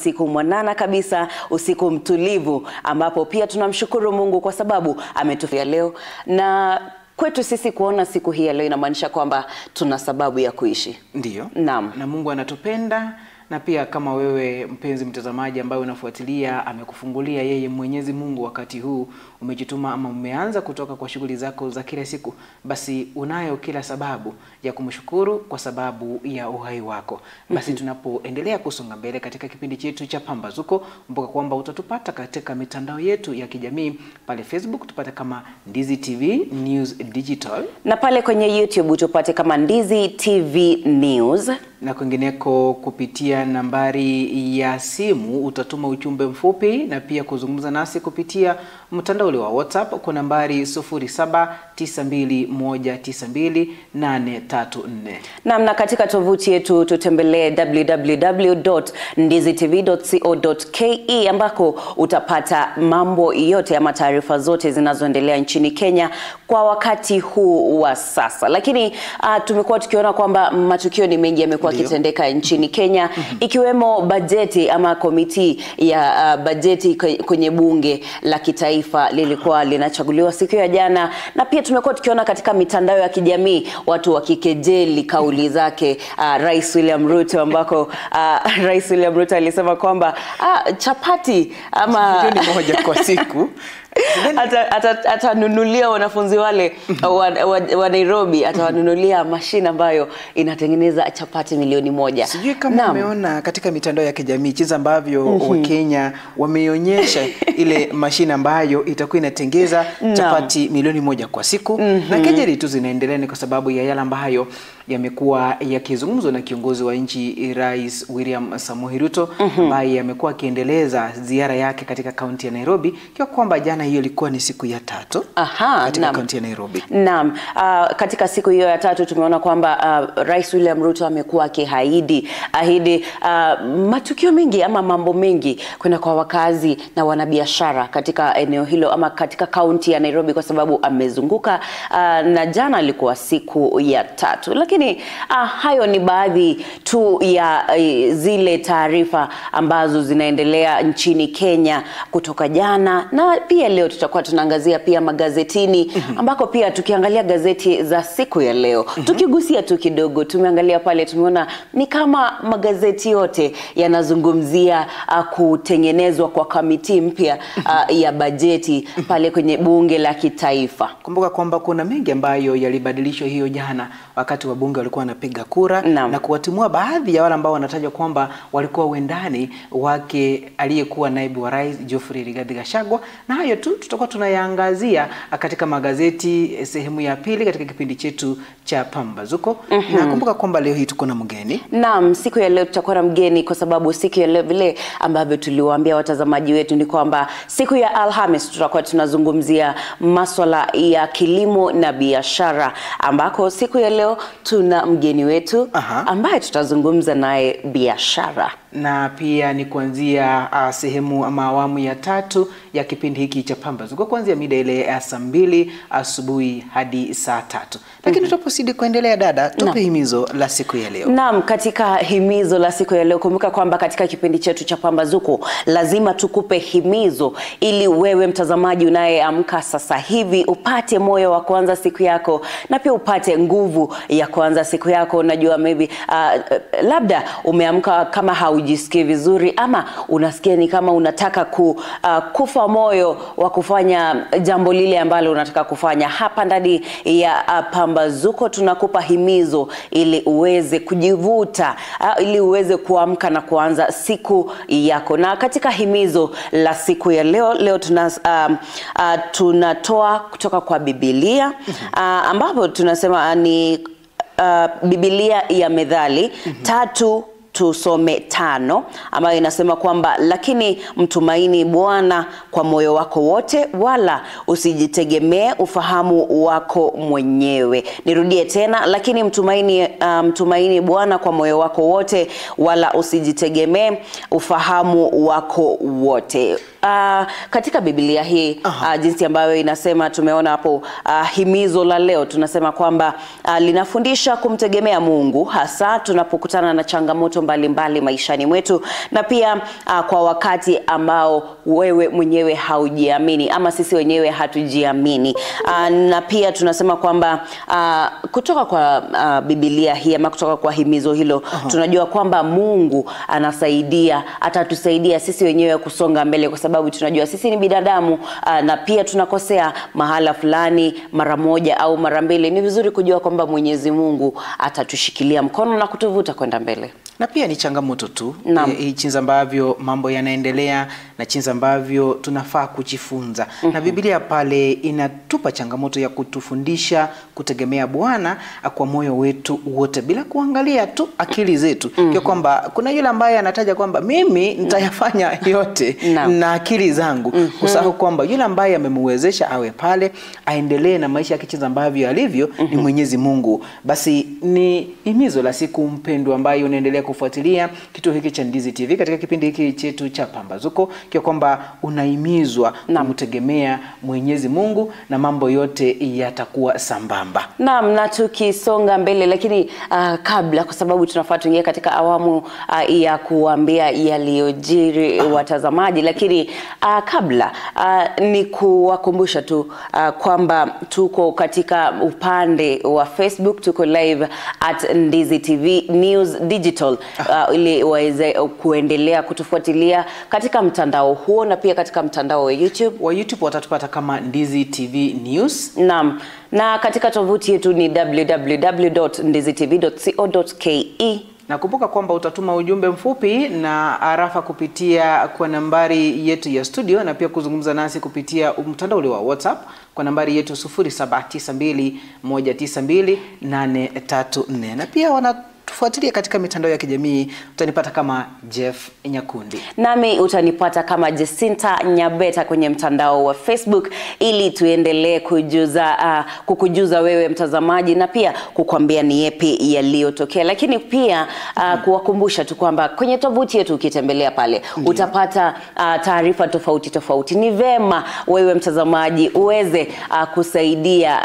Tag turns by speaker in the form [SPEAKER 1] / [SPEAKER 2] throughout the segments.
[SPEAKER 1] Usiku mwanana kabisa, usiku mtulivu, ambapo pia tunamshukuru Mungu kwa sababu ametufia leo. Na kwetu sisi kuona siku hii ya leo inamaanisha kwamba tuna sababu ya kuishi.
[SPEAKER 2] Ndiyo.
[SPEAKER 1] Naam.
[SPEAKER 2] Na Mungu anatupenda, na pia kama wewe mpenzi mtazamaji ambaye unafuatilia, amekufungulia yeye Mwenyezi Mungu wakati huu, umejituma ama umeanza kutoka kwa shughuli zako za kila siku, basi unayo kila sababu ya kumshukuru kwa sababu ya uhai wako. Basi tunapoendelea kusonga mbele katika kipindi chetu cha Pambazuko, kumbuka kwamba utatupata katika mitandao yetu ya kijamii. Pale Facebook tupate kama Ndizi TV News Digital,
[SPEAKER 1] na pale kwenye YouTube tupate kama Ndizi TV News,
[SPEAKER 2] na kwingineko kupitia nambari ya simu utatuma ujumbe mfupi na pia kuzungumza nasi kupitia mtandao wa WhatsApp kwa nambari 0792192834.
[SPEAKER 1] na katika tovuti yetu tutembelee www.ndizitv.co.ke ambako utapata mambo yote ama taarifa zote zinazoendelea nchini Kenya kwa wakati huu wa sasa. Lakini tumekuwa tukiona kwamba matukio ni mengi yamekuwa kitendeka nchini Kenya, ikiwemo bajeti ama komiti ya bajeti kwenye bunge la kitaifa lilikuwa linachaguliwa siku ya jana, na pia tumekuwa tukiona katika mitandao ya kijamii watu wakikejeli kauli zake Rais William Ruto, ambako Rais William Ruto alisema kwamba chapati ama
[SPEAKER 2] milioni moja kwa siku
[SPEAKER 1] atanunulia wanafunzi wale wa Nairobi, atawanunulia mashine ambayo inatengeneza chapati milioni moja.
[SPEAKER 2] Sijui kama umeona katika mitandao ya kijamii jinsi ambavyo Wakenya wameonyesha ile mashine ambayo itakuwa inatengeza chapati milioni moja kwa siku. Na kejeli tu zinaendelea ni kwa sababu ya yale ambayo yamekuwa yakizungumzwa na kiongozi wa nchi Rais William Samoei Ruto, ambaye amekuwa akiendeleza ziara yake katika kaunti ya Nairobi, kwa kwamba jana hiyo ilikuwa ni siku ya 3 katika kaunti ya Nairobi.
[SPEAKER 1] Naam, katika siku hiyo ya 3 tumeona kwamba Rais William Ruto amekuwa akiahidi matukio mengi ama mambo mengi kwenda kwa wakazi na wanabiashara katika eneo hilo ama katika kaunti ya Nairobi, kwa sababu amezunguka na jana alikuwa siku ya 3. Lakini hayo ni baadhi tu ya zile taarifa ambazo zinaendelea nchini Kenya kutoka jana, na pia leo tutakuwa tunaangazia pia magazetini, ambako pia tukiangalia gazeti za siku ya leo, tukigusia tu kidogo, tumeangalia pale, tumeona ni kama magazeti yote yanazungumzia kutengenezwa kwa kamiti mpya ya bajeti pale kwenye bunge la kitaifa.
[SPEAKER 2] Kumbuka kwamba kuna mengi ambayo yalibadilishwa hiyo jana wakati wabunge walikuwa wanapiga kura na kuwatimua baadhi ya wale ambao wanatajwa kwamba walikuwa wendani wake aliyekuwa naibu wa rais Geoffrey Rigathi Gachagua. Na hayo tu tutakuwa tunayaangazia katika magazeti sehemu ya pili katika kipindi chetu cha Pambazuko. Na kumbuka kwamba leo hii tuko na mgeni.
[SPEAKER 1] Naam, siku ya leo tutakuwa na mgeni kwa sababu siku ya leo vile ambavyo tuliwaambia watazamaji wetu ni kwamba siku ya Alhamis tutakuwa tunazungumzia masuala ya kilimo na biashara, ambako siku ya leo tuna mgeni wetu ambaye tutazungumza naye biashara.
[SPEAKER 2] Na pia ni kuanzia sehemu ama awamu ya 3 ya kipindi hiki cha Pambazuko, kuanzia mida ile ya saa 2 asubuhi hadi saa 3. Lakini tutapozidi kuendelea, dada, tupe himizo la siku ya leo.
[SPEAKER 1] Naam, katika himizo la siku ya leo, kumbuka kwamba katika kipindi chetu cha Pambazuko lazima tukupe himizo ili wewe mtazamaji unayeamka sasa hivi upate moyo wa kuanza siku yako, na pia upate nguvu ya kuanza siku yako. Unajua maybe labda umeamka kama haujisikii vizuri, ama unasikia ni kama unataka kufa moyo wa kufanya jambo lile ambalo unataka kufanya. Hapa ndani ya Pambazuko tunakupa himizo ili uweze kujivuta, ili uweze kuamka na kuanza siku yako. Na katika himizo la siku ya leo tunatoa kutoka kwa Biblia, ambapo tunasema ni Biblia ya Methali 3:5 ambayo inasema kwamba lakini mtumaini Bwana kwa moyo wako wote, wala usijitegemee ufahamu wako mwenyewe. Nirudie tena, lakini mtumaini Bwana kwa moyo wako wote, wala usijitegemee ufahamu wako wote. katika Biblia hii jinsi ambayo inasema, tumeona hapo himizo la leo tunasema kwamba linafundisha kumtegemea Mungu hasa tunapokutana na changamoto mbalimbali maishani mwetu, na pia kwa wakati ambao wewe mwenyewe haujiamini ama sisi wenyewe hatujiamini. Na pia tunasema kwamba kutoka kwa Biblia hii ama kutoka kwa himizo hilo tunajua kwamba Mungu anasaidia, atatusaidia sisi wenyewe kusonga mbele, kwa sababu tunajua sisi ni binadamu na pia tunakosea mahala fulani mara moja au mara mbili. Ni vizuri kujua kwamba Mwenyezi Mungu atatushikilia mkono na kutuvuta kwenda mbele.
[SPEAKER 2] Na pia ni changamoto tu jinsi ambavyo mambo yanaendelea na jinsi ambavyo tunafaa kujifunza. Na Biblia pale inatupa changamoto ya kutufundisha kutegemea Bwana kwa moyo wetu wote bila kuangalia tu akili zetu. Kwa kwamba kuna yule ambaye anataja kwamba mimi nitayafanya yote na akili zangu, kusahau kwamba yule ambaye amemwezesha awe pale aendelee na maisha yake jinsi ambavyo alivyo ni Mwenyezi Mungu. Basi ni himizo la siku mpendwa ambayo unaendelea kufuatilia kituo hiki cha Ndizi TV katika kipindi hiki chetu cha Pambazuko, kwa kwamba unahimizwa kumtegemea Mwenyezi Mungu na mambo yote yatakuwa sambamba.
[SPEAKER 1] Naam, na tukisonga mbele, lakini kabla, kwa sababu tunafaa tuingie katika awamu ya kuambia yaliyojiri watazamaji, lakini kabla ni kuwakumbusha tu kwamba tuko katika upande wa Facebook, tuko live at Ndizi TV News Digital, ili waweze kuendelea kutufuatilia katika mtandao huo, na pia katika mtandao wa YouTube.
[SPEAKER 2] Watatupata kama Ndizi TV News.
[SPEAKER 1] Naam, na katika tovuti yetu ni www.ndizitv.co.ke.
[SPEAKER 2] Na kumbuka kwamba utatuma ujumbe mfupi na arafa kupitia kwa nambari yetu ya studio, na pia kuzungumza nasi kupitia mtandao ule wa WhatsApp kwa nambari yetu 0792192834. Na pia tufuatilie katika mitandao ya kijamii, utanipata kama Jeff Nyakundi.
[SPEAKER 1] Nami utanipata kama Jacinta Nyabeta kwenye mtandao wa Facebook, ili tuendelee kukujuza wewe mtazamaji, na pia kukwambia ni yapi yaliyotokea. Lakini pia kuwakumbusha tu kwamba kwenye tovuti yetu ukitembelea pale utapata taarifa tofauti tofauti. Ni vema wewe mtazamaji uweze kusaidia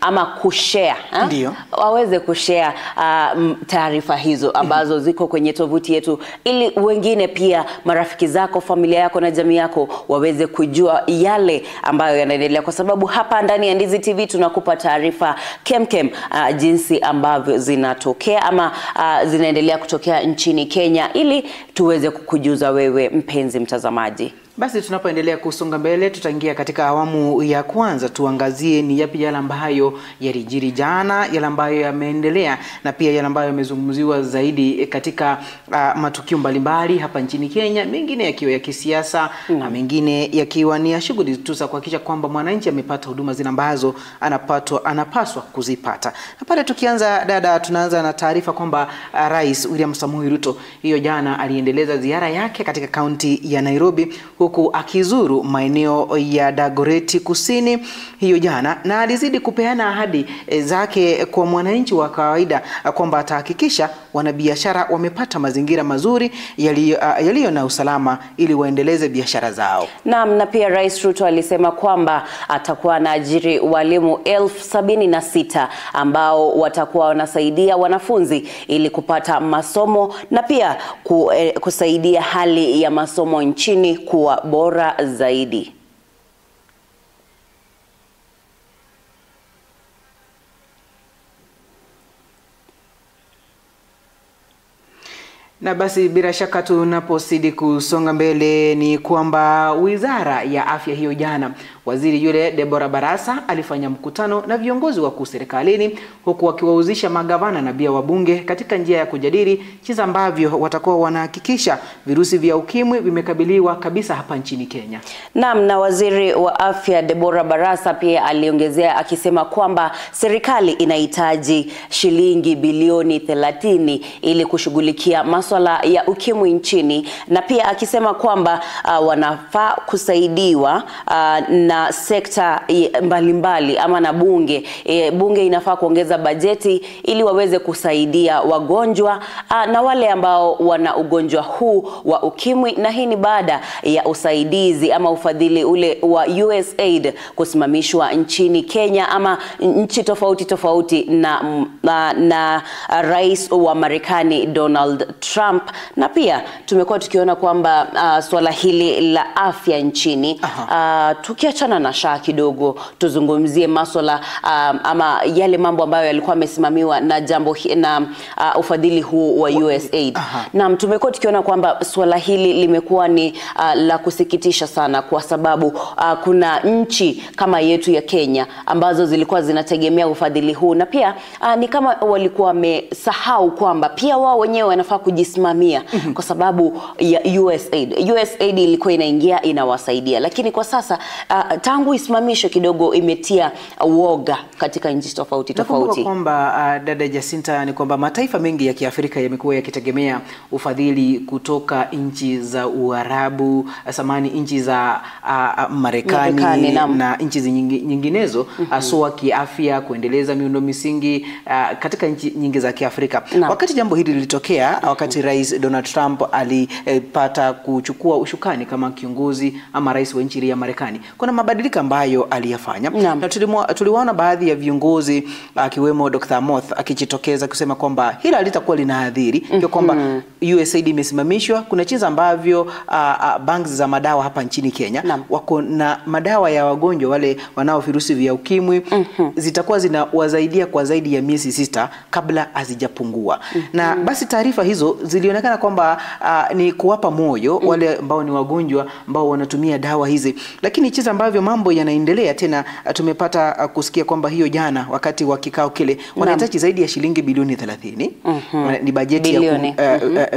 [SPEAKER 1] ama kushare, waweze kushare taarifa hizo ambazo ziko kwenye tovuti yetu, ili wengine pia, marafiki zako, familia yako na jamii yako waweze kujua yale ambayo yanaendelea, kwa sababu hapa ndani ya Ndizi TV tunakupa taarifa kemkem jinsi ambavyo zinatokea ama zinaendelea kutokea nchini Kenya, ili tuweze kukujuza wewe mpenzi mtazamaji.
[SPEAKER 2] Basi tunapoendelea kusonga mbele, tutaingia katika awamu ya kwanza, tuangazie ni yapi yale ambayo yalijiri jana, yale ambayo yameendelea, na pia yale ambayo yamezungumziwa zaidi katika matukio mbalimbali hapa nchini Kenya, mengine yakiwa ya kisiasa na mengine yakiwa ni ya shughuli tu za kuhakikisha kwamba mwananchi amepata huduma zile ambazo anapaswa kuzipata. Na pale tukianza dada, tunaanza na taarifa kwamba Rais William Samoei Ruto hiyo jana aliendeleza ziara yake katika kaunti ya Nairobi, huku akizuru maeneo ya Dagoretti Kusini hiyo jana, na alizidi kupeana ahadi zake kwa mwananchi wa kawaida kwamba atahakikisha wanabiashara wamepata mazingira mazuri yaliyo na usalama ili waendeleze biashara zao.
[SPEAKER 1] Naam, na pia Rais Ruto alisema kwamba atakuwa anaajiri walimu 76,000 ambao watakuwa wanasaidia wanafunzi ili kupata masomo, na pia kusaidia hali ya masomo nchini kuwa bora zaidi.
[SPEAKER 2] Na basi bila shaka tunapozidi kusonga mbele ni kwamba Wizara ya Afya hiyo jana, waziri yule Deborah Barasa alifanya mkutano na viongozi wakuu serikalini, huku wakiwahusisha magavana na pia wabunge katika njia ya kujadili jinsi ambavyo watakuwa wanahakikisha virusi vya ukimwi vimekabiliwa kabisa hapa nchini Kenya.
[SPEAKER 1] Naam, na waziri wa afya Deborah Barasa pia aliongezea akisema kwamba serikali inahitaji shilingi bilioni 30 ili kushughulikia masuala ya ukimwi nchini, na pia akisema kwamba wanafaa kusaidiwa na sekta mbalimbali ama na bunge. Bunge inafaa kuongeza bajeti ili waweze kusaidia wagonjwa na wale ambao wana ugonjwa huu wa ukimwi, na hii ni baada ya usaidizi ama ufadhili ule wa USAID kusimamishwa nchini Kenya ama nchi tofauti tofauti na rais wa Marekani Donald Trump. Na pia tumekuwa tukiona kwamba swala hili la afya nchini, tukiachana na SHA kidogo, tuzungumzie masuala ama yale mambo ambayo yalikuwa yamesimamiwa na ufadhili huu wa USAID. Na tumekuwa tukiona kwamba swala hili limekuwa ni la kusikitisha sana, kwa sababu kuna nchi kama yetu ya Kenya ambazo zilikuwa zinategemea ufadhili huu, na pia ni kama walikuwa wamesahau kwamba pia wao wenyewe wanafaa kujisimamia kwa sababu ya USAID. USAID ilikuwa inaingia inawasaidia, lakini kwa sasa tangu isimamisho kidogo imetia woga katika nchi tofauti tofauti.
[SPEAKER 2] Nakumbuka kwamba dada Jacinta, ni kwamba mataifa mengi ya Kiafrika yamekuwa yakitegemea ufadhili kutoka nchi za Uarabu, nchi za Marekani na nchi nyinginezo, haswa kiafya, kuendeleza miundo misingi katika nchi nyingi za Kiafrika. Wakati jambo hili lilitokea, wakati Rais Donald Trump alipata kuchukua ushukani kama kiongozi ama rais wa nchi ya Marekani, kuna mabadiliko ambayo aliyafanya, na tuliwaona baadhi ya viongozi akiwemo Dr. Moth akijitokeza kusema kwamba hili halitakuwa linaathiri kwamba USAID imesimamishwa. Kuna jinsi ambavyo banks za madawa hapa nchini Kenya wako na madawa ya wagonjwa wale wanao virusi vya ukimwi, zitakuwa zinawasaidia kwa zaidi ya miezi 6 kabla hazijapungua. Na basi taarifa hizo zilionekana kwamba ni kuwapa moyo wale ambao ni wagonjwa ambao wanatumia dawa hizi. Lakini jinsi ambavyo mambo yanaendelea tena, tumepata kusikia kwamba hiyo jana wakati wa kikao kile wanahitaji zaidi ya shilingi bilioni 30. Ni bajeti ya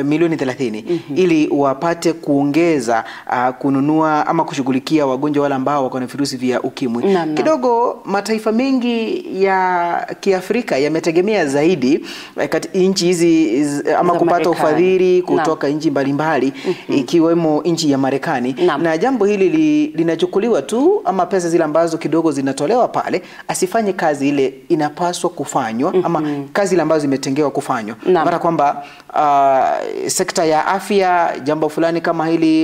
[SPEAKER 2] milioni 30 ili wapate kuongeza kununua ama kushughulikia wagonjwa wale ambao wako na virusi vya ukimwi. Kidogo mataifa mengi ya Kiafrika yametegemea zaidi nchi hizi ama kupata ufadhili kutoka nchi mbalimbali ikiwemo nchi ya Marekani, na jambo hili linachukuliwa tu ama pesa zile ambazo kidogo zinatolewa pale asifanye kazi ile inapaswa kufanywa ama kazi ile ambazo zimetengewa kufanywa. Mara kwamba sekta ya afya, jambo fulani kama hili,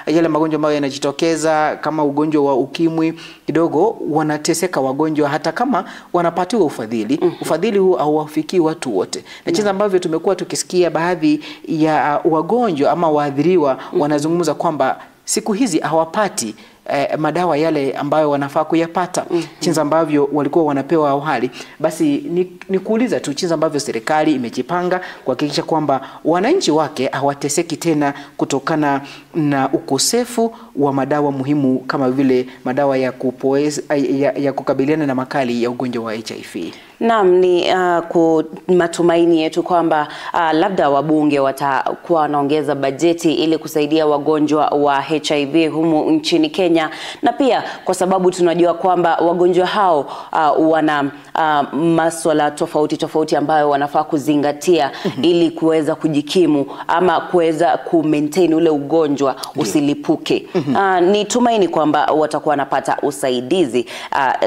[SPEAKER 2] yale magonjwa ambayo yanajitokeza kama ugonjwa wa ukimwi, kidogo wanateseka wagonjwa hata kama wanapatiwa ufadhili. Ufadhili huu hauwafikii watu wote. Na jinsi ambavyo tumekuwa tukisikia baadhi ya wagonjwa ama waathiriwa wanazungumza kwamba siku hizi hawapati madawa yale ambayo wanafaa kuyapata jinsi ambavyo walikuwa wanapewa awali. Basi ni kuuliza tu jinsi ambavyo serikali imejipanga kuhakikisha kwamba wananchi wake hawateseki tena kutokana na ukosefu wa madawa muhimu kama vile madawa ya kukabiliana na makali ya ugonjwa wa HIV.
[SPEAKER 1] Naam, ni matumaini yetu kwamba labda wabunge watakuwa wanaongeza bajeti ili kusaidia wagonjwa wa HIV humu nchini Kenya, na pia kwa sababu tunajua kwamba wagonjwa hao wana masuala tofauti tofauti ambayo wanafaa kuzingatia ili kuweza kujikimu ama kuweza ku-maintain ule ugonjwa usilipuke. Ni tumaini kwamba watakuwa wanapata usaidizi,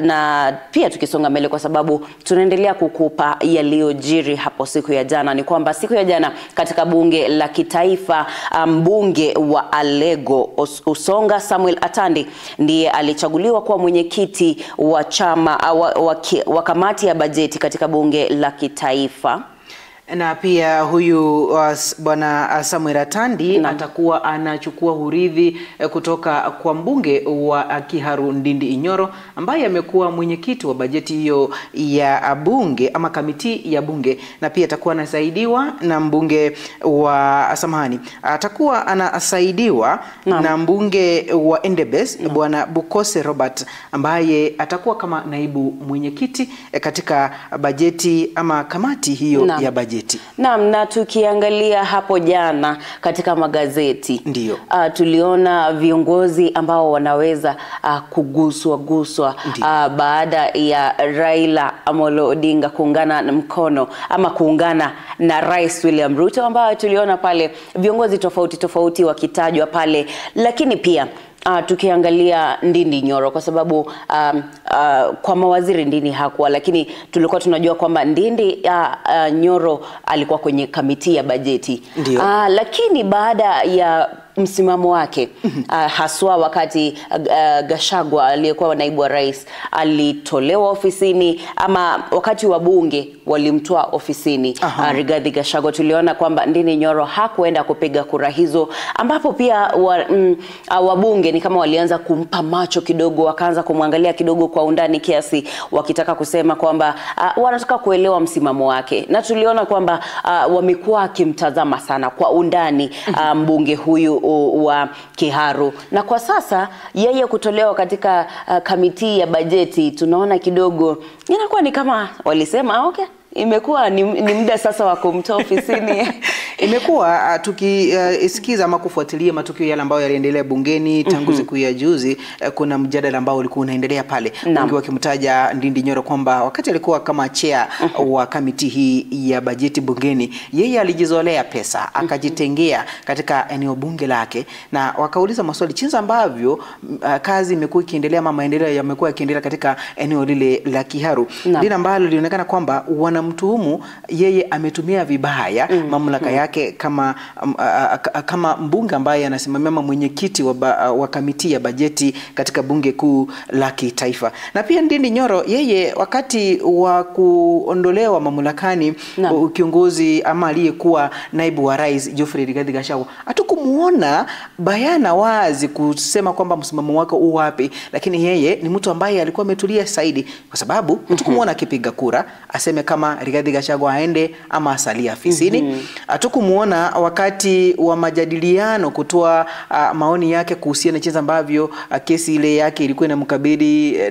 [SPEAKER 1] na pia tukisonga mbele, kwa sababu tunaendelea kukupa yaliyojiri hapo siku ya jana, ni kwamba siku ya jana katika bunge la kitaifa, mbunge wa Alego Usonga Samuel Atandi ndiye alichaguliwa kuwa mwenyekiti wa chama wa kamati ya bajeti katika bunge la kitaifa.
[SPEAKER 2] Na pia huyu bwana Samuel Atandi atakuwa anachukua urithi kutoka kwa mbunge wa Kiharu Ndindi Inyoro ambaye amekuwa mwenyekiti wa bajeti hiyo ya bunge ama kamiti ya bunge, na pia atakuwa anasaidiwa na mbunge wa atakuwa anasaidiwa na mbunge wa Endebess bwana Bukose Robert ambaye atakuwa kama naibu mwenyekiti katika bajeti ama kamati hiyo ya bajeti. bajeti.
[SPEAKER 1] Naam, na tukiangalia hapo jana katika magazeti,
[SPEAKER 2] Ndiyo.
[SPEAKER 1] Tuliona viongozi ambao wanaweza kuguswa baada ya Raila Amolo Odinga kuungana mkono ama kuungana na Rais William Ruto, ambao tuliona pale viongozi tofauti wakitajwa pale, lakini pia tukiangalia Ndindi Nyoro, kwa sababu kwa mawaziri Ndindi hakuwa, lakini tulikuwa tunajua kwamba Ndindi Nyoro alikuwa kwenye kamiti ya bajeti. Lakini baada ya msimamo wake haswa wakati Gachagua aliyekuwa naibu wa rais alitolewa ofisini, ama wakati wa bunge walimtoa ofisini Rigathi Gachagua, tuliona kwamba Ndindi Nyoro hakuenda kupiga kura hizo, ambapo pia wabunge ni kama walianza kumpa macho kidogo, wakaanza kumwangalia kidogo kwa undani kiasi, wakitaka kusema kwamba wanataka kuelewa msimamo wake, na tuliona kwamba wamekuwa akimtazama sana kwa undani mbunge huyu wa Kiharu, na kwa sasa yeye kutolewa katika kamiti ya bajeti, tunaona kidogo inakuwa ni kama walisema okay, imekuwa ni muda sasa wa kumtoa ofisini.
[SPEAKER 2] Imekuwa tukisikiza ama kufuatilia matukio yale ambayo yaliendelea bungeni tangu siku ya juzi, kuna mjadala ambao ulikuwa unaendelea pale, wengi wakimtaja Ndindi Nyoro kwamba wakati alikuwa kama chair wa kamiti hii ya bajeti bungeni, yeye alijizolea pesa akajitengea katika eneo bunge lake, na wakauliza maswali jinsi ambavyo kazi imekuwa ikiendelea ama maendeleo yamekuwa yakiendelea katika eneo lile la Kiharu, lile ambalo lilionekana kwamba wanamtuhumu yeye ametumia vibaya mamlaka yake kama mbunge ambaye anasimamia mwenyekiti wa kamiti ya bajeti katika bunge kuu la kitaifa. Na pia Ndindi Nyoro, yeye wakati wa kuondolewa mamlakani kiongozi ama aliyekuwa naibu wa rais Geoffrey Rigathi Gachagua, hatukumuona bayana wazi kusema kwamba msimamo wake u wapi, lakini yeye ni mtu ambaye alikuwa ametulia zaidi, kwa sababu hatukumuona akipiga kura aseme kama Rigathi Gachagua aende ama asalie afisini. Hatukumuona wakati wa majadiliano kutoa maoni yake kuhusiana na jinsi ambavyo kesi ile yake ilikuwa inamkabili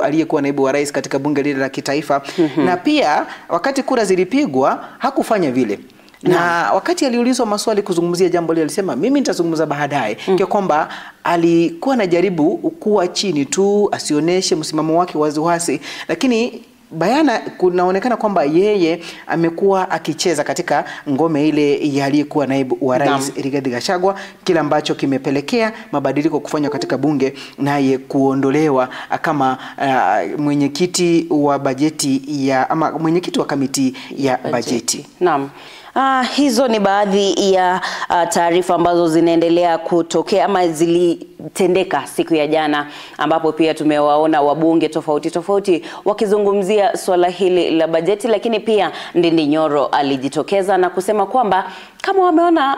[SPEAKER 2] aliyekuwa naibu wa rais katika bunge lile la kitaifa. Na pia wakati kura zilipigwa hakufanya vile. Na wakati aliulizwa maswali kuzungumzia jambo lile, alisema mimi nitazungumza baadaye, kwa kwamba alikuwa anajaribu kuwa chini tu asioneshe msimamo wake waziwazi, lakini bayana kunaonekana kwamba yeye amekuwa akicheza katika ngome ile ya aliyekuwa naibu wa rais Rigathi Gachagua, kile ambacho kimepelekea mabadiliko kufanywa katika bunge, naye kuondolewa kama mwenyekiti wa bajeti ama mwenyekiti wa kamiti ya bajeti.
[SPEAKER 1] Naam. Hizo ni baadhi ya taarifa ambazo zinaendelea kutokea ama zilitendeka siku ya jana, ambapo pia tumewaona wabunge tofauti wakizungumzia swala hili la bajeti, lakini pia Ndindi Nyoro alijitokeza na kusema kwamba kama wameona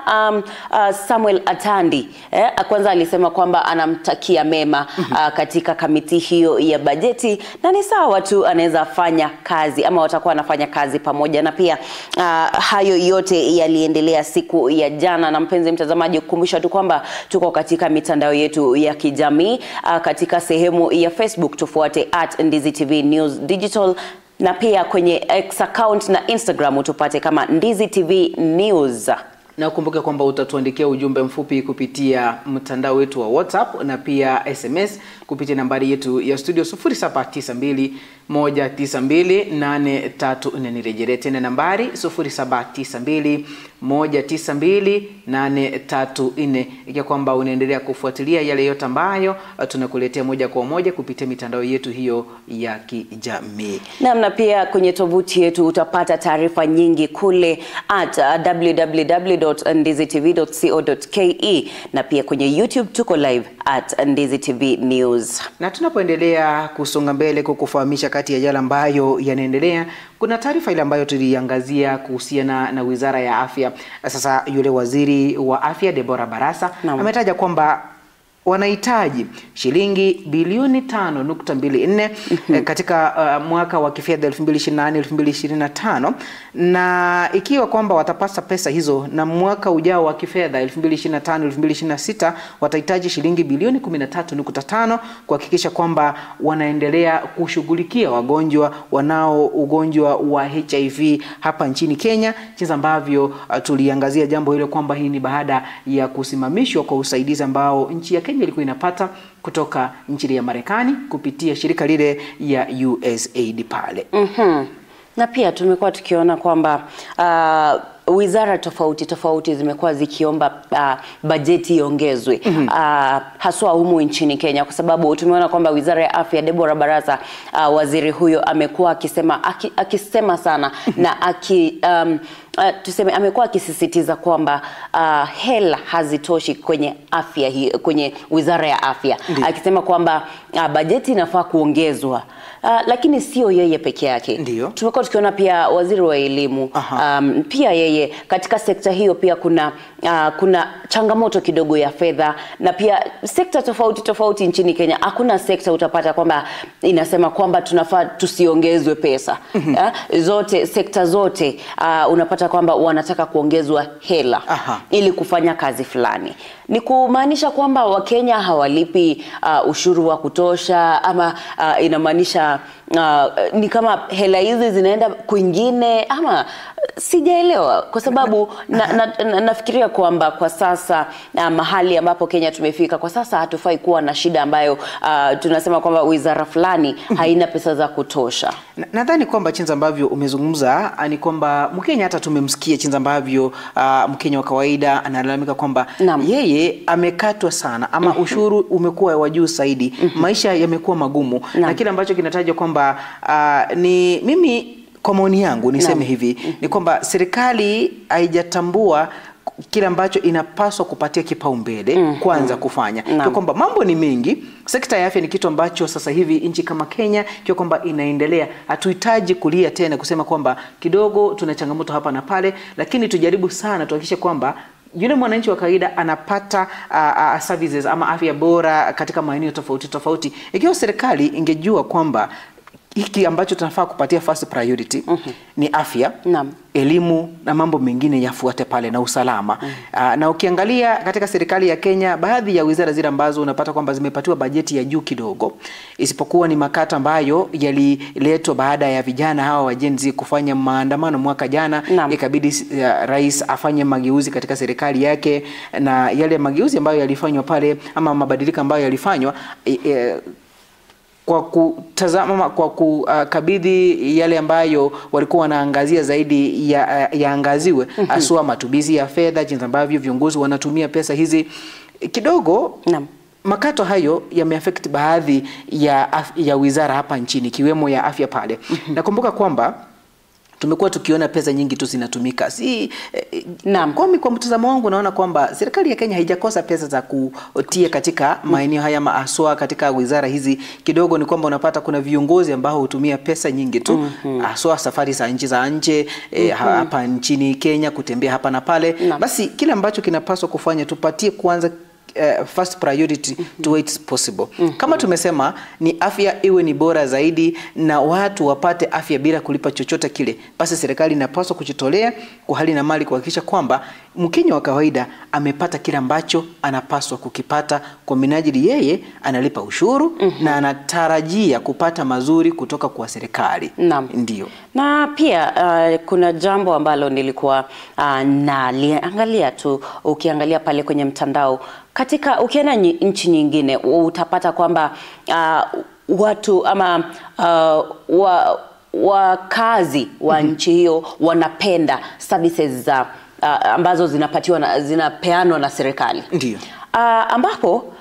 [SPEAKER 1] Samuel Atandi, kwanza alisema kwamba anamtakia mema katika kamiti hiyo ya bajeti, na ni sawa tu anaweza fanya kazi ama watakuwa wanafanya kazi pamoja. Na pia hayo yote yaliendelea siku ya jana, na mpenzi mtazamaji, kukumbusha tu kwamba tuko katika mitandao yetu ya kijamii, katika sehemu ya Facebook tufuate @NdiziTV_News_Digital, na pia kwenye X account na Instagram utupate kama Ndizi TV News.
[SPEAKER 2] Na ukumbuke kwamba utatuandikia ujumbe mfupi kupitia mtandao wetu wa WhatsApp na pia SMS kupitia nambari yetu ya studio 0792192834. Nirejelee tena nambari 0792192834, ikiwa kwamba unaendelea kufuatilia yale yote ambayo tunakuletea moja kwa moja kupitia mitandao yetu hiyo ya kijamii.
[SPEAKER 1] Na pia kwenye tovuti yetu utapata taarifa nyingi kule www.ndizitv.co.ke, na pia kwenye YouTube tuko live @NdiziTV News.
[SPEAKER 2] Na tunapoendelea kusonga mbele kukufahamisha kati ya yale ambayo yanaendelea, kuna taarifa ile ambayo tuliangazia kuhusiana na Wizara ya Afya. Sasa yule waziri wa afya Deborah Barasa ametaja kwamba wanahitaji shilingi bilioni 5.24 katika mwaka wa kifedha 2024-2025, na ikiwa kwamba watapata pesa hizo na mwaka ujao wa kifedha 2025-2026 watahitaji shilingi bilioni 13.5 kuhakikisha kwamba wanaendelea kushughulikia wagonjwa wanao ugonjwa wa HIV hapa nchini Kenya, jinsi ambavyo tuliangazia jambo hilo kwamba hii ni baada ya kusimamishwa kwa usaidizi ambao nchi ya Kenya ilikuwa inapata kutoka nchi ya Marekani kupitia shirika lile ya USAID pale.
[SPEAKER 1] Na pia tumekuwa tukiona kwamba wizara tofauti zimekuwa zikiomba bajeti iongezwe haswa humu nchini Kenya, kwa sababu tumeona kwamba wizara ya afya, Deborah Barasa, waziri huyo amekuwa akisema sana na tuseme amekuwa akisisitiza kwamba hela hazitoshi kwenye afya hii, kwenye wizara ya afya. Akisema kwamba bajeti inafaa kuongezwa. Lakini sio yeye peke yake. Tumekuwa tukiona pia waziri wa elimu, pia yeye katika sekta hiyo pia kuna changamoto kidogo ya fedha, na pia sekta tofauti nchini Kenya. Hakuna sekta utapata kwamba inasema kwamba tunafaa tusiongezwe pesa. Sekta zote unapata kwamba wanataka kuongezwa hela ili kufanya kazi fulani. Ni kumaanisha kwamba Wakenya hawalipi ushuru wa kutosha, ama inamaanisha ni kama hela hizi zinaenda kwingine, ama sijaelewa, kwa sababu nafikiria kwamba kwa sasa mahali ambapo Kenya tumefika kwa sasa hatufai kuwa na shida ambayo tunasema kwamba wizara fulani haina pesa za kutosha.
[SPEAKER 2] Nadhani kwamba jinsi ambavyo umezungumza ni kwamba Mkenya, hata tumemsikia jinsi ambavyo Mkenya wa kawaida analalamika kwamba yeye amekatwa sana, ama ushuru umekuwa wa juu zaidi, maisha yamekuwa magumu, na kile ambacho kinatajwa kwamba ni mimi kwa maoni yangu niseme hivi, ni kwamba serikali haijatambua kile ambacho inapaswa kupatia kipaumbele kwanza kufanya. Kwa kwamba mambo ni mengi, sekta ya afya ni kitu ambacho sasa hivi nchi kama Kenya kwa kwamba inaendelea. Hatuhitaji kulia tena kusema kwamba kidogo tuna changamoto hapa na pale, lakini tujaribu sana tuhakikishe kwamba yule mwananchi wa kawaida anapata services ama afya bora katika maeneo tofauti. Ikiwa serikali ingejua kwamba hiki ambacho tunafaa kupatia first priority ni afya, elimu na mambo mengine yafuate pale, na usalama. Na ukiangalia katika serikali ya Kenya, baadhi ya wizara zile ambazo unapata kwamba zimepatiwa bajeti ya juu kidogo, isipokuwa ni makato ambayo yaliletwa baada ya vijana hawa wa Gen Z kufanya maandamano mwaka jana. Ikabidi rais afanye mageuzi katika serikali yake, na yale mageuzi ambayo yalifanywa pale, ama mabadiliko ambayo yalifanywa kwa kutazama, kwa kukabidhi yale ambayo walikuwa wanaangazia zaidi yaangaziwe, aswa matumizi ya fedha, jinsi ambavyo viongozi wanatumia pesa hizi kidogo. Makato hayo yameaffect baadhi ya wizara hapa nchini, kiwemo ya afya pale. Nakumbuka kwamba tumekuwa tukiona pesa nyingi tu zinatumika. Kwa mtazamo wangu naona kwamba serikali ya Kenya haijakosa pesa za kutia katika maeneo haya maaswa katika wizara hizi. Kidogo ni kwamba unapata kuna viongozi ambao hutumia pesa nyingi tu, aswa safari za nchi za nje hapa nchini Kenya, kutembea hapa na pale. Basi kile ambacho kinapaswa kufanya, tupatie kwanza first priority to what is possible. Kama tumesema ni afya iwe ni bora zaidi na watu wapate afya bila kulipa chochote kile, basi serikali inapaswa kujitolea kwa hali na mali kuhakikisha kwamba Mkenya wa kawaida amepata kile ambacho anapaswa kukipata, kwa minajili yeye analipa ushuru na anatarajia kupata mazuri kutoka kwa serikali. Ndio.
[SPEAKER 1] Na pia kuna jambo ambalo nilikuwa naangalia tu, ukiangalia pale kwenye mtandao, ukienda nchi nyingine utapata kwamba watu ama wakazi wa nchi hiyo wanapenda services za ambazo zinapeanwa na serikali.
[SPEAKER 2] Ndio.
[SPEAKER 1] Ambapo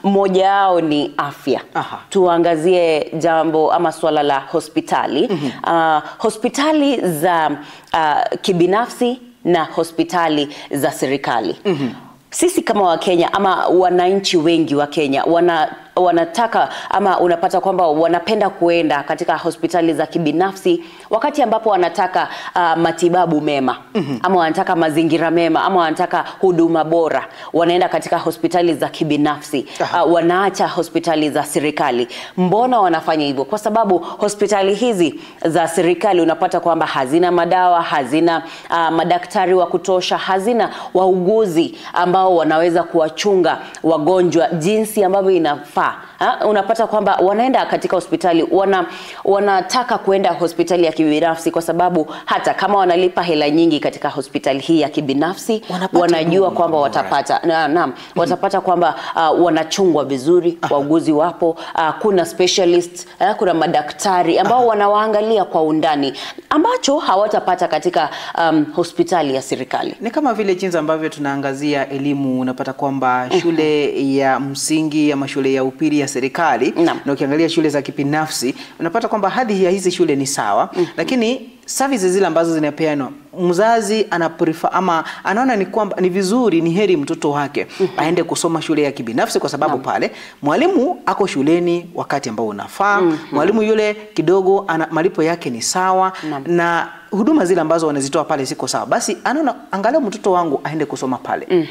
[SPEAKER 1] moja yao ni afya. Tuangazie jambo ama swala la hospitali. Hospitali za kibinafsi na hospitali za serikali. Sisi kama Wakenya ama wananchi wengi wa Kenya wanataka ama unapata kwamba wanapenda kuenda katika hospitali za kibinafsi wakati ambapo wanataka matibabu mema, ama wanataka mazingira mema, ama wanataka huduma bora, wanaenda katika hospitali za kibinafsi, wanaacha hospitali za serikali. Mbona wanafanya hivyo? Kwa sababu hospitali hizi za serikali unapata kwamba hazina madawa, hazina madaktari wa kutosha, hazina wauguzi ambao wanaweza kuwachunga wagonjwa jinsi ambavyo inafaa. Unapata kwamba wanaenda katika hospitali, wanataka kuenda hospitali ya kibinafsi kwa sababu hata kama wanalipa hela nyingi katika hospitali hii ya kibinafsi, wanajua kwamba watapata watapata kwamba wanachungwa vizuri, wauguzi wapo, kuna specialist, kuna madaktari ambao wanawaangalia kwa undani, ambacho hawatapata katika hospitali ya serikali.
[SPEAKER 2] Ni kama vile jinsi ambavyo tunaangazia elimu, unapata kwamba shule ya msingi ama shule ya upili ya serikali na ukiangalia shule za kibinafsi unapata kwamba hadhi ya hizi shule ni sawa, lakini services zile ambazo zinapeanwa, mzazi anaprefer ama anaona ni kwamba ni vizuri, ni heri mtoto wake aende kusoma shule ya kibinafsi kwa sababu pale mwalimu ako shuleni wakati ambao unafaa, mwalimu yule kidogo malipo yake ni sawa na huduma zile ambazo wanazitoa pale ziko sawa, basi anaona angalau mtoto wangu aende kusoma pale.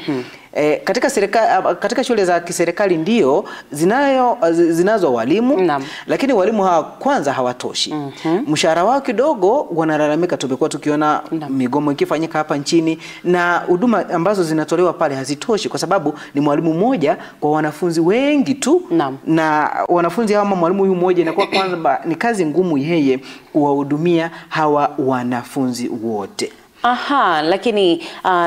[SPEAKER 2] Katika shule za kiserikali ndio zinazo walimu, lakini walimu hawa kwanza hawatoshi. Mshahara wao kidogo, wanalalamika, tumekuwa tukiona migomo ikifanyika hapa nchini, na huduma ambazo zinatolewa pale hazitoshi kwa sababu ni mwalimu mmoja kwa wanafunzi wengi tu. Na wanafunzi hawa, mwalimu huyu mmoja inakuwa kwanza ni kazi ngumu yeye kuwahudumia hawa wanafunzi wote.
[SPEAKER 1] Lakini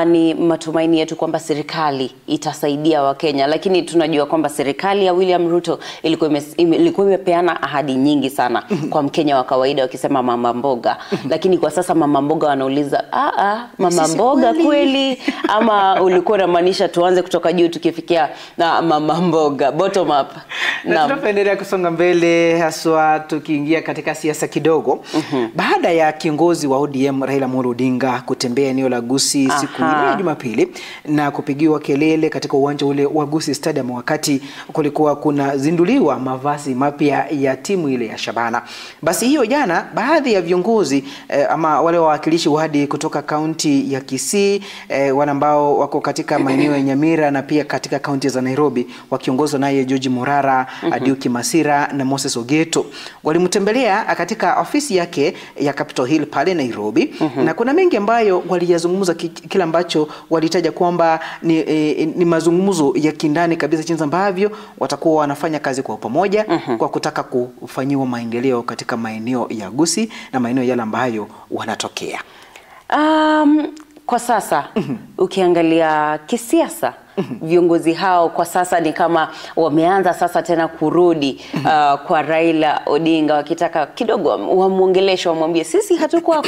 [SPEAKER 1] ni matumaini yetu kwamba serikali itasaidia Wakenya, lakini tunajua kwamba serikali ya William Ruto ilikuwa imepeana ahadi nyingi sana kwa Mkenya wa kawaida wakisema mama mboga, lakini kwa sasa mama mboga wanauliza mama mboga kweli ama ulikuwa unamaanisha tuanze kutoka juu tukifikia na mama mboga bottom up?
[SPEAKER 2] Na tunaendelea kusonga mbele, haswa tukiingia katika siasa kidogo. Baada ya kiongozi wa ODM Raila Amolo Odinga kutembea eneo la Gusii siku ya Jumapili na kupigiwa kelele katika uwanja ule wa Gusii Stadium wakati kulikuwa kuna zinduliwa mavazi mapya ya timu ile ya Shabana. Basi hiyo jana baadhi ya viongozi ama wale wawakilishi wadi kutoka kaunti ya Kisii, wale ambao wako katika maeneo ya Nyamira na pia katika kaunti za Nairobi wakiongozwa naye George Morara, Adiuki Masira na Moses Ogeto, walimtembelea katika ofisi yake ya Capitol Hill pale Nairobi. Na kuna mengi ambayo waliyazungumza, kila ambacho walitaja kwamba ni mazungumzo ya kindani kabisa jinsi ambavyo watakuwa wanafanya kazi kwa pamoja kwa kutaka kufanyiwa maendeleo katika maeneo ya Gusii na maeneo yale ambayo wanatokea.
[SPEAKER 1] Kwa sasa ukiangalia kisiasa, viongozi hao kwa sasa ni kama wameanza sasa tena kurudi kwa Raila Odinga, wakitaka kidogo wamuongeleshe, wamwambie sisi hatukuwa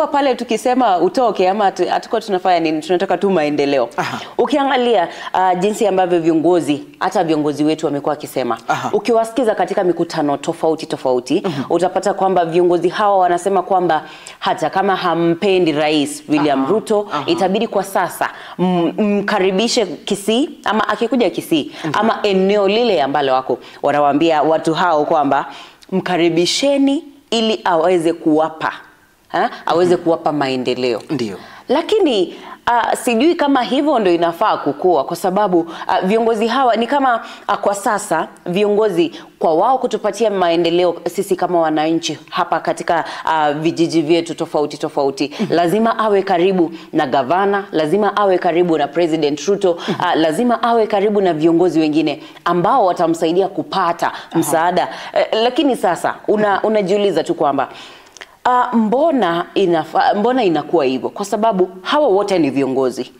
[SPEAKER 1] pale tukisema utoke, ama hatukuwa tunafanya nini, tunataka tu maendeleo. Ukiangalia jinsi ambavyo hata viongozi wetu wamekuwa wakisema, ukiwasikiza katika mikutano tofauti utapata kwamba viongozi hawa wanasema kwamba hata kama hampendi Rais William Ruto, itabidi kwa sasa mkaribishe Kisii, ama akikuja Kisii ama eneo lile ambalo wako, wanawaambia watu hao kwamba mkaribisheni ili aweze kuwapa maendeleo.
[SPEAKER 2] Ndio.
[SPEAKER 1] Lakini sijui kama hivyo ndio inafaa kukua, kwa sababu viongozi hawa ni kama kwa sasa viongozi kwa wao kutupatia maendeleo sisi kama wananchi hapa katika vijiji vyetu tofauti, lazima awe karibu na gavana, lazima awe karibu na President Ruto, lazima awe karibu na viongozi wengine ambao watamsaidia kupata msaada. Lakini sasa unajiuliza tu kwamba mbona inakuwa hivyo? Kwa sababu hawa wote ni viongozi.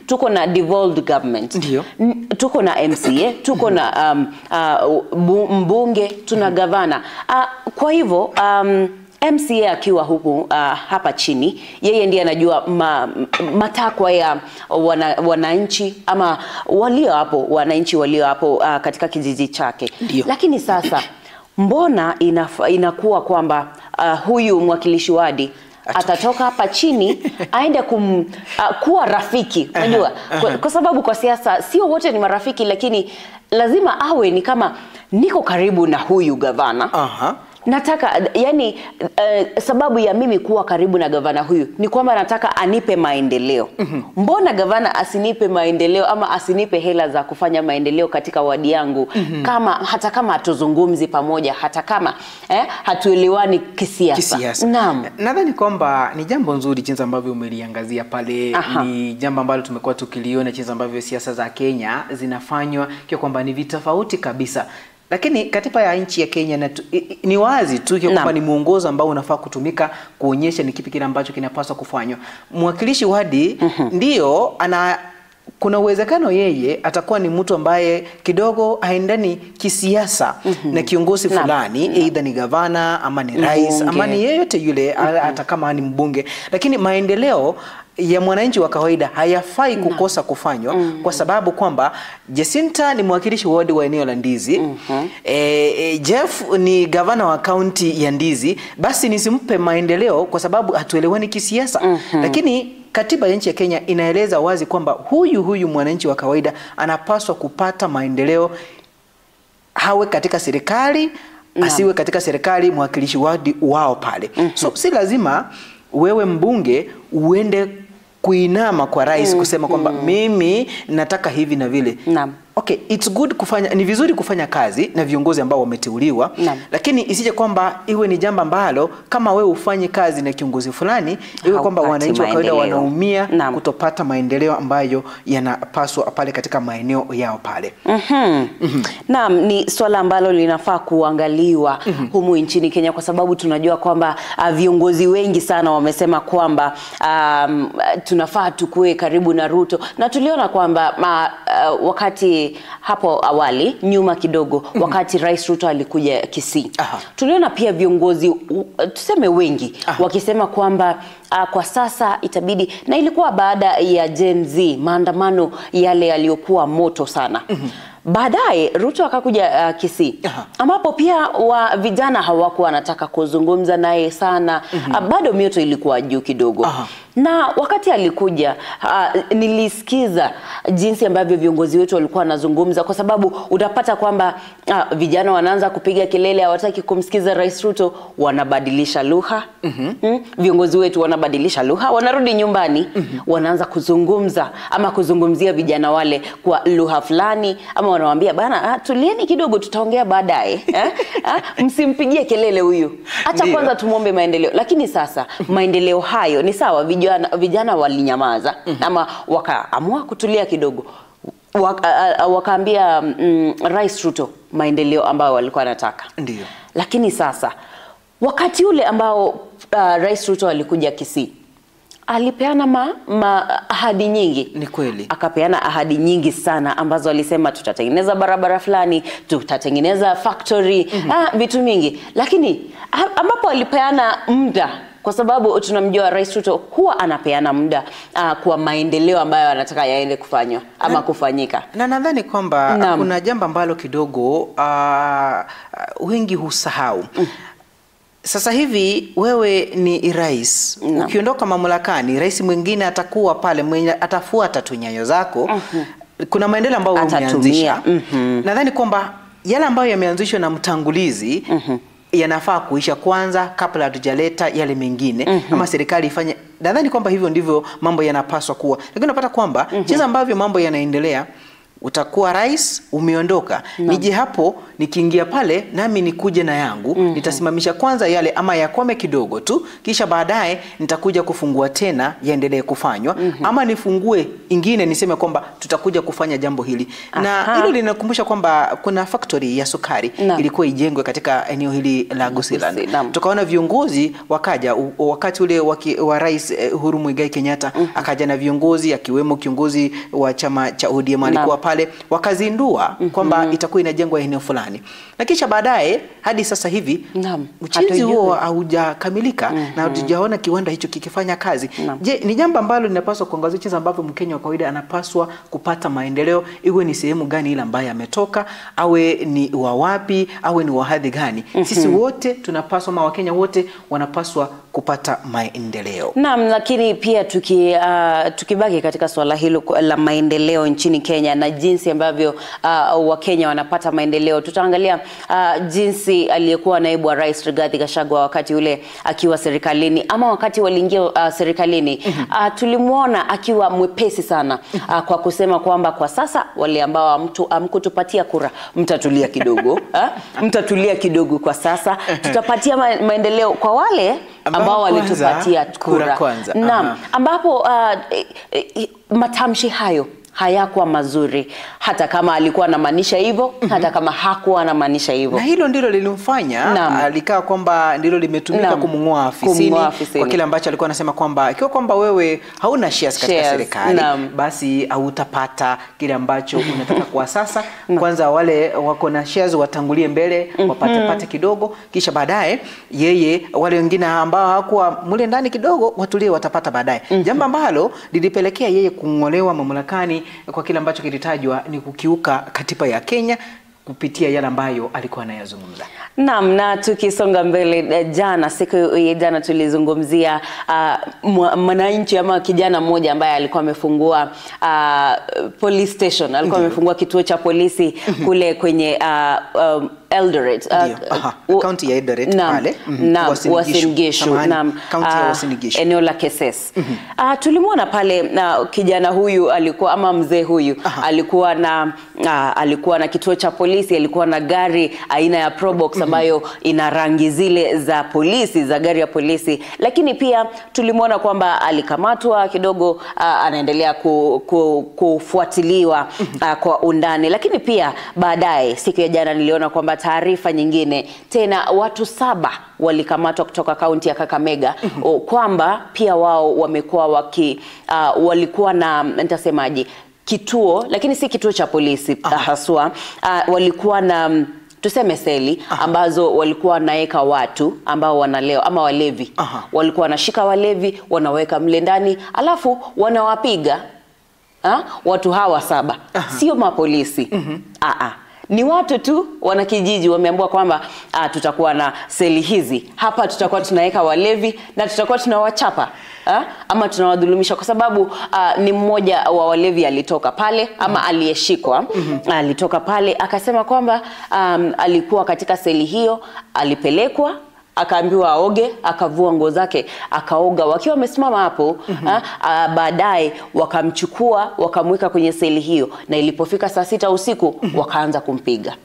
[SPEAKER 1] Tuko na devolved government.
[SPEAKER 2] Ndio.
[SPEAKER 1] Tuko na MCA, tuko na mbunge, tuna gavana. Kwa hivyo MCA akiwa huku hapa chini, yeye ndiye anajua matakwa ya wananchi ama wananchi walio hapo katika kijiji chake.
[SPEAKER 2] Ndio.
[SPEAKER 1] Lakini sasa mbona inakuwa kwamba huyu mwakilishi wadi atatoka hapa chini aende kuwa rafiki, unajua kwa sababu kwa siasa sio wote ni marafiki, lakini lazima awe ni kama niko karibu na huyu gavana. Nataka yani sababu ya mimi kuwa karibu na gavana huyu ni kwamba nataka anipe maendeleo. Mbona gavana asinipe maendeleo ama asinipe hela za kufanya maendeleo katika wadi yangu hata kama hatuzungumzi pamoja, hata kama hatuelewani kisiasa. Naam.
[SPEAKER 2] Nadhani kwamba ni jambo nzuri jinsi ambavyo umeliangazia pale. Ni jambo ambalo tumekuwa tukiliona jinsi ambavyo siasa za Kenya zinafanywa kwa kwamba ni vitofauti kabisa. Lakini katiba ya nchi ya Kenya ni wazi tu kwamba ni mwongozo ambao unafaa kutumika kuonyesha ni kipi kile ambacho kinapaswa kufanywa. Mwakilishi wadi ndio kuna uwezekano yeye atakuwa ni mtu ambaye kidogo haendani kisiasa na kiongozi fulani, either ni gavana ama ni rais ama ni yeyote yule, hata kama ni mbunge, lakini maendeleo ya mwananchi wa kawaida hayafai kukosa kufanywa kwa sababu kwamba Jacinta ni mwakilishi wadi wa eneo la Ndizi, Jeff ni gavana wa kaunti ya Ndizi, basi nisimpe maendeleo kwa sababu hatuelewani kisiasa. Lakini katiba ya nchi ya Kenya inaeleza wazi kwamba huyu mwananchi wa kawaida anapaswa kupata maendeleo, hawe katika serikali asiwe katika serikali, mwakilishi wadi wao pale. So si lazima wewe mbunge uende kuinama kwa rais kusema kwamba mimi nataka hivi na vile. Okay, it's good ni vizuri kufanya kazi na viongozi ambao wameteuliwa, lakini isije kwamba iwe ni jambo ambalo kama wewe ufanye kazi na kiongozi fulani iwe kwamba wananchi wa kawaida wanaumia kutopata maendeleo ambayo yanapaswa pale katika maeneo yao pale.
[SPEAKER 1] Naam, ni swala ambalo linafaa kuangaliwa humu nchini Kenya, kwa sababu tunajua kwamba viongozi wengi sana wamesema kwamba tunafaa tukue karibu na Ruto, na tuliona kwamba wakati hapo awali nyuma kidogo wakati Rais Ruto alikuja Kisii, tuliona pia viongozi tuseme wengi wakisema kwamba kwa sasa itabidi, na ilikuwa baada ya Gen Z, maandamano yale yaliyokuwa moto sana. Baadaye Ruto akakuja Kisii, ambapo pia vijana hawakuwa wanataka kuzungumza naye sana. Bado mioto ilikuwa juu kidogo. Na wakati alikuja nilisikiza jinsi ambavyo viongozi wetu walikuwa wanazungumza, kwa sababu utapata kwamba vijana wanaanza kupiga kelele, hawataki kumsikiza Rais Ruto, wanabadilisha lugha. Viongozi wetu wanabadilisha lugha, wanarudi nyumbani, wanaanza kuzungumza ama kuzungumzia vijana wale kwa lugha fulani, ama wanawaambia bana tulieni kidogo tutaongea baadaye. Msimpigie kelele huyu, acha kwanza tumuombe maendeleo. Lakini sasa maendeleo hayo ni sawa, vijana walinyamaza ama wakaamua kutulia kidogo, wakaambia Rais Ruto maendeleo ambayo walikuwa wanataka.
[SPEAKER 2] Ndio.
[SPEAKER 1] Lakini sasa wakati ule ambao Rais Ruto alikuja Kisii, alipeana ahadi nyingi.
[SPEAKER 2] Ni kweli.
[SPEAKER 1] Akapeana ahadi nyingi sana ambazo alisema tutatengeneza barabara fulani, tutatengeneza factory, vitu mingi. Lakini ambapo alipeana muda, kwa sababu tunamjua Rais Ruto huwa anapeana muda kwa maendeleo ambayo anataka yaende kufanywa ama kufanyika.
[SPEAKER 2] Na nadhani kwamba kuna jambo ambalo kidogo wengi husahau. Sasa hivi wewe ni rais, ukiondoka mamlakani rais mwingine atakuwa pale mwenye atafuata tu nyayo zako. Kuna maendeleo ambayo umeanzisha. Nadhani kwamba yale ambayo yameanzishwa na mtangulizi yanafaa kuisha kwanza kabla hatujaleta yale mengine, ama serikali ifanye. Nadhani kwamba hivyo ndivyo mambo yanapaswa kuwa. Lakini unapata kwamba jinsi ambavyo mambo yanaendelea, utakuwa rais umeondoka, nije hapo nikiingia pale nami nikuje na yangu, nitasimamisha kwanza yale ama yakome kidogo tu, kisha baadaye nitakuja kufungua tena yaendelee kufanywa, ama nifungue ingine niseme kwamba tutakuja kufanya jambo hili. Na hilo linakumbusha kwamba kuna factory ya sukari ilikuwa ijengwe katika eneo hili la Gusii. Tukaona viongozi wakaja wakati ule wa Rais Uhuru Muigai Kenyatta, akaja na viongozi akiwemo kiongozi wa chama cha ODM alikuwa pale, wakazindua kwamba itakuwa inajengwa eneo fulani. Na kisha baadaye hadi sasa hivi ujenzi huo haujakamilika na hatujaona kiwanda hicho kikifanya kazi. Je, ni jambo ambalo linapaswa kuangazia jinsi ambavyo Mkenya wa kawaida anapaswa kupata maendeleo, iwe ni sehemu gani ile ambayo ametoka, awe ni wa wapi, awe ni wa hadhi gani. Sisi wote tunapaswa, Wakenya wote wanapaswa kupata maendeleo.
[SPEAKER 1] Naam, lakini pia tukibaki katika swala hilo la maendeleo nchini Kenya na jinsi ambavyo Wakenya wanapata maendeleo, tutaangalia jinsi aliyekuwa naibu wa rais Rigathi Gachagua wakati ule akiwa serikalini, ama wakati waliingia serikalini, tulimuona akiwa mwepesi sana kwa kusema kwamba kwa sasa wale ambao amkutupatia kura mtatulia kidogo, mtatulia kidogo kwa sasa, tutapatia maendeleo kwa wale ambao walitupatia kura kwanza. Naam, ambapo matamshi hayo hayakuwa mazuri, hata kama alikuwa anamaanisha hivyo, hata kama hakuwa anamaanisha hivyo.
[SPEAKER 2] Na hilo ndilo lilimfanya alikaa kwamba ndilo limetumika kumng'oa afisini kwa kile ambacho alikuwa anasema kwamba ikiwa kwamba wewe hauna shares katika serikali, basi hautapata kile ambacho unataka kwa sasa. Kwanza wale wako na shares watangulie mbele, wapate kidogo, kisha baadaye yeye wale wengine ambao hawakuwa mule ndani kidogo watulie, watapata baadaye. Jambo ambalo lilipelekea yeye kung'olewa mamlakani kwa kile ambacho kilitajwa ni kukiuka katiba ya Kenya kupitia yale ambayo alikuwa anayazungumza.
[SPEAKER 1] Naam, na tukisonga mbele, siku ya jana tulizungumzia mwananchi ama kijana mmoja ambaye alikuwa amefungua police station, alikuwa amefungua kituo cha polisi kule kwenye Eldoret,
[SPEAKER 2] county ya Eldoret pale,
[SPEAKER 1] Uasin Gishu, eneo la Keses. Tulimwona pale kijana huyu alikuwa, ama mzee huyu alikuwa na kituo cha polisi, alikuwa na gari aina ya Probox ambayo ina rangi zile za polisi, za gari ya polisi, lakini pia tulimwona kwamba alikamatwa kidogo, anaendelea kufuatiliwa kwa undani, lakini pia baadaye siku ya jana niliona kwamba taarifa nyingine tena watu 7 walikamatwa kutoka kaunti ya Kakamega, kwamba pia wao wamekuwa walikuwa na nitasemaje kituo, lakini si kituo cha polisi haswa, walikuwa na tuseme seli ambazo walikuwa naeka watu ambao wanaleo ama walevi. Walikuwa wanashika walevi, wanaweka mle ndani, alafu wanawapiga. Watu hawa 7 sio mapolisi. Ni watu tu wanakijiji wameambiwa kwamba tutakuwa na seli hizi hapa, tutakuwa tunaweka walevi na tutakuwa tunawachapa ama tunawadhulumisha, kwa sababu ni mmoja wa walevi alitoka pale, ama aliyeshikwa alitoka pale, akasema kwamba alikuwa katika seli hiyo, alipelekwa akaambiwa aoge, akavua nguo zake, akaoga, wakiwa wamesimama hapo. Baadaye wakamchukua, wakamweka kwenye seli hiyo, na ilipofika saa 6 usiku wakaanza kumpiga.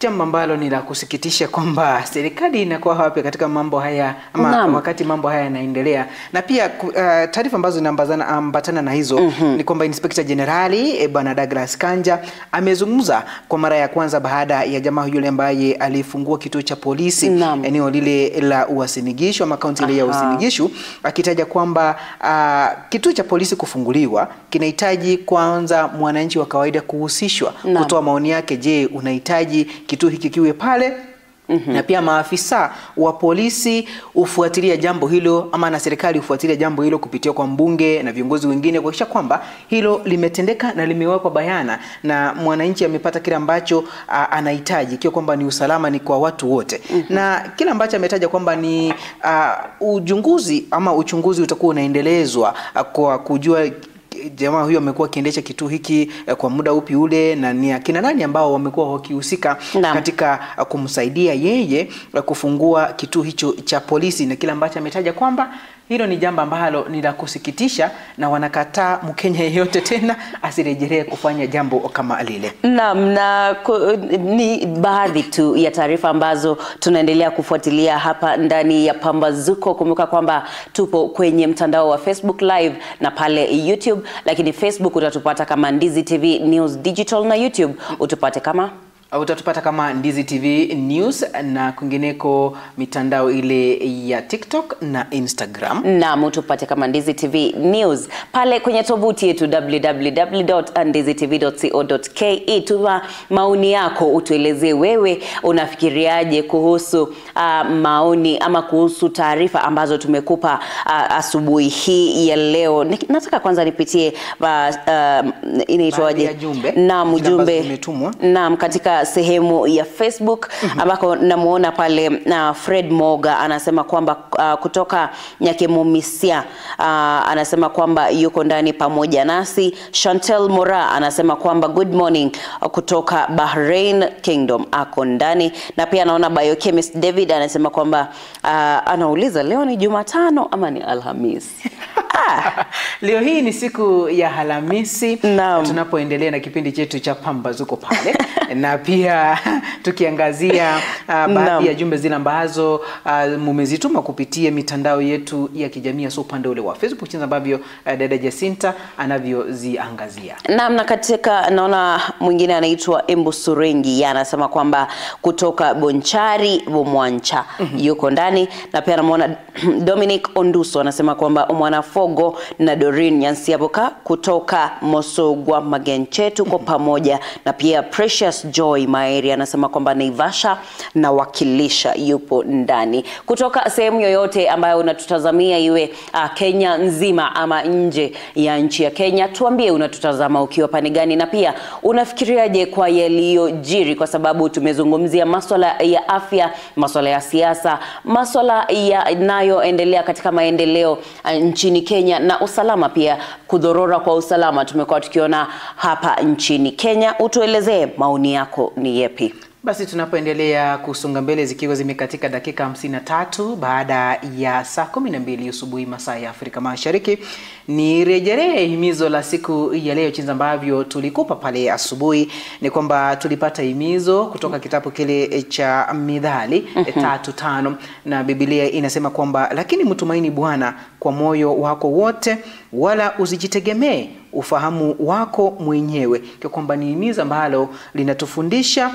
[SPEAKER 2] Jambo ambalo ni la kusikitisha kwamba serikali inakuwa wapi katika mambo haya, ama wakati mambo haya yanaendelea. Na pia taarifa ambazo zinaambatana na hizo ni kwamba Inspector Generali Bwana Douglas Kanja amezungumza kwa mara ya kwanza baada ya jamaa yule ambaye alifungua kituo cha polisi eneo lile la Uasin Gishu, ama kaunti ile ya Uasin Gishu, akitaja kwamba kituo cha polisi kufunguliwa kinahitaji kwanza mwananchi wa kawaida kuhusishwa, kutoa maoni yake. Je, unahitaji kituo hiki kiwe pale? Na pia maafisa wa polisi ufuatilia jambo hilo, ama na serikali ufuatilia jambo hilo kupitia kwa mbunge na viongozi wengine, kuhakikisha kwamba hilo limetendeka na limewekwa bayana na mwananchi amepata kile ambacho anahitaji, ikiwa kwamba ni usalama ni kwa watu wote. Na kile ambacho ametaja kwamba ni uchunguzi utakuwa unaendelezwa kwa kujua jamaa huyo amekuwa akiendesha kituo hiki kwa muda upi ule, na ni akina nani ambao wamekuwa wakihusika katika kumsaidia yeye kufungua kituo hicho cha polisi. Na kila ambacho ametaja kwamba hilo ni jambo ambalo ni la kusikitisha, na wanakataa Mkenya yeyote tena asirejelee kufanya jambo kama lile.
[SPEAKER 1] Naam, na ni baadhi tu ya taarifa ambazo tunaendelea kufuatilia hapa ndani ya Pambazuko. Kumbuka kwamba tupo kwenye mtandao wa Facebook Live na pale YouTube, lakini Facebook utatupata kama Ndizi TV News Digital, na YouTube utatupata kama Ndizi TV News, na kwingineko mitandao ile ya TikTok na Instagram. Na mtupate kama Ndizi TV News pale kwenye tovuti yetu www.ndizitv.co.ke. Tuma maoni yako, utueleze wewe unafikiriaje kuhusu maoni ama kuhusu taarifa ambazo tumekupa asubuhi hii ya leo. Nataka kwanza nipitie inaitwaje?
[SPEAKER 2] Naam,
[SPEAKER 1] ujumbe. Naam, katika katika sehemu ya Facebook ambako namuona pale Fred Moga anasema kwamba kutoka Nyakemumisia anasema kwamba yuko ndani pamoja nasi. Chantel Mora anasema kwamba good morning kutoka Bahrain Kingdom ako ndani, na pia naona Biochemist David anasema kwamba anauliza leo ni Jumatano ama ni Alhamisi.
[SPEAKER 2] Leo hii ni siku ya Alhamisi, tunapoendelea na kipindi chetu cha Pambazuko pale na pia tukiangazia baadhi ya jumbe zile ambazo mumezituma kupitia mitandao yetu ya kijamii hasa upande ule wa Facebook, jinsi ambavyo dada Jacinta anavyoziangazia.
[SPEAKER 1] Na katika naona mwingine anaitwa Embu Surengi anasema kwamba kutoka Bonchari Bomwancha yuko ndani, na pia namuona Dominic Onduso anasema kwamba Mwanafogo na Doreen Nyansiaboka kutoka Mosogwa Magenchetu kwa pamoja, na pia Precious Joy Maeri anasema kwamba Naivasha na Wakilisha yupo ndani. Kutoka sehemu yoyote ambayo unatutazamia, iwe Kenya nzima ama nje ya nchi ya Kenya, tuambie unatutazama ukiwa pande gani, na pia unafikiriaje kwa yaliyojiri, kwa sababu tumezungumzia masuala ya afya, masuala ya siasa, masuala yanayoendelea katika maendeleo nchini Kenya, na usalama pia, kudorora kwa usalama tumekuwa tukiona hapa nchini Kenya. Utuelezee maoni yako ni yepi?
[SPEAKER 2] Basi tunapoendelea kusonga mbele, zikiwa zimekatika dakika 53 baada ya saa 12 asubuhi masaa ya Afrika Mashariki, ni rejelee himizo la siku ya leo. Jinsi ambavyo tulikupa pale asubuhi ni kwamba tulipata himizo kutoka kitabu kile cha Mithali 3:5, na Biblia inasema kwamba lakini mtumaini Bwana kwa moyo wako wote, wala usijitegemee ufahamu wako mwenyewe. Kwa kwamba ni himizo ambalo linatufundisha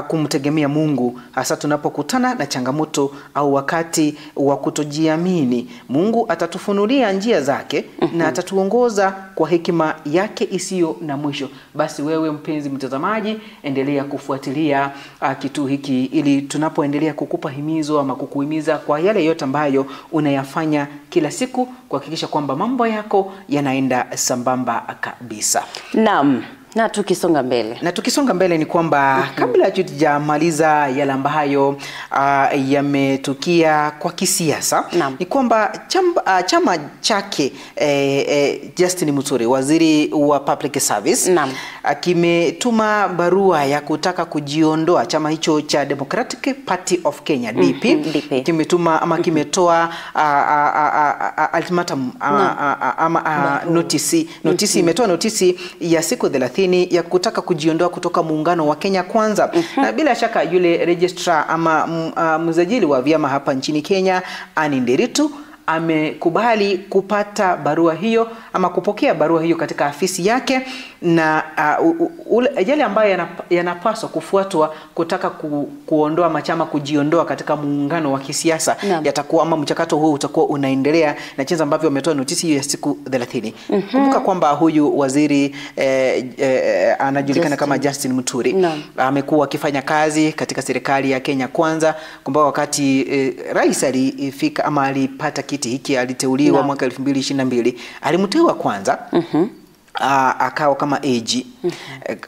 [SPEAKER 2] kumtegemea Mungu hasa tunapokutana na changamoto au wakati wa kutojiamini. Mungu atatufunulia njia zake na atatuongoza kwa hekima yake isiyo na mwisho. Basi wewe mpenzi mtazamaji, endelea kufuatilia kitu hiki ili tunapoendelea kukupa himizo ama kukuhimiza kwa yale yote ambayo unayafanya kila siku, kuhakikisha kwamba mambo yako yanaenda sambamba kabisa.
[SPEAKER 1] Naam. Na tukisonga mbele ni kwamba kabla hatujamaliza yale ambayo yametukia kwa kisiasa, ni kwamba chama chake Justin Muturi, waziri wa public service, kimetuma barua ya kutaka kujiondoa chama hicho cha Democratic Party of Kenya DP. Kimetuma ama kimetoa ultimatum ama notice imetoa notice ya siku 30 ya kutaka kujiondoa kutoka muungano wa Kenya Kwanza. Na bila shaka yule registrar ama msajili wa vyama hapa nchini Kenya, Anne Nderitu, amekubali kupata barua hiyo ama kupokea barua hiyo katika afisi yake, na yale ambayo yanapaswa kufuatwa kutaka kuondoa machama kujiondoa katika muungano wa kisiasa yatakuwa, ama mchakato huu utakuwa unaendelea, na jinsi ambavyo ametoa notisi hiyo ya siku 30. Kumbuka kwamba huyu waziri anajulikana kama Justin Muturi, amekuwa akifanya kazi katika serikali ya Kenya Kwanza. Kumbuka wakati rais alifika ama alipata kiti hiki, aliteuliwa mwaka 2022, alimteua kwanza akawa kama AG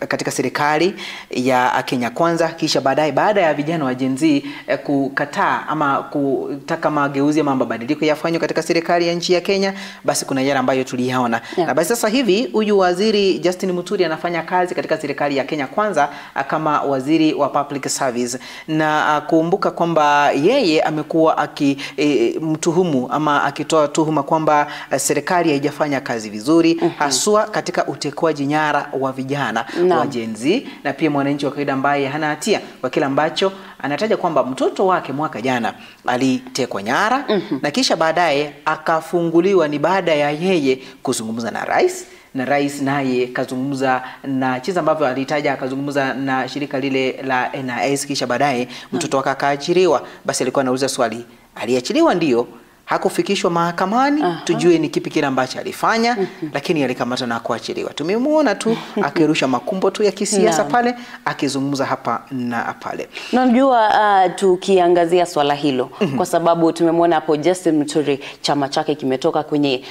[SPEAKER 1] katika serikali ya Kenya Kwanza, kisha baadaye baada ya vijana wa Gen Z kukataa ama kutaka mageuzi ama mabadiliko yafanywe katika serikali ya nchi ya Kenya, basi kuna yale ambayo tuliyaona. Na basi sasa hivi huyu waziri Justin Muturi anafanya kazi katika serikali ya Kenya Kwanza kama waziri wa public service, na kumbuka kwamba yeye amekuwa akimtuhumu ama akitoa tuhuma kwamba serikali haijafanya kazi vizuri, haswa katika utekwaji nyara wa vijana wa Gen Z, na pia mwananchi wa kawaida ambaye hana hatia kwa kile ambacho anataja kwamba mtoto wake mwaka jana alitekwa nyara na kisha baadaye akafunguliwa. Ni baada ya yeye kuzungumza na rais, na rais naye kazungumza na chiza ambavyo alitaja, akazungumza na shirika lile la NIS, kisha baadaye mtoto wake akaachiliwa. Basi alikuwa anauliza swali, aliachiliwa ndio, hakufikishwa mahakamani, tujue ni kipi kile ambacho alifanya, lakini alikamatwa na kuachiliwa. Tumemuona tu akirusha makumbo tu ya kisiasa pale, akizungumza hapa na pale. Na unajua tukiangazia swala hilo kwa sababu tumemwona hapo Justin Muturi chama chake kimetoka kwenye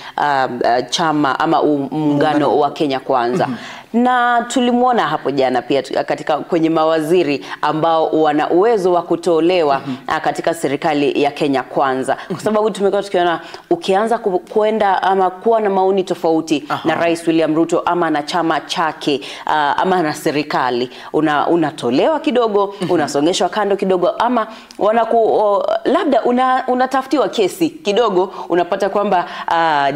[SPEAKER 1] chama ama muungano wa Kenya Kwanza. Na tulimuona hapo jana pia katika kwenye mawaziri ambao wana uwezo wa kutolewa katika serikali ya Kenya Kwanza, kwa sababu tumekuwa tukiona ukianza kuenda ama kuwa na maoni tofauti na Rais William Ruto ama na chama chake ama na serikali, unatolewa kidogo, unasongeshwa kando kidogo, ama labda unatafutiwa kesi kidogo, unapata kwamba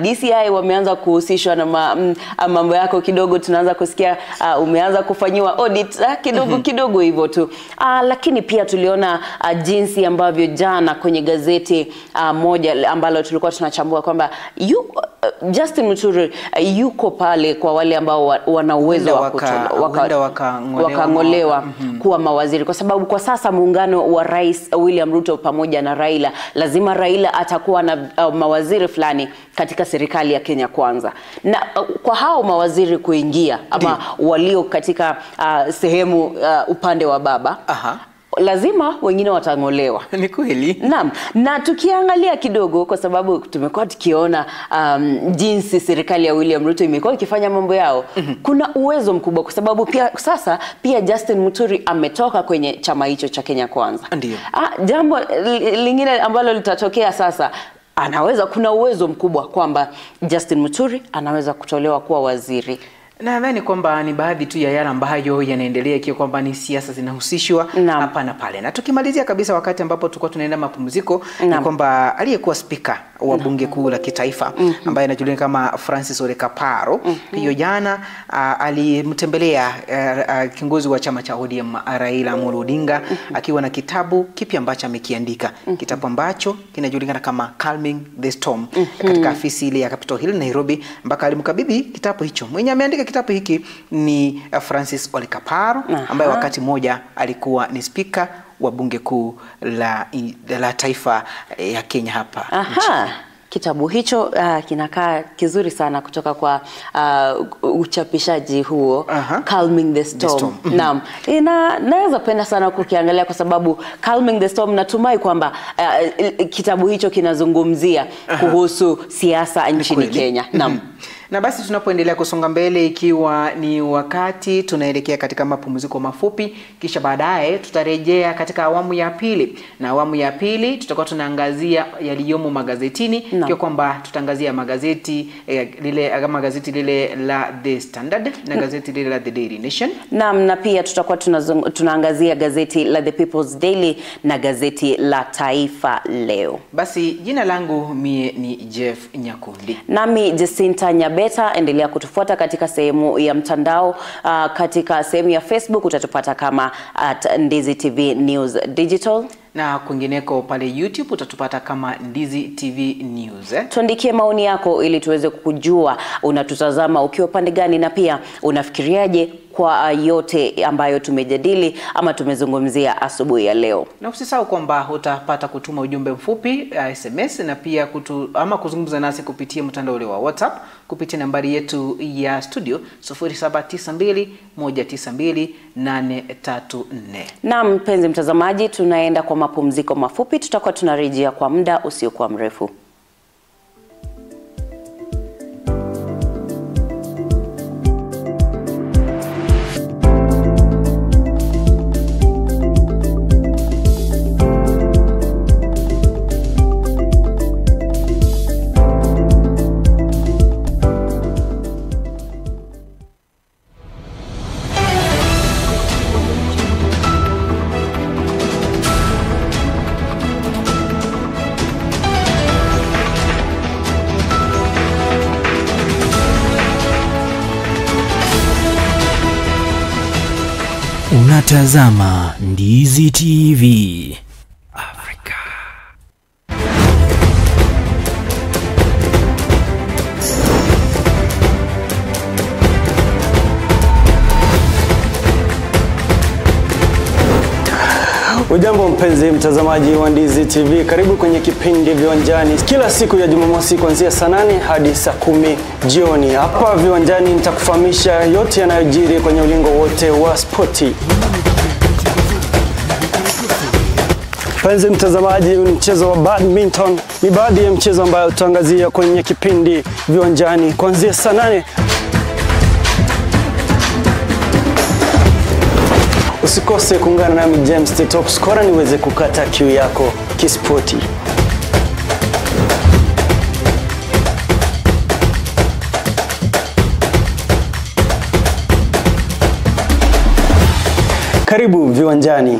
[SPEAKER 1] DCI wameanza kuhusishwa na mambo yako kidogo, tunaanza kusikia umeanza kufanyiwa audit kidogo hivyo tu. Lakini pia tuliona jinsi ambavyo jana kwenye gazeti moja ambalo tulikuwa tunachambua kwamba Justin Muturi yuko pale kwa wale ambao wana uwezo wa wakang'olewa kuwa mawaziri, kwa sababu kwa sasa muungano wa Rais William Ruto pamoja na Raila, lazima Raila atakuwa na mawaziri fulani katika serikali ya Kenya Kwanza, na kwa hao mawaziri kuingia ama walio katika sehemu upande wa baba, lazima wengine watang'olewa.
[SPEAKER 2] Ni kweli.
[SPEAKER 1] Naam, na tukiangalia kidogo, kwa sababu tumekuwa tukiona jinsi serikali ya William Ruto imekuwa ikifanya mambo yao, kuna uwezo mkubwa, kwa sababu sasa Justin Muturi ametoka kwenye chama hicho cha Kenya Kwanza.
[SPEAKER 2] Ndio.
[SPEAKER 1] Jambo lingine ambalo litatokea sasa, kuna uwezo mkubwa kwamba Justin Muturi anaweza kutolewa kuwa waziri.
[SPEAKER 2] Nadhani kwamba ni baadhi tu ya yale ambayo yanaendelea, ikiwa kwamba ni siasa zinahusishwa hapa na pale. Na tukimalizia kabisa, wakati ambapo tulikuwa tunaenda mapumziko, ni kwamba aliyekuwa spika wa bunge kuu la kitaifa ambaye anajulikana kama Francis Ole Kaparo, hiyo jana alimtembelea kiongozi wa chama cha ODM Raila Amolo Odinga, akiwa na kitabu kipi ambacho amekiandika, kitabu ambacho kinajulikana kama Calming the Storm, katika afisi ile ya Capitol Hill Nairobi, mpaka alimkabidhi kitabu hicho. Mwenye ameandika kitabu hiki ni Francis Ole Kaparo, ambaye wakati mmoja alikuwa ni spika wa bunge kuu la taifa ya Kenya hapa.
[SPEAKER 1] Kitabu hicho kinakaa kizuri sana kutoka kwa uchapishaji huo, Calming the Storm. Naam, naweza penda sana kukiangalia, kwa sababu Calming the Storm, natumai kwamba kitabu hicho kinazungumzia kuhusu siasa nchini Kenya. Naam.
[SPEAKER 2] Na basi tunapoendelea kusonga mbele, ikiwa ni wakati tunaelekea katika mapumziko mafupi, kisha baadaye tutarejea katika awamu ya pili. Na awamu ya pili tutakuwa tunaangazia yaliyomo magazetini, ikiwa kwamba tutaangazia magazeti lile la The Standard na gazeti lile la The Daily Nation.
[SPEAKER 1] Naam, na pia tutakuwa tunaangazia gazeti la The People's Daily na gazeti la Taifa Leo.
[SPEAKER 2] Basi jina langu mie ni Jeff Nyakundi.
[SPEAKER 1] Nami Jacinta Nyabeta. Endelea kutufuata katika sehemu ya mtandao, katika sehemu ya Facebook utatupata kama @Ndizi TV News Digital,
[SPEAKER 2] na kwingineko pale YouTube utatupata kama Ndizi TV News.
[SPEAKER 1] Tuandikie maoni yako ili tuweze kukujua unatutazama ukiwa pande gani, na pia unafikiriaje kwa yote ambayo tumejadili ama tumezungumzia asubuhi ya leo.
[SPEAKER 2] Na usisahau kwamba utapata kutuma ujumbe mfupi SMS, na pia kuzungumza nasi kupitia mtandao ule wa WhatsApp kupitia nambari yetu ya studio 0792192834.
[SPEAKER 1] Na mpenzi mtazamaji, tunaenda kwa mapumziko mafupi, tutakuwa tunarejea kwa muda usiokuwa mrefu.
[SPEAKER 3] Unatazama Ndizi TV Afrika.
[SPEAKER 4] Ujambo mpenzi mtazamaji wa Ndizi TV, karibu kwenye kipindi Viwanjani kila siku ya Jumamosi kuanzia saa 8 hadi saa 10 jioni. Hapa Viwanjani nitakufahamisha yote yanayojiri kwenye ulingo wote wa spoti. Mpenzi mtazamaji, mchezo wa badminton ni baadhi ya mchezo ambayo tutaangazia kwenye kipindi Viwanjani kuanzia saa 8 Usikose kuungana nami James the Top Scorer niweze kukata kiu yako kispoti. Karibu viwanjani.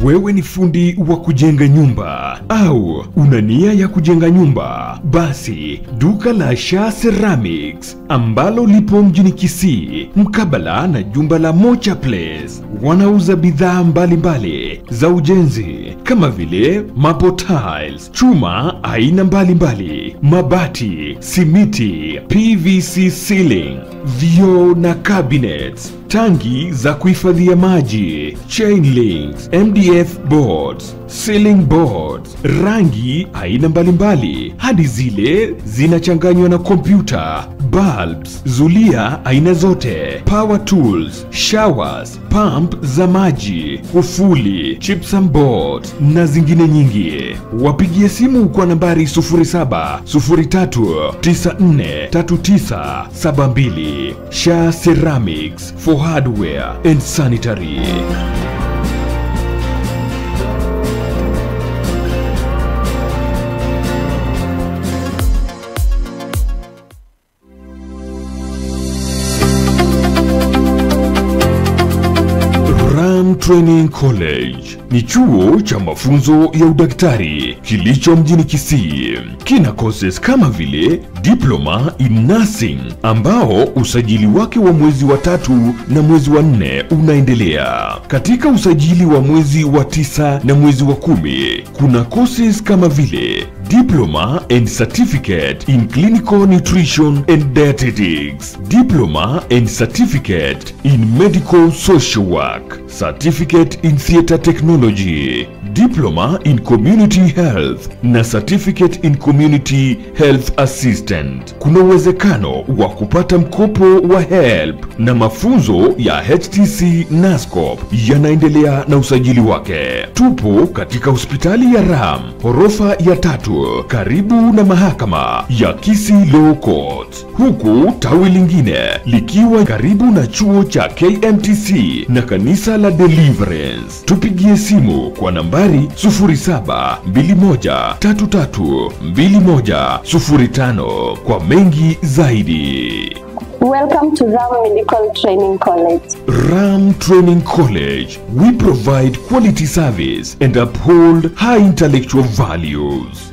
[SPEAKER 5] Wewe ni fundi wa kujenga nyumba au una nia ya kujenga nyumba? Basi duka la Shah Ceramics ambalo lipo mjini Kisii mkabala na jumba la Mocha Place wanauza bidhaa mbalimbali za ujenzi kama vile mapo tiles, chuma aina mbalimbali, mabati, simiti, PVC ceiling, vioo na cabinets, tangi za kuhifadhia maji, chain links, MDF boards, ceiling boards, rangi aina mbalimbali hadi zile zinachanganywa na kompyuta, bulbs, zulia aina zote, power tools, showers, pump za maji, kufuli, gypsum boards na zingine nyingi. Wapigie simu kwa nambari 0703943972. Shah Ceramics for hardware and sanitary. Ram Training College ni chuo cha mafunzo ya udaktari kilicho mjini Kisii. Kina courses kama vile Diploma in Nursing ambao usajili wake wa mwezi wa 3 na mwezi wa 4 unaendelea. Katika usajili wa mwezi wa 9 na mwezi wa 10 kuna courses kama vile Diploma and Certificate in Clinical Nutrition and Dietetics, Diploma and Certificate in Medical Social Work, Certificate in Theatre Technology, Diploma in Community Health na Certificate in Community Health Assistant. Kuna uwezekano wa kupata mkopo wa HELP na mafunzo ya HTC NASCOP yanaendelea na usajili wake. Tupo katika hospitali ya Ram, ghorofa ya 3, karibu na mahakama ya Kisii Law Court, huku tawi lingine likiwa karibu na chuo cha KMTC na kanisa la Deliverance. Tupigie simu kwa nambari 0721332105 kwa mengi zaidi.
[SPEAKER 6] Welcome to Ram Medical Training College.
[SPEAKER 5] Ram Training College. We provide quality service and uphold high intellectual values.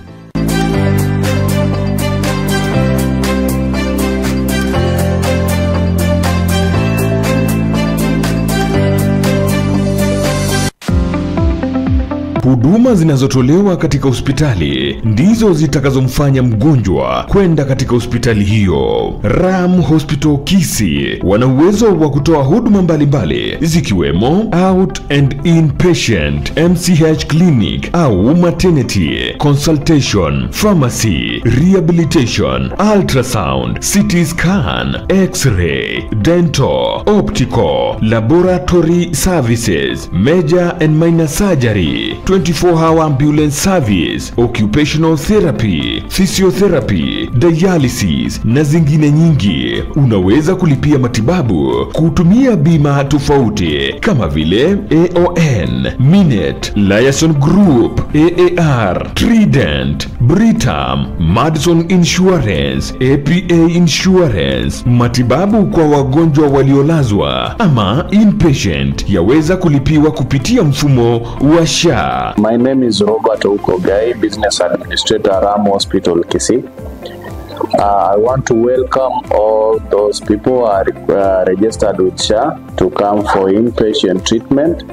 [SPEAKER 5] Huduma zinazotolewa katika hospitali ndizo zitakazomfanya mgonjwa kwenda katika hospitali hiyo. Ram Hospital Kisii wana uwezo wa kutoa huduma mbalimbali zikiwemo out and inpatient, MCH clinic au maternity, consultation, pharmacy, rehabilitation, ultrasound, CT scan, x-ray, dental, optical, laboratory services, major and minor surgery, 24-hour ambulance service, occupational therapy, physiotherapy, dialysis na zingine nyingi. Unaweza kulipia matibabu kutumia bima tofauti kama vile AON, Minet, Liaison Group, AAR, Trident, Britam, Madison Insurance, APA Insurance. Matibabu kwa wagonjwa waliolazwa ama inpatient yaweza kulipiwa kupitia mfumo wa Shah.
[SPEAKER 7] My name is Robert Ukogai, Business Administrator, Ram Hospital Kisii. I want to welcome all those people who are registered with Shah to come for inpatient treatment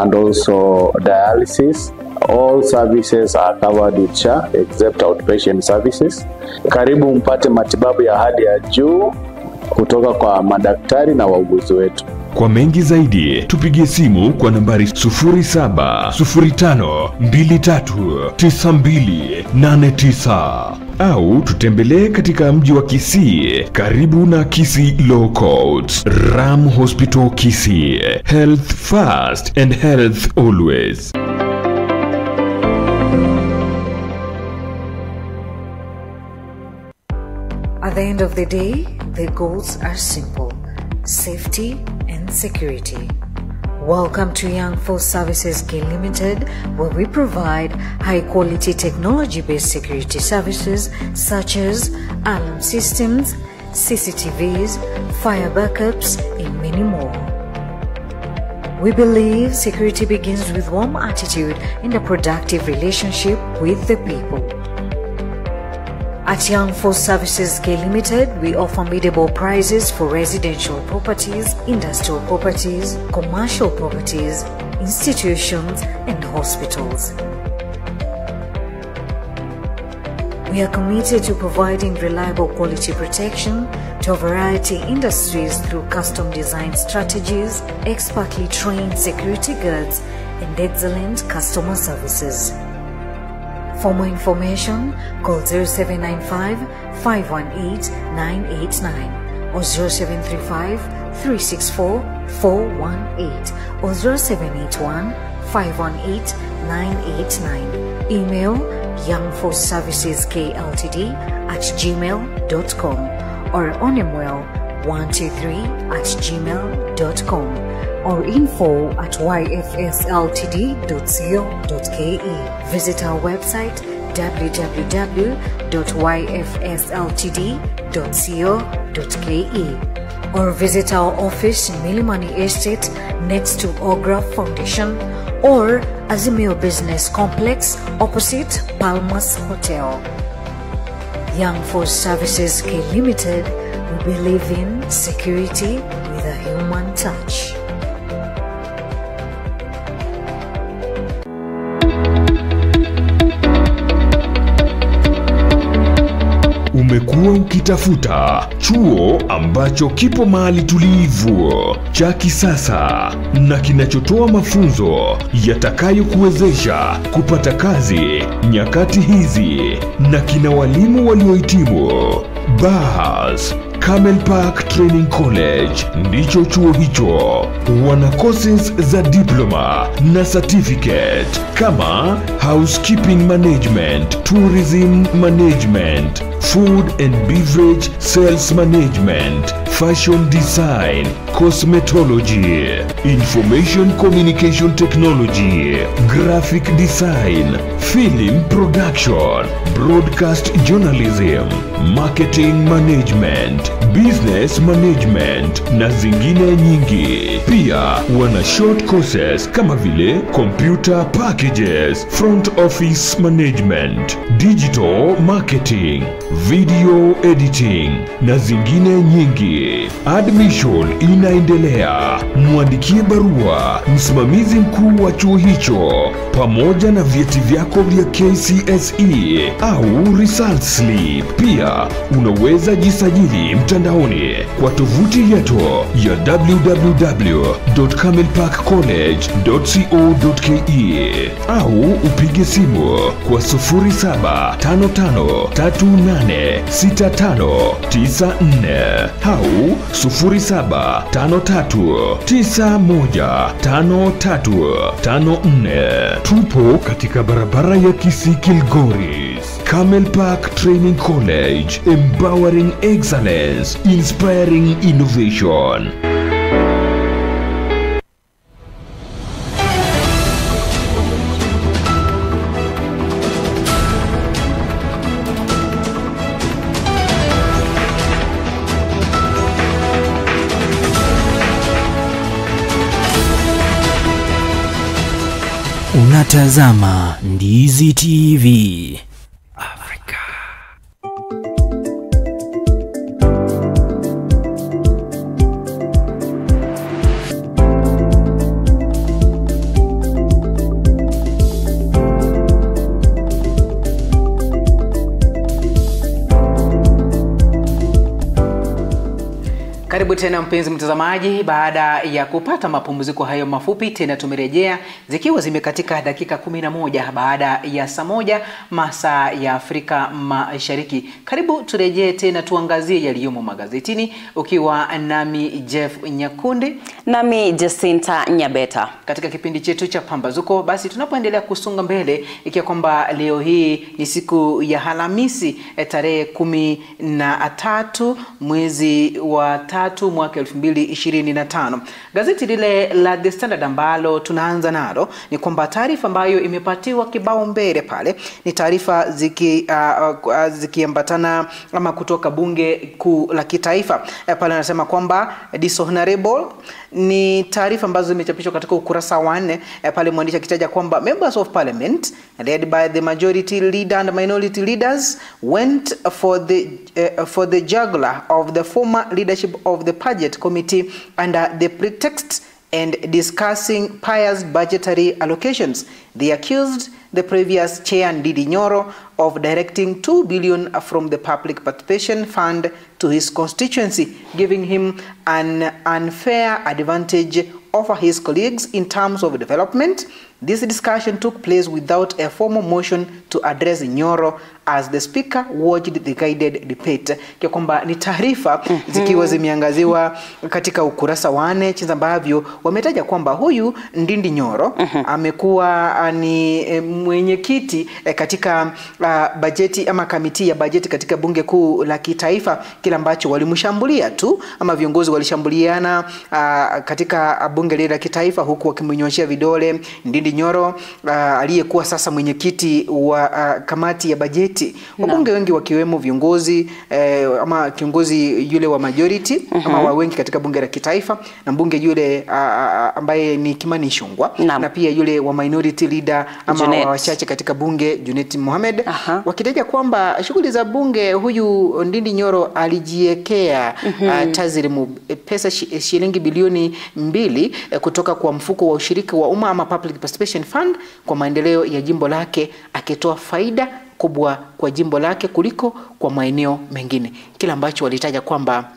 [SPEAKER 7] and also dialysis. All services are covered with Shah except outpatient services. Karibu mpate matibabu ya hali ya juu kutoka kwa madaktari na wauguzi wetu.
[SPEAKER 5] Kwa mengi zaidi tupigie simu kwa nambari 0705239289. au tutembelee katika mji wa Kisii karibu na Kisii Law Courts. Ram Hospital Kisii, health first and health always.
[SPEAKER 8] At the end of the day, the goals are simple: safety and security. Welcome to Young Force Services K Limited, where we provide high-quality technology-based security services such as alarm systems, CCTVs, fire backups, and many more. We believe security begins with warm attitude and a productive relationship with the people. At Young Force Services K Limited, we offer biddable prices for residential properties, industrial properties, commercial properties, institutions, and hospitals. We are committed to providing reliable quality protection to a variety of industries through custom design strategies, expertly trained security guards, and excellent customer services. For more information, call 0795 518 989 or 0735 364 418 or 0781 518 989. Email youngforceserviceskltd@gmail.com or onemwell123@gmail.com or info@yfsltd.co.ke. Visit our website www.yfsltd.co.ke or visit our office in Milimani Estate next to Ogra Foundation or Azimio Business Complex opposite Palmas Hotel. Young Force Services K Limited, we believe in security with a human touch.
[SPEAKER 5] Umekuwa ukitafuta chuo ambacho kipo mahali tulivu, cha kisasa na kinachotoa mafunzo yatakayokuwezesha kupata kazi nyakati hizi, na kina walimu waliohitimu. Bahas Camel Park Training College ndicho chuo hicho. Wana courses za diploma na certificate kama housekeeping management, tourism management, food and beverage sales management, fashion design, cosmetology, information communication technology, graphic design, film production, broadcast journalism, marketing management, business management na zingine nyingi. Pia wana short courses kama vile computer packages, front office management, digital marketing, video editing na zingine nyingi. Admission inaendelea. Mwandikie barua msimamizi mkuu wa chuo hicho pamoja na vyeti vyako vya KCSE au result slip. Pia unaweza jisajili mtandaoni kwa tovuti yetu ya www.camelparkcollege.co.ke au upige simu kwa 0755386594 au 0753915354. Tupo katika barabara ya Kisii Kilgoris. Camel Park Training College, empowering excellence, inspiring innovation.
[SPEAKER 3] Unatazama Ndizi TV Afrika.
[SPEAKER 2] Karibu tena mpenzi mtazamaji, baada ya kupata mapumziko hayo mafupi tena tumerejea zikiwa zimekatika dakika 11 baada ya saa 1 masaa ya Afrika Mashariki. Karibu turejee tena tuangazie yaliyomo magazetini ukiwa nami Jeff Nyakundi
[SPEAKER 1] nami Jacinta Nyabeta.
[SPEAKER 2] Katika kipindi chetu cha Pambazuko basi tunapoendelea kusonga mbele ikiwa kwamba leo hii ni siku ya Alhamisi tarehe 13 mwezi wa 3 mwaka 2025. Gazeti lile la The Standard ambalo tunaanza nalo ni kwamba taarifa ambayo imepatiwa kibao mbele pale ni taarifa zikiambatana ama kutoka bunge kuu la kitaifa. Pale anasema kwamba dishonorable ni taarifa ambazo zimechapishwa katika ukurasa wa 4. Pale mwandishi akitaja kwamba members of parliament led by the majority leader and minority leaders went for the jugular of the former leadership of the budget committee under the pretext and discussing pious budgetary allocations. They accused the previous chair Ndindi Nyoro of directing 2 billion from the public participation fund to his constituency, giving him an unfair advantage over his colleagues in terms of development. This discussion took place without a formal motion to address Nyoro as the speaker watched the guided debate. Kwa kwamba ni taarifa zikiwa zimeangaziwa katika ukurasa wa 4 jinsi ambavyo wametaja kwamba huyu Ndindi Nyoro amekuwa ni mwenyekiti katika bajeti ama kamiti ya bajeti katika bunge kuu la kitaifa, kila ambacho walimshambulia tu ama viongozi walishambuliana katika bunge la kitaifa huku wakimnyoshia vidole Ndindi Nyoro aliyekuwa sasa mwenyekiti wa kamati ya bajeti. Wabunge wengi wakiwemo viongozi ama kiongozi yule wa majority ama wa wengi katika bunge la kitaifa na mbunge yule ambaye ni Kimani Ichung'wah na pia yule wa minority leader ama wachache katika bunge Junet Mohamed wakitaja kwamba shughuli za bunge huyu Ndindi Nyoro alijiwekea taslimu pesa shilingi bilioni 2 kutoka kwa mfuko wa ushirika wa umma ama public participation fund kwa maendeleo ya jimbo lake, akitoa faida kubwa kwa jimbo lake kuliko kwa maeneo mengine. Kila ambacho walitaja kwamba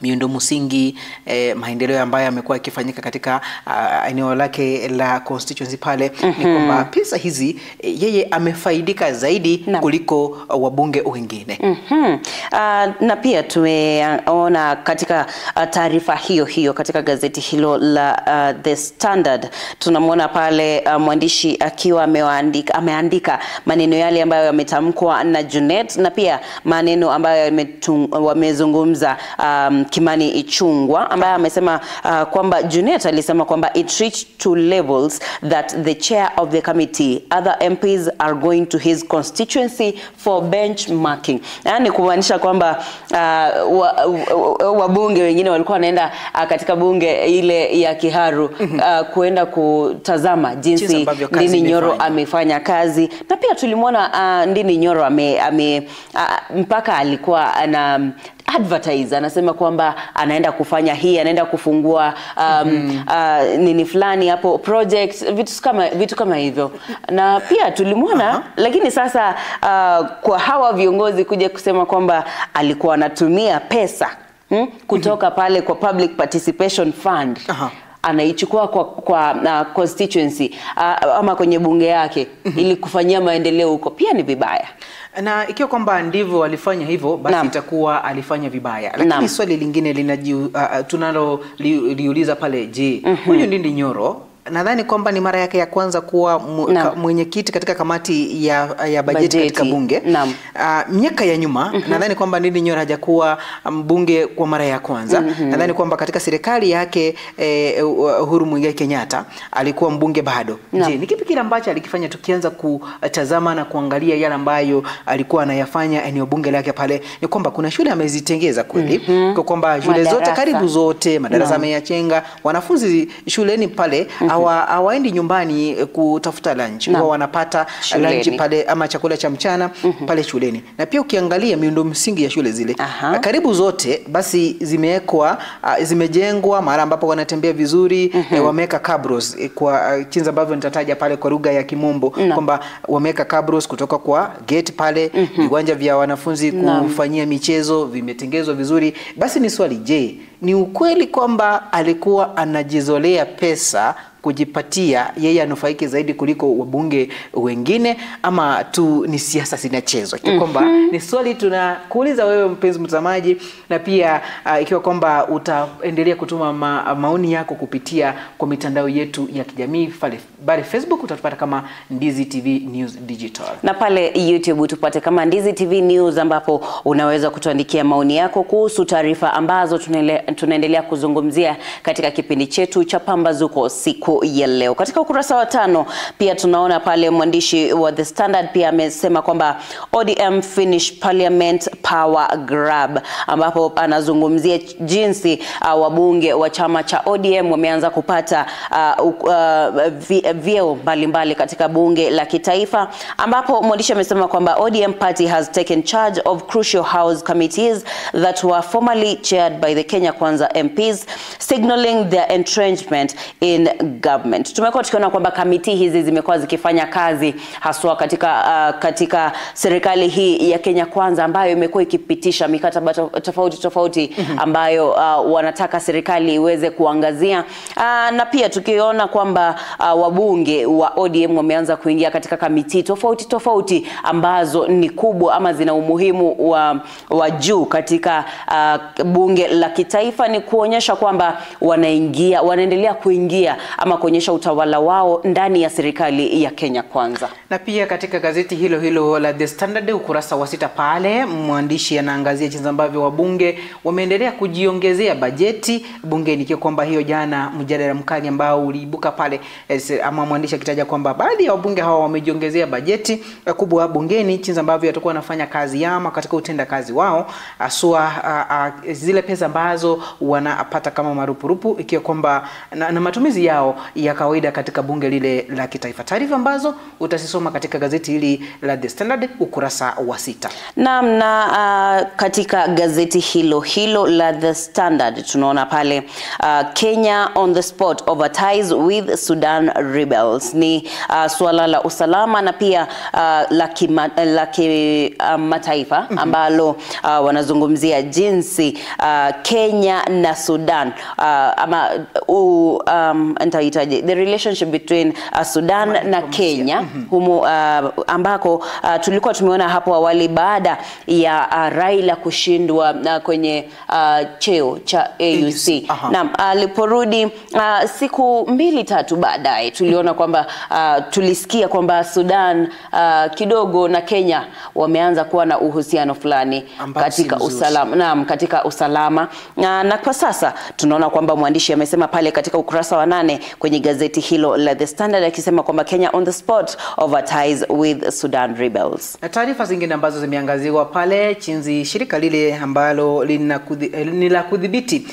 [SPEAKER 2] miundo msingi maendeleo ambayo yamekuwa yakifanyika katika eneo lake la constituency pale ni kwamba pesa hizi yeye amefaidika zaidi kuliko wabunge wengine.
[SPEAKER 1] Na pia tumeona katika taarifa hiyo katika gazeti hilo la The Standard tunamwona pale mwandishi akiwa ameandika maneno yale ambayo yametamkwa na Junet na pia maneno ambayo wamezungumza Kimani Ichung'wah ambaye amesema kwamba Junet alisema kwamba it reached to levels that the chair of the committee, other MPs are going to his constituency for benchmarking. Yani kumaanisha kwamba wabunge wengine walikuwa wanaenda katika bunge ile ya Kiharu kuenda kutazama jinsi Ndindi Nyoro amefanya kazi. Na pia tulimwona Ndindi Nyoro mpaka alikuwa ana advertise, anasema kwamba anaenda kufanya hii, anaenda kufungua nini fulani hapo project, vitu kama hivyo. Na pia tulimwona lakini sasa kwa hawa viongozi kuja kusema kwamba alikuwa anatumia pesa kutoka pale kwa public participation fund anaichukua kwa constituency ama kwenye bunge yake ili kufanyia maendeleo huko, pia ni vibaya.
[SPEAKER 2] Na ikiwa kwamba ndivyo alifanya hivyo basi itakuwa alifanya vibaya. Lakini swali lingine tunalo liuliza pale, je, huyu Ndindi Nyoro nadhani kwamba ni mara yake ya kwanza kuwa mwenyekiti katika kamati ya bajeti katika bunge. Miaka ya nyuma nadhani kwamba Ndindi Nyoro hajakuwa mbunge kwa mara ya kwanza. Nadhani kwamba katika serikali yake Uhuru Muigai Kenyatta alikuwa mbunge bado. Je, ni kipi kile ambacho alikifanya tukianza kutazama na kuangalia yale ambayo alikuwa anayafanya eneo bunge lake pale? Ni kwamba kuna shule amezitengeza kweli, kwa kwamba shule zote karibu zote madarasa ameyachenga, wanafunzi shuleni pale hawaendi nyumbani kutafuta lunch, huwa wanapata lunch pale ama chakula cha mchana pale shuleni. Na pia ukiangalia miundo msingi ya shule zile karibu zote basi zimewekwa, zimejengwa mahali ambapo wanatembea vizuri, wameweka cabros kwa chinza ambavyo nitataja pale kwa lugha ya Kimombo kwamba wameweka cabros kutoka kwa gate pale, viwanja vya wanafunzi kufanyia michezo vimetengezwa vizuri. Basi ni swali, je, ni ukweli kwamba alikuwa anajizolea pesa kujipatia yeye anufaike zaidi kuliko wabunge wengine, ama tu ni siasa zinachezwa? Kwamba ni swali tunakuuliza wewe mpenzi mtazamaji, na pia ikiwa kwamba utaendelea kutuma maoni yako kupitia kwa mitandao yetu ya kijamii pale Facebook utatupata kama Ndizi TV News Digital, na pale YouTube utupate kama Ndizi TV News, ambapo unaweza kutuandikia maoni yako kuhusu taarifa ambazo tunaendelea kuzungumzia katika kipindi chetu cha Pambazuko siku ya leo. Katika ukurasa wa 5 pia tunaona pale mwandishi wa The Standard pia amesema kwamba ODM finish parliament power grab, ambapo anazungumzia jinsi wabunge wa chama cha ODM wameanza kupata vyeo mbalimbali katika bunge la kitaifa, ambapo mwandishi amesema kwamba ODM party has taken charge of crucial house committees that were formerly chaired by the Kenya Kwanza MPs, signaling their entrenchment in government. Tumekuwa tukiona kwamba kamiti hizi zimekuwa zikifanya kazi haswa katika serikali hii ya Kenya Kwanza, ambayo imekuwa ikipitisha mikataba tofauti ambayo wanataka serikali iweze kuangazia, na pia tukiona kwamba wabunge wa ODM wameanza kuingia katika kamiti tofauti ambazo ni kubwa ama zina umuhimu wa juu katika bunge la kitaifa, ni kuonyesha kwamba wanaendelea kuingia ama kuonyesha utawala wao ndani ya serikali ya Kenya Kwanza. Na pia katika gazeti hilo la The Standard ukurasa wa 6 pale mwandishi anaangazia jinsi ambavyo wabunge wameendelea kujiongezea bajeti bungeni, ikiwa kwamba hiyo jana mjadala mkali ambao uliibuka pale, ama mwandishi akitaja kwamba baadhi ya wabunge hawa wamejiongezea bajeti kubwa bungeni, jinsi ambavyo watakuwa wanafanya kazi yao katika utenda kazi wao, aswa zile pesa ambazo wanapata kama marupurupu, ikiwa kwamba na matumizi yao ya kawaida katika bunge lile la kitaifa. Taarifa ambazo utasisoma katika gazeti hili la The Standard ukurasa wa 6. Na katika gazeti hilo la The Standard tunaona pale Kenya on the spot over ties with Sudan rebels. Ni swala la usalama na pia la kimataifa ambalo wanazungumzia jinsi Kenya na Sudan the relationship between Sudan na Kenya humu, ambako tulikuwa tumeona hapo awali baada ya Raila kushindwa kwenye cheo cha AUC. Naam, aliporudi siku 2-3 baadaye tuliona kwamba tulisikia kwamba Sudan kidogo na Kenya wameanza kuwa na uhusiano fulani katika usalama. Naam, katika usalama. Na kwa sasa tunaona kwamba mwandishi amesema pale katika ukurasa wa 8 kwenye gazeti hilo la The Standard akisema kwamba Kenya on the spot over ties with Sudan rebels. Na taarifa zingine ambazo zimeangaziwa pale chinzi shirika lile ambalo ni la kudhibiti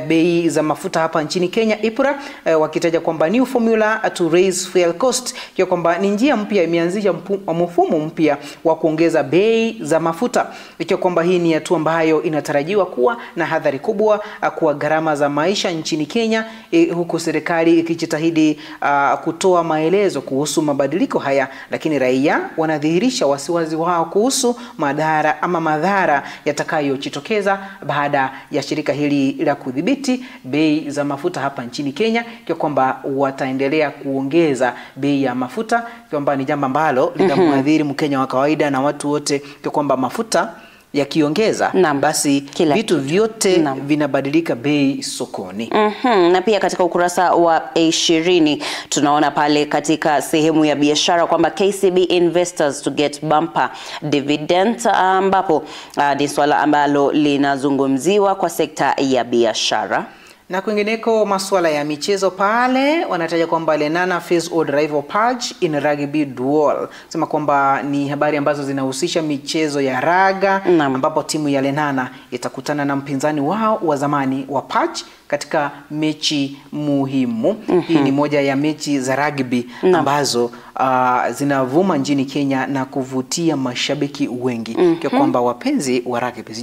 [SPEAKER 2] bei za mafuta hapa nchini Kenya, IPRA, wakitaja kwamba new formula to raise fuel cost, kwa kwamba ni njia mpya imeanzisha mfumo mpya wa kuongeza bei za mafuta, ikiwa kwamba hii ni hatua ambayo inatarajiwa kuwa na hadhari kubwa kwa gharama za maisha nchini Kenya, huku serikali ikijitahidi kutoa maelezo kuhusu mabadiliko haya, lakini raia wanadhihirisha wasiwasi wao kuhusu madhara yatakayojitokeza baada ya shirika hili la kudhibiti bei za mafuta hapa nchini Kenya, kwa kwamba wataendelea kuongeza bei ya mafuta, kwamba ni jambo ambalo litamwadhiri Mkenya wa kawaida na watu wote, kwa kwamba mafuta yakiongeza basi vitu vyote vinabadilika bei sokoni. Na pia katika ukurasa wa 20 tunaona pale katika sehemu ya biashara kwamba KCB investors to get bumper dividend, ambapo ni swala ambalo linazungumziwa kwa sekta ya biashara. Na kwingineko masuala ya michezo pale wanataja kwamba Lenana face old rival Page in rugby duel. Sema kwamba ni habari ambazo zinahusisha michezo ya raga, ambapo timu ya Lenana itakutana na mpinzani wao wa zamani wa Page katika mechi muhimu. Hii ni moja ya mechi za rugby ambazo zinavuma nchini Kenya na kuvutia mashabiki wengi. Kwa kwamba wapenzi wa rugby,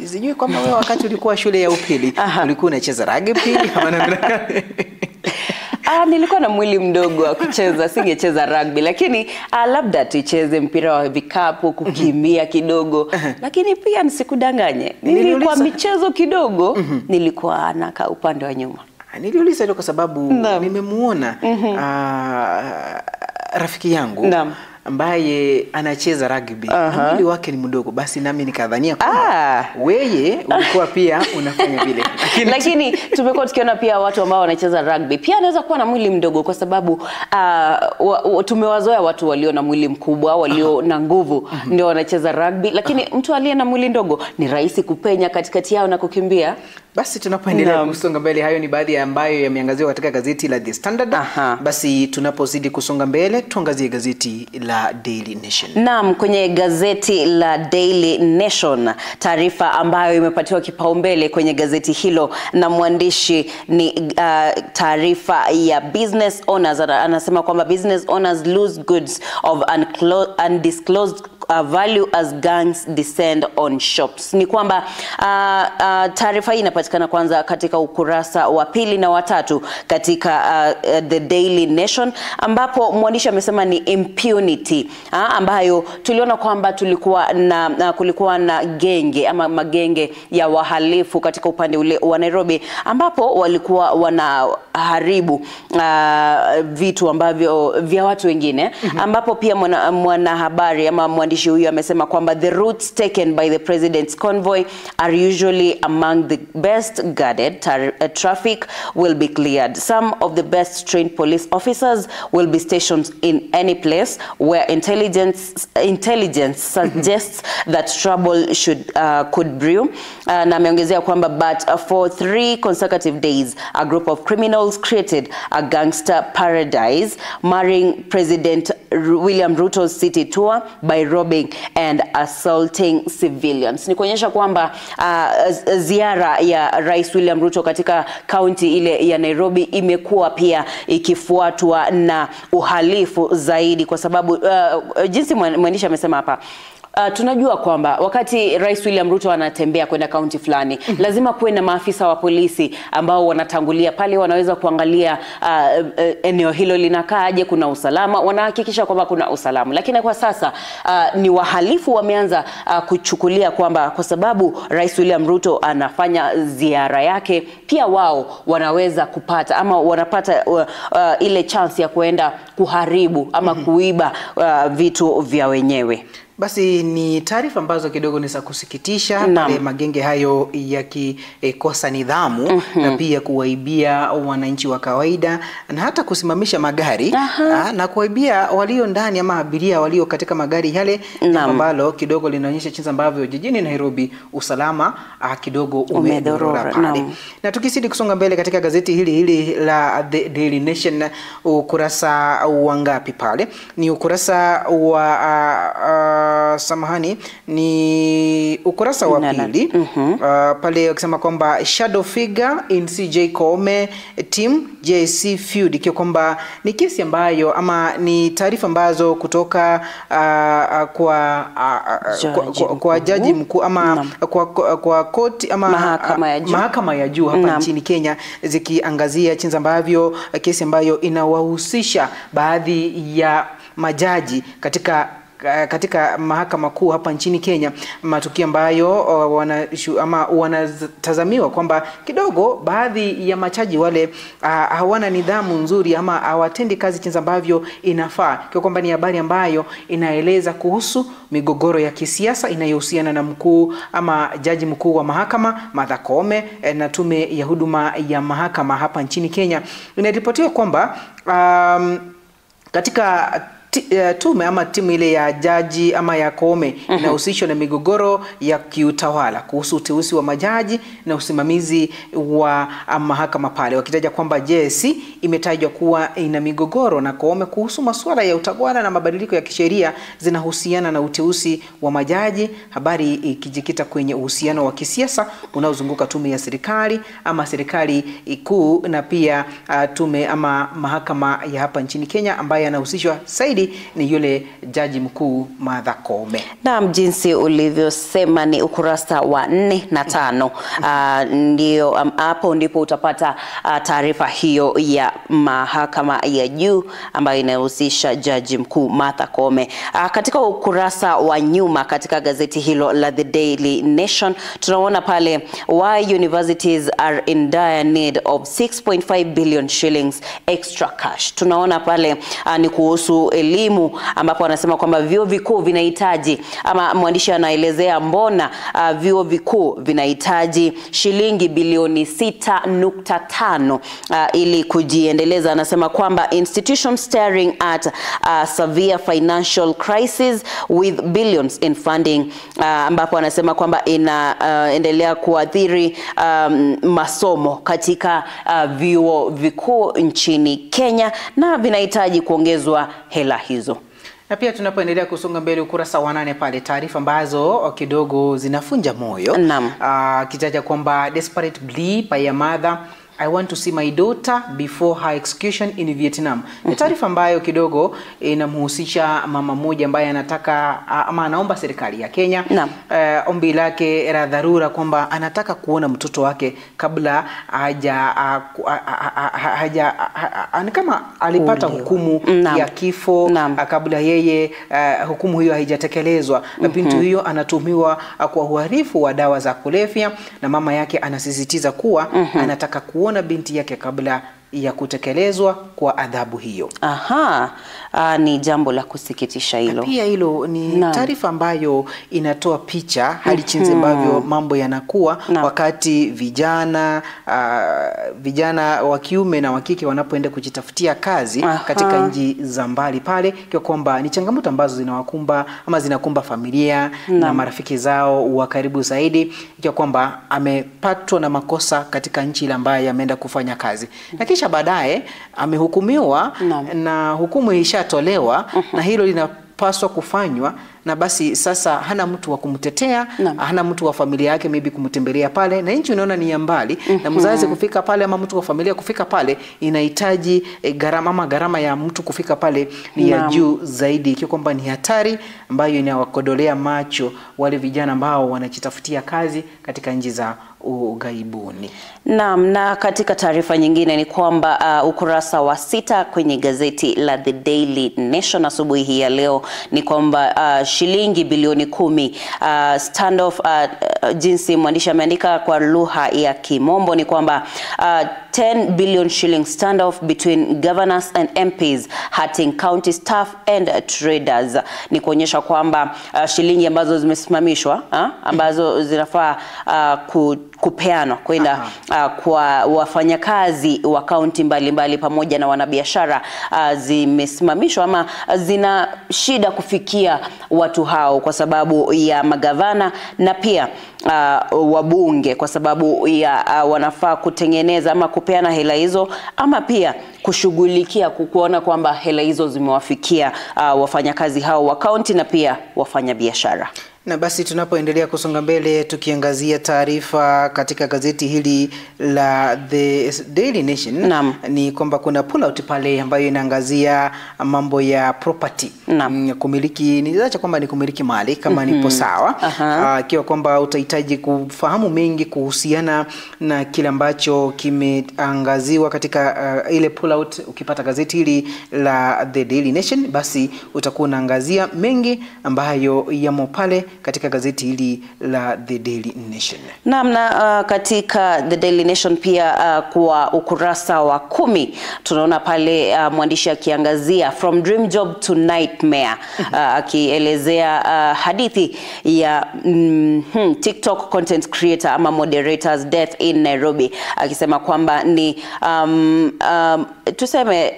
[SPEAKER 2] sijui kwamba wewe wakati ulikuwa shule ya upili ulikuwa unacheza rugby ama namna gani?
[SPEAKER 1] Nilikuwa na mwili mdogo wa kucheza, singecheza rugby, lakini labda tucheze mpira wa vikapu, kukimbia kidogo. Lakini pia nisikudanganye, nilikuwa michezo kidogo, nilikuwa naka upande wa nyuma.
[SPEAKER 2] Niliuliza hilo kwa sababu nimemuona rafiki yangu ambaye anacheza rugby. Mwili wake ni mdogo, basi nami nikadhania kwamba wewe ulikuwa pia unafanya vile.
[SPEAKER 1] Lakini tumekuwa tukiona pia watu ambao wanacheza rugby pia anaweza kuwa na mwili mdogo, kwa sababu tumewazoea watu walio na mwili mkubwa, walio na nguvu ndio wanacheza rugby, lakini mtu aliye na mwili ndogo ni rahisi kupenya katikati yao na kukimbia.
[SPEAKER 2] Basi tunapoendelea kusonga mbele, hayo ni baadhi ya ambayo yameangaziwa katika gazeti la The Standard. Basi tunapozidi kusonga mbele, tuangazie gazeti la Daily Nation.
[SPEAKER 1] Naam, kwenye gazeti la Daily Nation, taarifa ambayo imepatiwa kipaumbele kwenye gazeti hilo na mwandishi ni taarifa ya business owners. Anasema kwamba business owners lose goods of undisclosed value as gangs descend on shops. Ni kwamba taarifa hii inapatikana kwanza katika ukurasa wa 2 na wa 3 katika The Daily Nation, ambapo mwandishi amesema ni impunity ambayo tuliona kwamba kulikuwa na genge ama magenge ya wahalifu katika upande ule wa Nairobi, ambapo walikuwa wanaharibu vitu ambavyo vya watu wengine, ambapo pia mwanahabari ama mwandishi huyu amesema kwamba the routes taken by the president's convoy are usually among the best guarded. Traffic will be cleared. Some of the best trained police officers will be stationed in any place where intelligence suggests that trouble could brew. Na ameongezea kwamba but for 3 consecutive days a group of criminals created a gangster paradise, marring President William Ruto's city tour by robbing and assaulting civilians. Ni kuonyesha kwamba ziara ya Rais William Ruto katika kaunti ile ya Nairobi imekuwa pia ikifuatwa na uhalifu zaidi, kwa sababu jinsi mwandishi amesema hapa, tunajua kwamba wakati Rais William Ruto anatembea kwenda kaunti fulani, lazima kuwe na maafisa wa polisi ambao wanatangulia pale, wanaweza kuangalia eneo hilo linakaaje, kuna usalama, wanahakikisha kwamba kuna usalama. Lakini kwa sasa ni wahalifu wameanza kuchukulia kwamba kwa sababu Rais William Ruto anafanya ziara yake, pia wao wanaweza kupata ama wanapata ile chance ya kuenda kuharibu ama kuiba vitu vya wenyewe.
[SPEAKER 2] Basi ni taarifa ambazo kidogo ni za kusikitisha, pale magenge hayo yakikosa nidhamu na pia kuwaibia wananchi wa kawaida na hata kusimamisha magari na kuwaibia walio ndani ama abiria walio katika magari yale, ambalo kidogo linaonyesha jinsi ambavyo jijini Nairobi usalama kidogo umedorora pale. Na tukizidi kusonga mbele katika gazeti hili la The Daily Nation, ukurasa wa ngapi pale? Ni ukurasa wa samahani, ni ukurasa wa 2 pale wakisema kwamba shadow figure in CJ Koome team JC feud, ikiwa kwamba ni kesi ambayo ama ni taarifa ambazo kutoka kwa jaji mkuu ama kwa koti ama mahakama ya juu hapa nchini Kenya, zikiangazia jinsi ambavyo kesi ambayo inawahusisha baadhi ya majaji katika mahakama kuu hapa nchini Kenya, matukio ambayo wanatazamiwa kwamba kidogo baadhi ya majaji wale hawana nidhamu nzuri ama hawatendi kazi jinsi ambavyo inafaa, kwa kwamba ni habari ambayo inaeleza kuhusu migogoro ya kisiasa inayohusiana na mkuu ama jaji mkuu wa mahakama Martha Koome na tume ya huduma ya mahakama hapa nchini Kenya. Inaripotiwa kwamba katika tume ama timu ile ya jaji ama ya Koome inahusishwa na migogoro ya kiutawala kuhusu uteuzi wa majaji na usimamizi wa mahakama pale, wakitaja kwamba JSC imetajwa kuwa ina migogoro na Koome kuhusu masuala ya utawala na mabadiliko ya kisheria zinahusiana na uteuzi wa majaji, habari ikijikita kwenye uhusiano wa kisiasa unaozunguka tume ya serikali ama serikali kuu na pia tume ama mahakama ya hapa nchini Kenya ambaye anahusishwa zaidi ni yule jaji mkuu Martha Koome.
[SPEAKER 1] Naam, jinsi ulivyosema ni ukurasa wa 4 na 5. Ndio hapo ndipo utapata taarifa hiyo ya mahakama ya juu ambayo inahusisha jaji mkuu Martha Koome. Katika ukurasa wa nyuma katika gazeti hilo la The Daily Nation tunaona pale why universities are in dire need of 6.5 billion shillings extra cash. Tunaona pale ni kuhusu elimu ambapo anasema kwamba vyuo vikuu vinahitaji ama mwandishi anaelezea mbona vyuo vikuu vinahitaji shilingi bilioni 6.5 ili kujiendeleza. Anasema kwamba institutions staring at severe financial crisis with billions in funding, ambapo anasema kwamba inaendelea kuathiri masomo katika vyuo vikuu nchini Kenya na vinahitaji kuongezwa hela hizo.
[SPEAKER 2] Na pia tunapoendelea kusonga mbele ukurasa wa 8 pale taarifa ambazo kidogo zinafunja moyo. Kitaja kwamba desperate plea by a mother, I want to see my daughter before her execution in Vietnam. Ni taarifa ambayo kidogo inamhusisha mama mmoja ambaye anataka ama anaomba serikali ya Kenya ombi lake la dharura kwamba anataka kuona mtoto wake kabla kama alipata hukumu ya kifo kabla yeye hukumu hiyo haijatekelezwa. Na binti hiyo anatuhumiwa kwa uhalifu wa dawa za kulevya na mama yake anasisitiza kuwa anataka kuona binti yake kabla ya kutekelezwa kwa adhabu hiyo.
[SPEAKER 1] Ni jambo la kusikitisha hilo.
[SPEAKER 2] Pia hilo ni taarifa ambayo inatoa picha hali jinsi ambavyo mambo yanakuwa wakati vijana wa kiume na wa kike wanapoenda kujitafutia kazi katika nchi za mbali pale, kwa kwamba ni changamoto ambazo zinawakumba ama zinakumba familia na marafiki zao wa karibu zaidi, kwa kwamba amepatwa na makosa katika nchi ile ambayo ameenda kufanya kazi na kisha baadaye amehukumiwa na hukumu ishatolewa na hilo linapaswa kufanywa, na basi sasa hana mtu wa kumtetea, hana mtu wa familia yake maybe kumtembelea pale, na nchi unaona ni ya mbali na mzazi kufika pale ama mtu wa familia kufika pale inahitaji gharama ya mtu kufika pale ni ya juu zaidi, ikiwa kwamba ni hatari ambayo inawakodolea macho wale vijana ambao wanajitafutia kazi katika nchi za ughaibuni.
[SPEAKER 1] Na katika taarifa nyingine ni kwamba ukurasa wa 6 kwenye gazeti la The Daily Nation asubuhi hii ya leo ni kwamba shilingi bilioni 10 standoff, jinsi mwandishi ameandika kwa lugha ya Kimombo ni kwamba 10 billion shilling standoff between governors and MPs hurting county staff and traders. Ni kuonyesha kwamba shilingi ambazo zimesimamishwa ambazo zinafaa kupeanwa kwenda kwa wafanyakazi wa kaunti mbalimbali pamoja na wanabiashara zimesimamishwa ama zina shida kufikia watu hao kwa sababu ya magavana na pia wabunge, kwa sababu ya wanafaa kutengeneza ama kupeana hela hizo ama pia kushughulikia kuona kwamba hela hizo zimewafikia wafanyakazi hao wa kaunti na pia wafanyabiashara.
[SPEAKER 2] Na basi tunapoendelea kusonga mbele tukiangazia taarifa katika gazeti hili la The Daily Nation ni kwamba kuna pull out pale ambayo inaangazia mambo ya property. Kumiliki, niliacha kwamba ni kumiliki mali kama nipo sawa. Kiwa kwamba utahitaji kufahamu mengi kuhusiana na kile ambacho kimeangaziwa katika ile pull out. Ukipata gazeti hili la The Daily Nation basi utakuwa unaangazia mengi ambayo yamo pale katika gazeti hili la The Daily Nation.
[SPEAKER 1] Na katika The Daily Nation pia kwa ukurasa wa 10 tunaona pale mwandishi akiangazia from dream job to nightmare, akielezea hadithi ya TikTok content creator ama moderators death in Nairobi, akisema kwamba ni tuseme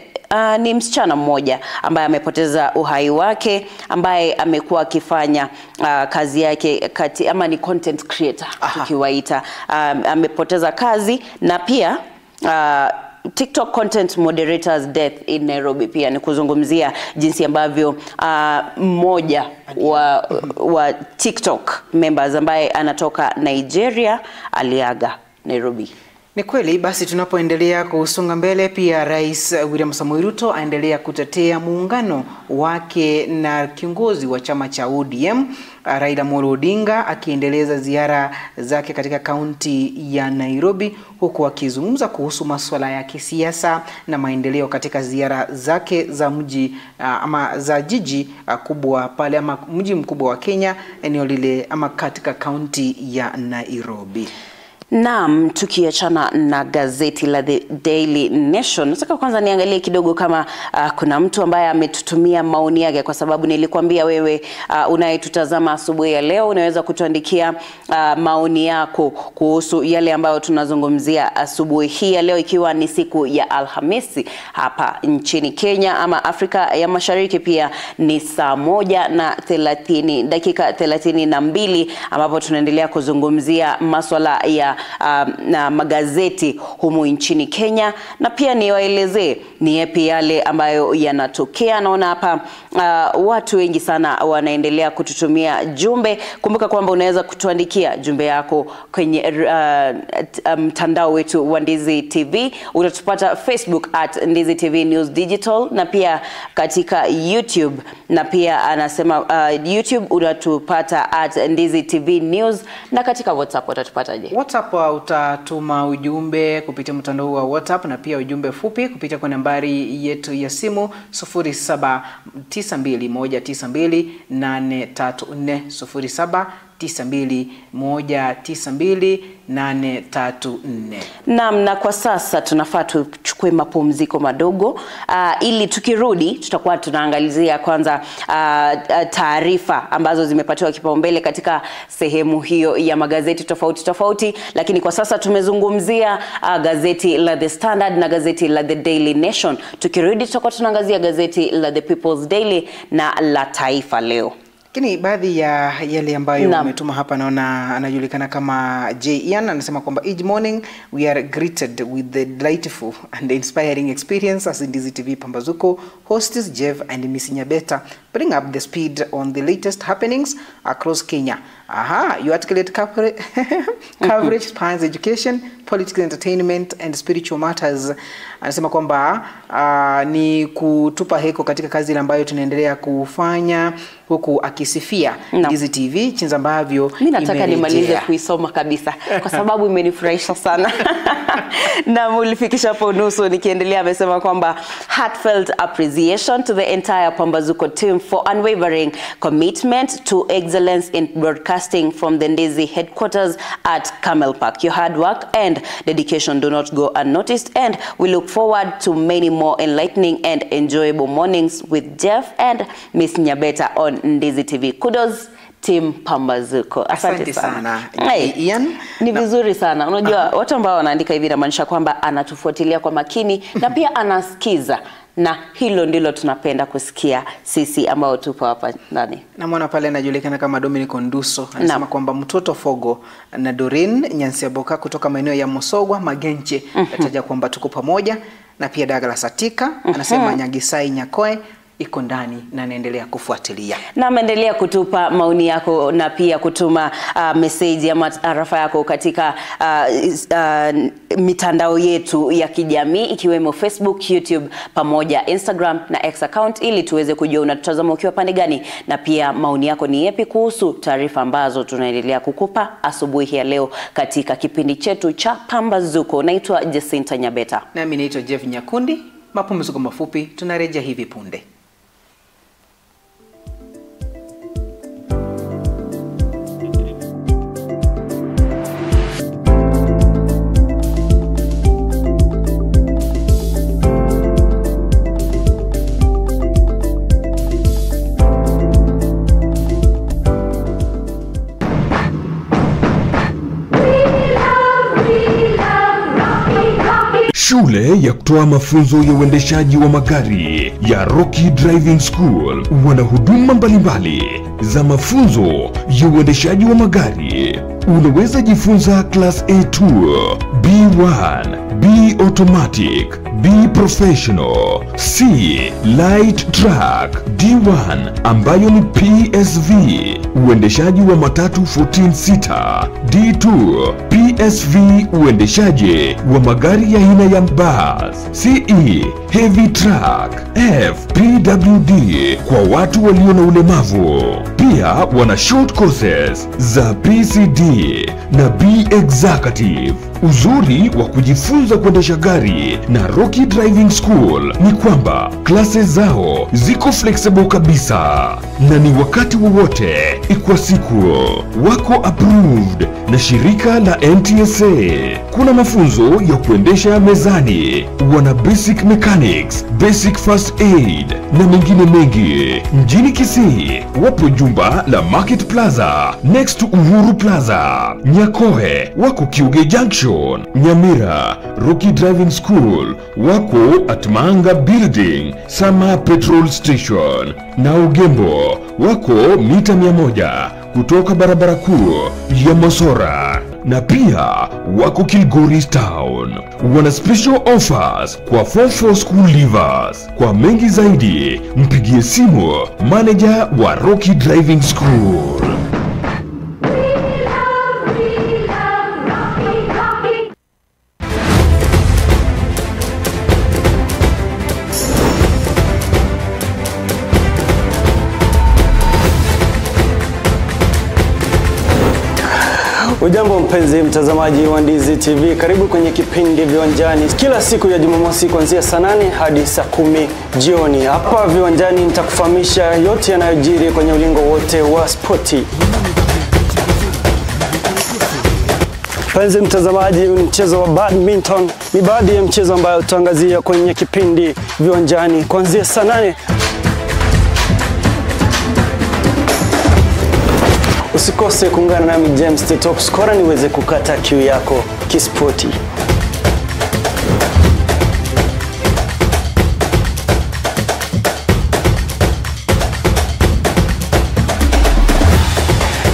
[SPEAKER 1] ni msichana mmoja ambaye amepoteza uhai wake, ambaye amekuwa akifanya kazi yake ama ni content creator tukiwaita. Amepoteza kazi na pia TikTok content moderators death in Nairobi. Pia ni kuzungumzia jinsi ambavyo mmoja wa TikTok members ambaye anatoka Nigeria aliaga Nairobi.
[SPEAKER 2] Ni kweli. Basi tunapoendelea kusonga mbele, pia Rais William Samoei Ruto aendelea kutetea muungano wake na kiongozi wa chama cha ODM Raila Amolo Odinga, akiendeleza ziara zake katika kaunti ya Nairobi, huku akizungumza kuhusu masuala ya kisiasa na maendeleo katika ziara zake za mji ama za jiji kubwa pale ama mji mkubwa wa Kenya, eneo lile ama katika kaunti ya Nairobi.
[SPEAKER 1] Naam, tukiachana na gazeti la The Daily Nation, nataka kwanza niangalie kidogo kama kuna mtu ambaye ametutumia maoni yake, kwa sababu nilikwambia wewe unayetutazama asubuhi ya leo unaweza kutuandikia maoni yako kuhusu yale ambayo tunazungumzia asubuhi hii ya leo, ikiwa ni siku ya Alhamisi hapa nchini Kenya ama Afrika ya Mashariki. Pia ni saa 1:30 dakika 32 ambapo tunaendelea kuzungumzia masuala ya na magazeti humu nchini Kenya, na pia niwaelezee ni yapi yale ambayo yanatokea. Naona hapa watu wengi sana wanaendelea kututumia jumbe. Kumbuka kwamba unaweza kutuandikia jumbe yako kwenye mtandao wetu wa Ndizi TV. Utatupata Facebook @Ndizi TV News Digital, na pia katika YouTube, na pia anasema YouTube unatupata @Ndizi TV News, na katika WhatsApp utatupataje?
[SPEAKER 2] WhatsApp utatuma ujumbe kupitia mtandao wa WhatsApp, na pia ujumbe fupi kupitia kwa nambari yetu ya simu 0792192834 0792192834.
[SPEAKER 1] Naam, na kwa sasa tunafaa tuchukue mapumziko madogo ili tukirudi tutakuwa tunaangalizia kwanza taarifa ambazo zimepatiwa kipaumbele katika sehemu hiyo ya magazeti tofauti, lakini kwa sasa tumezungumzia gazeti la The Standard na gazeti la The Daily Nation. Tukirudi tutakuwa tunaangazia gazeti la The People's Daily na la Taifa Leo.
[SPEAKER 2] Lakini baadhi ya yale ambayo umetuma hapa, naona anajulikana kama J. Ian, anasema kwamba each morning we are greeted with the delightful and inspiring experience as Ndizi TV Pambazuko hosts Jeff and Miss Nyabeta bring up the speed on the latest happenings across Kenya. You articulate coverage spans education, political, entertainment and spiritual matters. Anasema kwamba ni kutupa heko katika kazi ambayo tunaendelea kufanya, huku akisifia Ndizi TV jinsi ambavyo
[SPEAKER 1] mimi nataka nimalize kuisoma kabisa kwa sababu imenifurahisha sana. Na mulifikisha hapo nusu. Nikiendelea amesema kwamba heartfelt appreciation to the entire Pambazuko team for unwavering commitment to excellence in broadcasting from the Ndizi headquarters at Camel Park. Your hard work and dedication do not go unnoticed, and we look forward to many more enlightening and enjoyable mornings with Jeff and Miss Nyabeta on Ndizi TV. Kudos team Pambazuko.
[SPEAKER 2] Asante sana. Ian,
[SPEAKER 1] ni vizuri sana. Unajua watu ambao wanaandika hivi inamaanisha kwamba anatufuatilia kwa makini na pia anasikiza, na hilo ndilo tunapenda kusikia sisi ambao tupo hapa ndani.
[SPEAKER 2] Na mwana pale anajulikana kama Dominic Onduso, anasema kwamba mtoto Fogo na Dorin Nyansiaboka kutoka maeneo ya Mosogwa Magenche ataja kwamba tuko pamoja, na pia Douglas Atika anasema Nyagisai Nyakoe iko ndani na anaendelea kufuatilia.
[SPEAKER 1] Na ameendelea kutupa maoni yako na pia kutuma message ama arafa yako katika mitandao yetu ya kijamii ikiwemo Facebook, YouTube pamoja Instagram na X account, ili tuweze kujua unatutazama ukiwa pande gani, na pia maoni yako ni yapi kuhusu taarifa ambazo tunaendelea kukupa asubuhi ya leo katika kipindi chetu cha Pambazuko. Naitwa Jacinta Nyabeta.
[SPEAKER 2] Na mimi naitwa Jeff Nyakundi. Mapumziko mafupi, tunarejea hivi punde.
[SPEAKER 5] Shule Shule ya kutoa mafunzo ya uendeshaji wa magari ya Rocky Driving School wana huduma mbalimbali za mafunzo ya uendeshaji wa magari. Unaweza jifunza class A2, B1, B automatic, B professional, C light truck, D1 ambayo ni PSV, uendeshaji wa matatu 14 sita, D2 PSV, uendeshaji wa magari ya aina ya bus, CE heavy truck, F PWD kwa watu walio na ulemavu. Pia wana short courses za PCD na B executive. Uzuri wa kujifunza kuendesha gari na Rocky Driving School ni kwamba classes zao ziko flexible kabisa na ni wakati wowote kwa siku. Wako approved na shirika la NTSA. Kuna mafunzo ya kuendesha mezani, wana basic mechanics, basic first aid na mengine mengi. Mjini Kisii wapo jumba la Market Plaza next to Uhuru Plaza. Nyakoe wako Kiuge Junction. Nyamira Rocky Driving School wako at Manga Building Sama Petrol Station, na Ugembo wako mita 100 kutoka barabara kuu ya Mosora, na pia wako Kilgoris Town. Wana special offers kwa form 4 school leavers. Kwa mengi zaidi mpigie simu manager wa Rocky Driving School.
[SPEAKER 4] Ujambo mpenzi mtazamaji wa Ndizi TV, karibu kwenye kipindi Viwanjani kila siku ya Jumamosi kuanzia saa 8 hadi saa 10 jioni. Hapa Viwanjani nitakufahamisha yote yanayojiri kwenye ulingo wote wa spoti. Mpenzi mtazamaji, ni mchezo wa badminton. Ni baadhi ya mchezo ambayo tutaangazia kwenye kipindi Viwanjani kuanzia saa 8. Usikose kuungana nami James the Top Scorer niweze kukata kiu yako kispoti.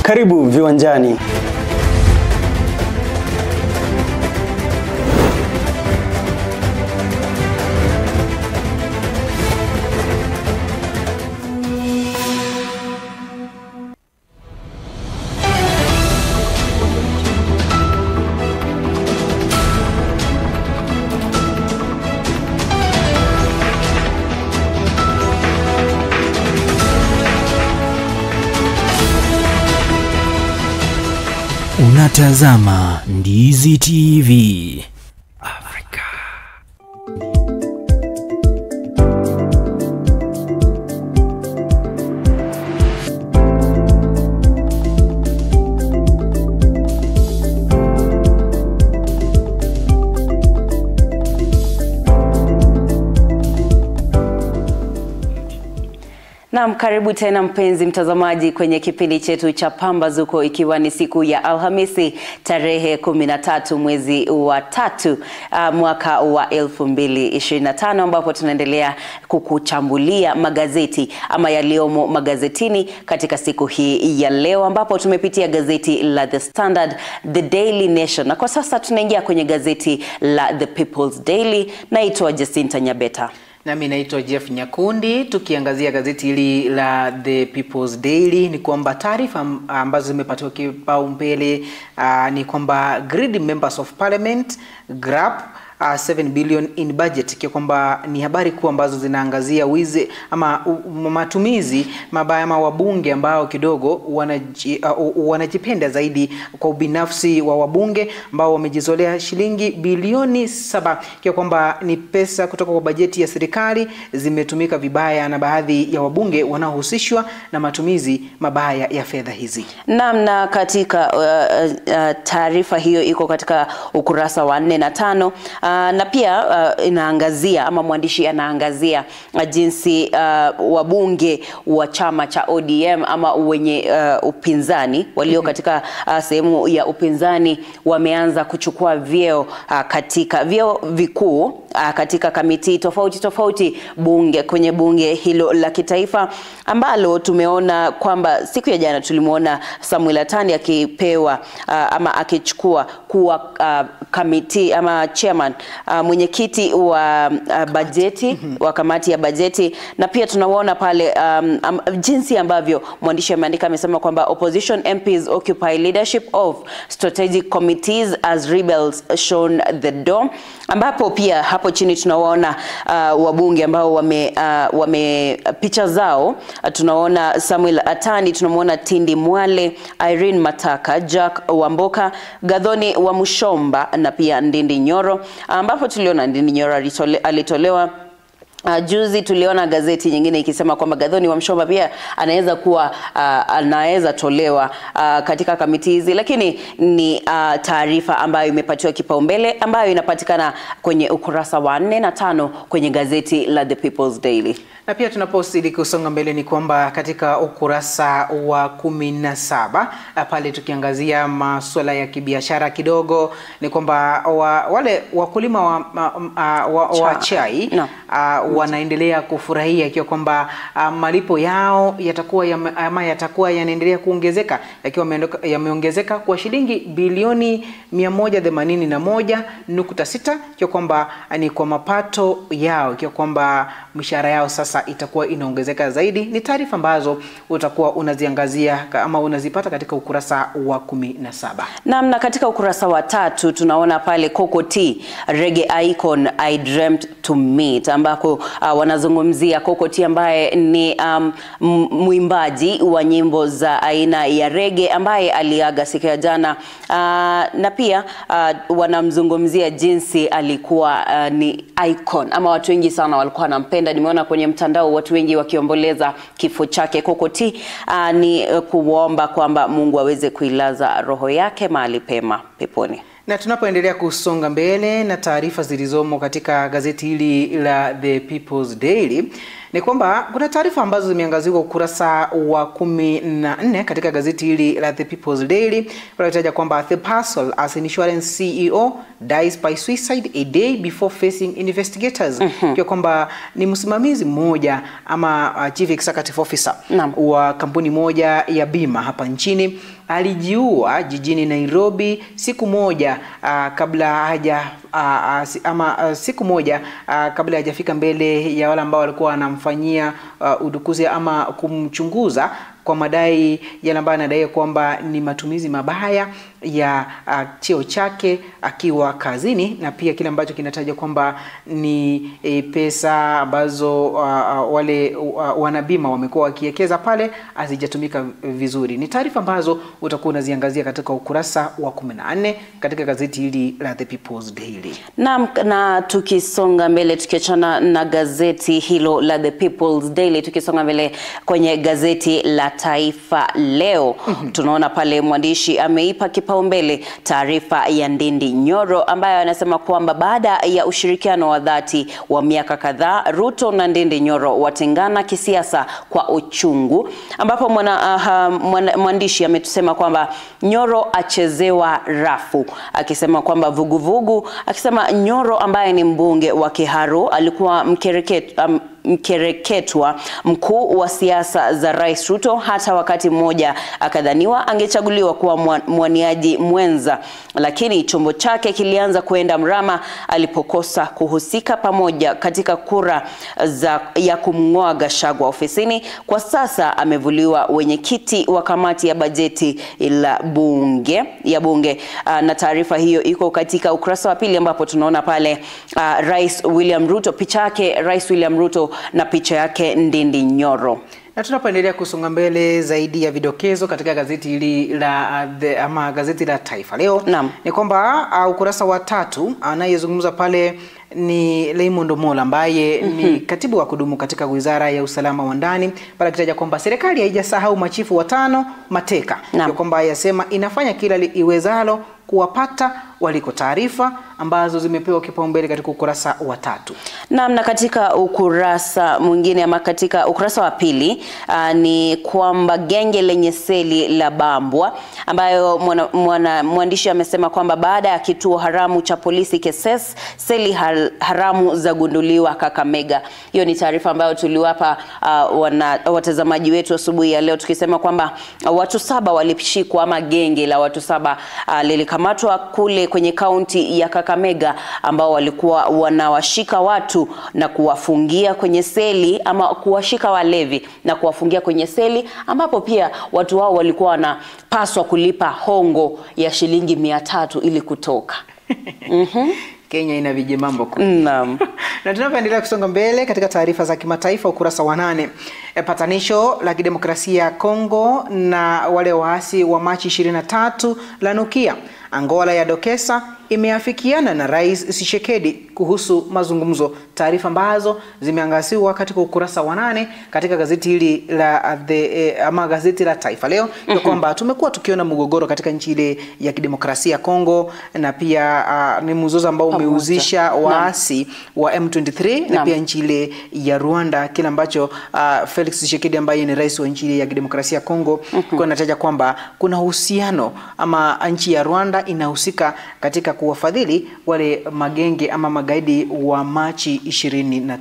[SPEAKER 4] Karibu Viwanjani.
[SPEAKER 3] Unatazama Ndizi TV Afrika.
[SPEAKER 1] Naam, karibu tena mpenzi mtazamaji kwenye kipindi chetu cha Pambazuko, ikiwa ni siku ya Alhamisi tarehe 13 mwezi wa 3 mwaka wa 2025, ambapo tunaendelea kukuchambulia magazeti ama yaliomo magazetini katika siku hii ya leo, ambapo tumepitia gazeti la The Standard, The Daily Nation, na kwa sasa tunaingia kwenye gazeti la The People's Daily. Naitwa Jacinta Nyabeta.
[SPEAKER 2] Nami naitwa Jeff Nyakundi. Tukiangazia gazeti hili la The People's Daily ni kwamba taarifa ambazo zimepatiwa kipaumbele ni kwamba Greedy Members of Parliament grab 7 billion in budget, kwa kwamba ni habari kuu ambazo zinaangazia wizi ama matumizi mabaya ma wabunge ambao kidogo wanajipenda zaidi kwa ubinafsi wa wabunge ambao wamejizolea shilingi bilioni 7, kwa kwamba ni pesa kutoka kwa bajeti ya serikali zimetumika vibaya na baadhi ya wabunge wanaohusishwa na matumizi mabaya ya fedha hizi.
[SPEAKER 1] Naam, na katika taarifa hiyo iko katika ukurasa wa 4 na 5. na pia inaangazia ama mwandishi anaangazia jinsi wabunge wa chama cha ODM ama wenye upinzani walio katika sehemu ya upinzani wameanza kuchukua vyeo katika vyeo vikuu katika kamiti tofauti kwenye bunge hilo la kitaifa, ambalo tumeona kwamba siku ya jana tulimuona Samuel Atandi akipewa ama akichukua kuwa kamiti ama chairman, mwenyekiti wa bajeti wa kamati ya bajeti. Na pia tunaona pale jinsi ambavyo mwandishi ameandika, amesema kwamba opposition MPs occupy leadership of strategic committees as rebels shown the door, ambapo pia hapo chini tunaona wabunge ambao wame picha zao. Tunaona Samuel Atandi, tunamuona Tindi Mwale, Irene Mataka, Jack Wamboka, Gathoni wa Mushomba na pia Ndindi Nyoro, ambapo tuliona Ndindi Nyoro alitolewa. Juzi tuliona gazeti nyingine ikisema kwamba Gathoni wa Mushomba pia anaweza tolewa katika kamiti hizi, lakini ni taarifa ambayo imepatiwa kipaumbele, ambayo inapatikana kwenye ukurasa wa 4 na 5 kwenye gazeti la The People's Daily.
[SPEAKER 2] Na pia tunapozidi kusonga mbele ni kwamba katika ukurasa wa 17 pale tukiangazia masuala ya kibiashara kidogo, ni kwamba wale wakulima wa chai wanaendelea kufurahia ikiwa kwamba malipo yao yatakuwa yanaendelea kuongezeka, yakiwa yameongezeka kwa shilingi bilioni 181.6, ikiwa kwamba ni kwa mapato yao, ikiwa kwamba mishahara yao sasa itakuwa inaongezeka zaidi. Ni taarifa ambazo utakuwa unaziangazia ama unazipata katika ukurasa wa 17.
[SPEAKER 1] Na katika ukurasa wa 3 tunaona pale Coco T, reggae icon I dreamt to meet, ambako wanazungumzia Coco T ambaye ni mwimbaji wa nyimbo za aina ya reggae ambaye aliaga siku ya jana, na pia wanamzungumzia jinsi alikuwa ni icon ama watu wengi sana walikuwa wanampenda. Nimeona kwenye mtandao watu wengi wakiomboleza kifo chake Coco T. Ni kuomba kwamba Mungu aweze kuilaza roho yake mahali pema peponi.
[SPEAKER 2] Na tunapoendelea kusonga mbele na taarifa zilizomo katika gazeti hili la The People's Daily, ni kwamba kuna taarifa ambazo zimeangaziwa ukurasa wa 14 katika gazeti hili la The People's Daily. Wanataja kwamba The Parcel as insurance CEO dies by suicide a day before facing investigators. Kwa kwamba ni msimamizi mmoja ama chief executive officer wa kampuni moja ya bima hapa nchini alijiua jijini Nairobi siku moja kabla hajafika mbele ya wale ambao walikuwa wanamfanyia udukuzi ama kumchunguza kwa madai yale ambayo anadai kwamba ni matumizi mabaya ya cheo chake akiwa kazini, na pia kile ambacho kinataja kwamba ni pesa ambazo wale wanabima wamekuwa wakiwekeza pale hazijatumika vizuri. Ni taarifa ambazo utakuwa unaziangazia katika ukurasa wa 14 katika gazeti hili la The People's Daily.
[SPEAKER 1] Na tukisonga mbele, tukiachana na gazeti hilo la The People's Daily, tukisonga mbele kwenye gazeti la Taifa Leo, tunaona pale mwandishi ameipa kipaumbele taarifa ya Ndindi Nyoro, ambaye anasema kwamba baada ya ushirikiano wa dhati wa miaka kadhaa, Ruto na Ndindi Nyoro watengana kisiasa kwa uchungu, ambapo mwandishi ametusema kwamba Nyoro achezewa rafu, akisema kwamba vuguvugu, akisema Nyoro ambaye ni mbunge wa Kiharu alikuwa mkereketwa mkuu wa siasa za Rais Ruto, hata wakati mmoja akadhaniwa angechaguliwa kuwa mwaniaji mwenza, lakini chombo chake kilianza kuenda mrama alipokosa kuhusika pamoja katika kura ya kumng'oa Gachagua ofisini. Kwa sasa amevuliwa wenyekiti wa kamati ya bajeti la bunge. Na taarifa hiyo iko katika ukurasa wa 2, ambapo tunaona pale Rais William Ruto, picha yake Rais William Ruto na picha yake Ndindi Nyoro.
[SPEAKER 2] Na tunapoendelea kusonga mbele zaidi ya vidokezo katika gazeti hili la gazeti la Taifa Leo, ni kwamba ukurasa wa 3 anayezungumza pale ni Raymond Omola ambaye ni katibu wa kudumu katika Wizara ya Usalama wa Ndani, pale akitaja kwamba serikali haijasahau machifu 5 mateka, kwa kwamba yasema inafanya kila iwezalo kuwapata waliko, taarifa ambazo zimepewa kipaumbele katika ukurasa wa 3.
[SPEAKER 1] Na katika ukurasa mwingine ama katika ukurasa wa 2 ni kwamba genge lenye seli la Bambwa, ambayo mwandishi amesema kwamba baada ya kituo haramu cha polisi Keses, seli haramu za gunduliwa Kakamega. Hiyo ni taarifa ambayo tuliwapa watazamaji wetu asubuhi ya leo, tukisema kwamba watu 7 walishikwa, ama genge la watu 7 lilikamatwa kule kwenye kaunti ya Kakamega, ambao walikuwa wanawashika watu na kuwafungia kwenye seli, ama kuwashika walevi na kuwafungia kwenye seli, ambapo pia watu wao walikuwa wanapaswa kulipa hongo ya shilingi 300 ili kutoka.
[SPEAKER 2] Kenya ina vije mambo
[SPEAKER 1] Naam.
[SPEAKER 2] Na tunapoendelea kusonga mbele katika taarifa za kimataifa, ukurasa wa 8, patanisho la kidemokrasia Kongo na wale waasi wa Machi 23 lanukia. Angola ya dokesa imeafikiana na Rais Tshisekedi kuhusu mazungumzo. Taarifa ambazo zimeangaziwa katika ukurasa wa 8 katika gazeti hili la gazeti la Taifa Leo, ni kwamba tumekuwa tukiona mgogoro katika nchi ile ya kidemokrasia Kongo, na pia ni mzozo ambao umehusisha waasi wa M23 na pia nchi ile ya Rwanda, kile ambacho Felix Tshisekedi ambaye ni rais wa nchi ile ya kidemokrasia Kongo kwa anataja kwamba kuna uhusiano, ama nchi ya Rwanda inahusika katika kuwafadhili wale magenge ama magaidi wa Machi 23.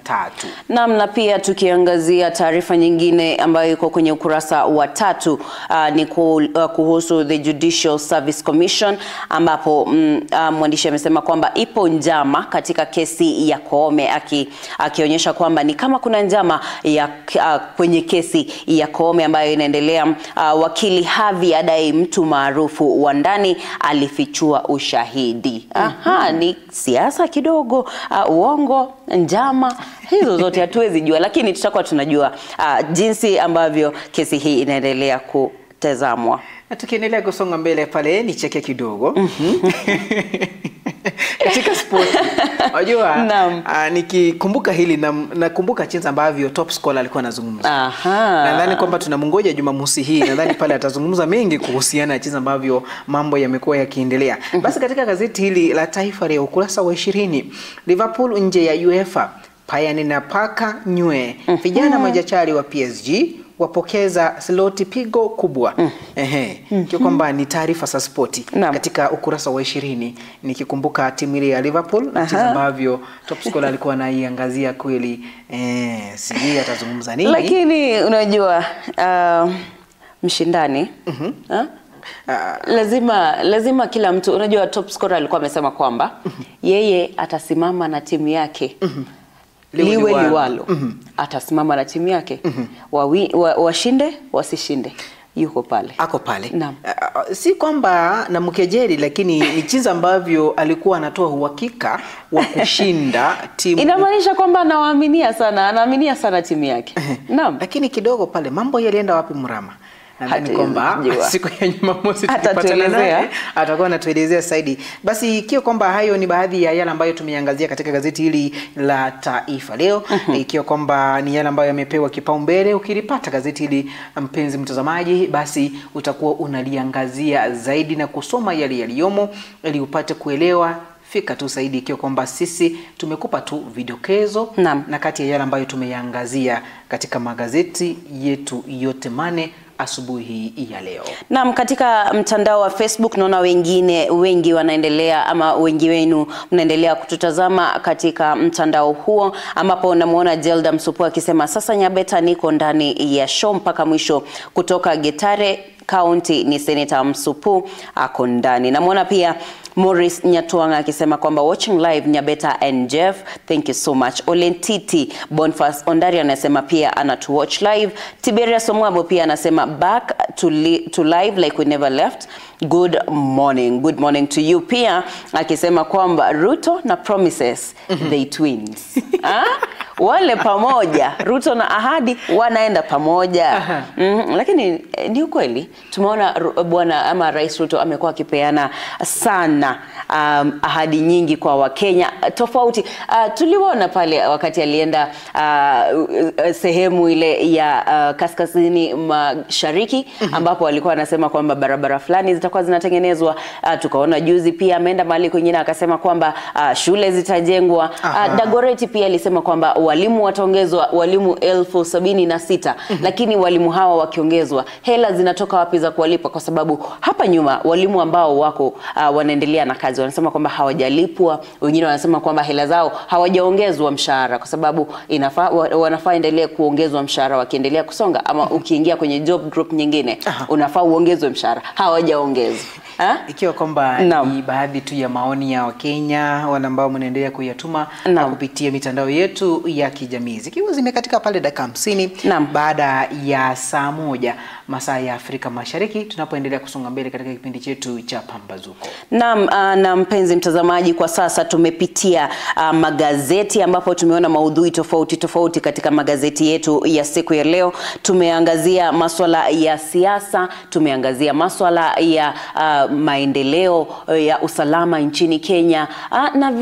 [SPEAKER 1] Na pia tukiangazia taarifa nyingine ambayo iko kwenye ukurasa wa 3 ni kuhusu the Judicial Service Commission, ambapo mwandishi amesema kwamba ipo njama katika kesi ya Koome, akionyesha kwamba ni kama kuna njama ya kwenye kesi ya Koome ambayo inaendelea. Wakili Havi adai mtu maarufu wa ndani alifichua ushahidi. Ni siasa kidogo, uongo, njama, hizo zote hatuwezi jua, lakini tutakuwa tunajua jinsi ambavyo kesi hii inaendelea kutazamwa.
[SPEAKER 2] Na tukiendelea kusonga mbele pale, ni cheke kidogo. Katika sport, unajua nikikumbuka hili nakumbuka jinsi ambavyo Top Scholar alikuwa anazungumza. Nadhani kwamba tunamngoja Jumamosi hii, nadhani pale atazungumza mengi kuhusiana na jinsi ambavyo mambo yamekuwa yakiendelea. Basi katika gazeti hili la Taifa Leo ukurasa wa 20, Liverpool nje ya UEFA, Payani na Paka nywe, vijana majachari wa PSG wapokeza sloti pigo kubwa. Kwa kwamba ni taarifa za spoti katika ukurasa wa 20, nikikumbuka timu ile ya Liverpool na jinsi ambavyo Top Scholar alikuwa anaiangazia kweli. Sijui atazungumza nini,
[SPEAKER 1] lakini unajua mshindani lazima kila mtu, unajua Top Scholar alikuwa amesema kwamba yeye atasimama na timu yake liwe liwalo. Atasimama na timu yake, washinde wasishinde, yuko pale,
[SPEAKER 2] ako pale. Si kwamba na mkejeli, lakini ni jinsi ambavyo alikuwa anatoa uhakika wa kushinda timu.
[SPEAKER 1] Inamaanisha kwamba anaaminia sana timu yake.
[SPEAKER 2] Lakini kidogo pale mambo yalienda wapi Mrama? Nadhani kwamba siku ya Jumamosi tutapatana naye, atakuwa anatuelezea zaidi. Basi ikiwa kwamba hayo ni baadhi ya yale ambayo tumeangazia katika gazeti hili la Taifa Leo, ikiwa kwamba ni yale ambayo yamepewa kipaumbele, ukilipata gazeti hili mpenzi mtazamaji, basi utakuwa unaliangazia zaidi na kusoma yale yaliyomo ili upate kuelewa fika tu zaidi, ikiwa kwamba sisi tumekupa tu vidokezo na kati ya yale ambayo tumeyaangazia katika magazeti yetu yote mane asubuhi ya leo.
[SPEAKER 1] Katika mtandao wa Facebook naona wengi wanaendelea, ama wengi wenu mnaendelea kututazama katika mtandao huo, ambapo namuona Zelda Msupu akisema sasa Nyabeta niko ndani ya show mpaka mwisho. Kutoka Getare County ni Senator Msupu ako ndani. Namuona pia Morris Nyatuanga akisema kwamba watching live Nyabeta and Jeff, thank you so much. Olentiti Bonfas Ondari anasema pia anatu watch live. Tiberius Omwabo pia anasema back to live like we never left. Good morning to you. Pia akisema kwamba Ruto na Promises they twins. wale pamoja. Ruto na ahadi wanaenda pamoja. Lakini ni ukweli tumeona bwana ama Rais Ruto amekuwa akipeana sana ahadi nyingi kwa Wakenya tofauti. Tuliona pale wakati alienda sehemu ile ya kaskazini mashariki ambapo alikuwa anasema kwamba barabara fulani zitakuwa zinatengenezwa. Tukaona juzi pia ameenda mahali kwingine akasema kwamba shule zitajengwa. Dagoretti pia alisema kwamba walimu wataongezwa walimu 76,000 lakini walimu hawa wakiongezwa hela zinatoka wapi za kuwalipa, kwa sababu hapa nyuma walimu ambao wako wanaendelea na kazi wanasema kwamba hawajalipwa. Wengine wanasema kwamba hela zao hawajaongezwa mshahara kwa sababu wanafaa endelee kuongezwa mshahara wakiendelea kusonga, ama ukiingia kwenye job group nyingine unafaa uongezwe mshahara, hawajaongezwa.
[SPEAKER 2] Ikiwa kwamba ni baadhi tu ya maoni ya Wakenya wale ambao mnaendelea kuyatuma kupitia mitandao yetu ya kijamii. Zikiwa zimekatika pale dakika 50 baada ya saa 1 masaa ya Afrika Mashariki, tunapoendelea kusonga mbele katika kipindi chetu cha Pambazuko.
[SPEAKER 1] Na mpenzi mtazamaji, kwa sasa tumepitia magazeti ambapo tumeona maudhui tofauti katika magazeti yetu ya siku ya leo. Tumeangazia masuala ya siasa, tumeangazia masuala ya maendeleo ya usalama nchini Kenya, na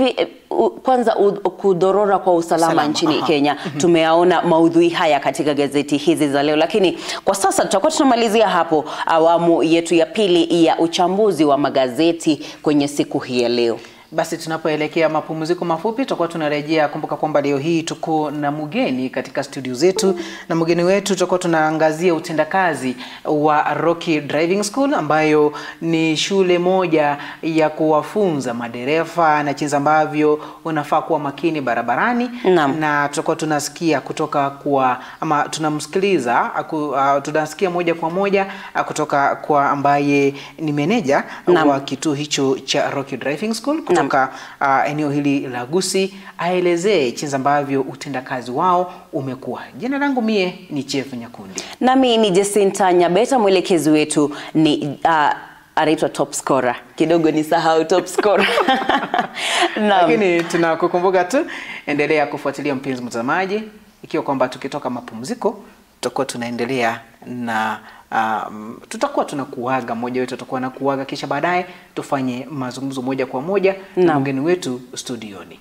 [SPEAKER 1] kwanza kudorora kwa usalama nchini Kenya. Tumeyaona maudhui haya katika gazeti hizi za leo, lakini kwa sasa tutakuwa tunamalizia hapo awamu yetu ya pili ya uchambuzi wa magazeti kwenye siku hii ya leo.
[SPEAKER 2] Basi tunapoelekea mapumziko mafupi tutakuwa tunarejea. Kumbuka kwamba leo hii tuko na mgeni katika studio zetu, na mgeni wetu tutakuwa tunaangazia utendakazi wa Rocky Driving School, ambayo ni shule moja ya kuwafunza madereva na jinsi ambavyo unafaa kuwa makini barabarani. Na tutakuwa tunasikia kutoka kwa tunasikia moja kwa moja kutoka kwa ambaye ni meneja wa kituo hicho cha Rocky Driving School kutoka eneo hili la Gusii, aelezee jinsi ambavyo utendakazi wao umekuwa. Jina langu mie ni Chef Nyakundi.
[SPEAKER 1] Nami ni Jacinta Nyabeta, mwelekezi wetu ni anaitwa top scorer. Kidogo ni sahau top scorer.
[SPEAKER 2] Lakini tunakukumbuka tu, endelea kufuatilia mpenzi mtazamaji, ikiwa kwamba tukitoka mapumziko tutakuwa tunaendelea na tutakuwa tunakuaga, mmoja wetu tutakuwa nakuaga, kisha baadaye tufanye mazungumzo moja kwa moja na mgeni wetu studioni.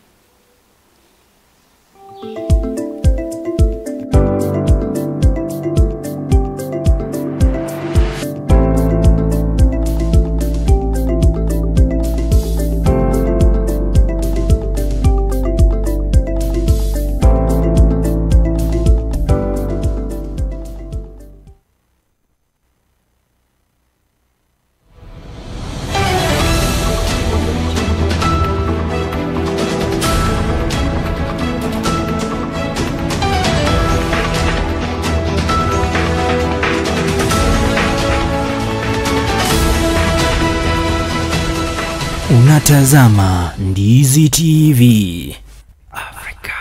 [SPEAKER 3] Unatazama Ndizi TV Afrika.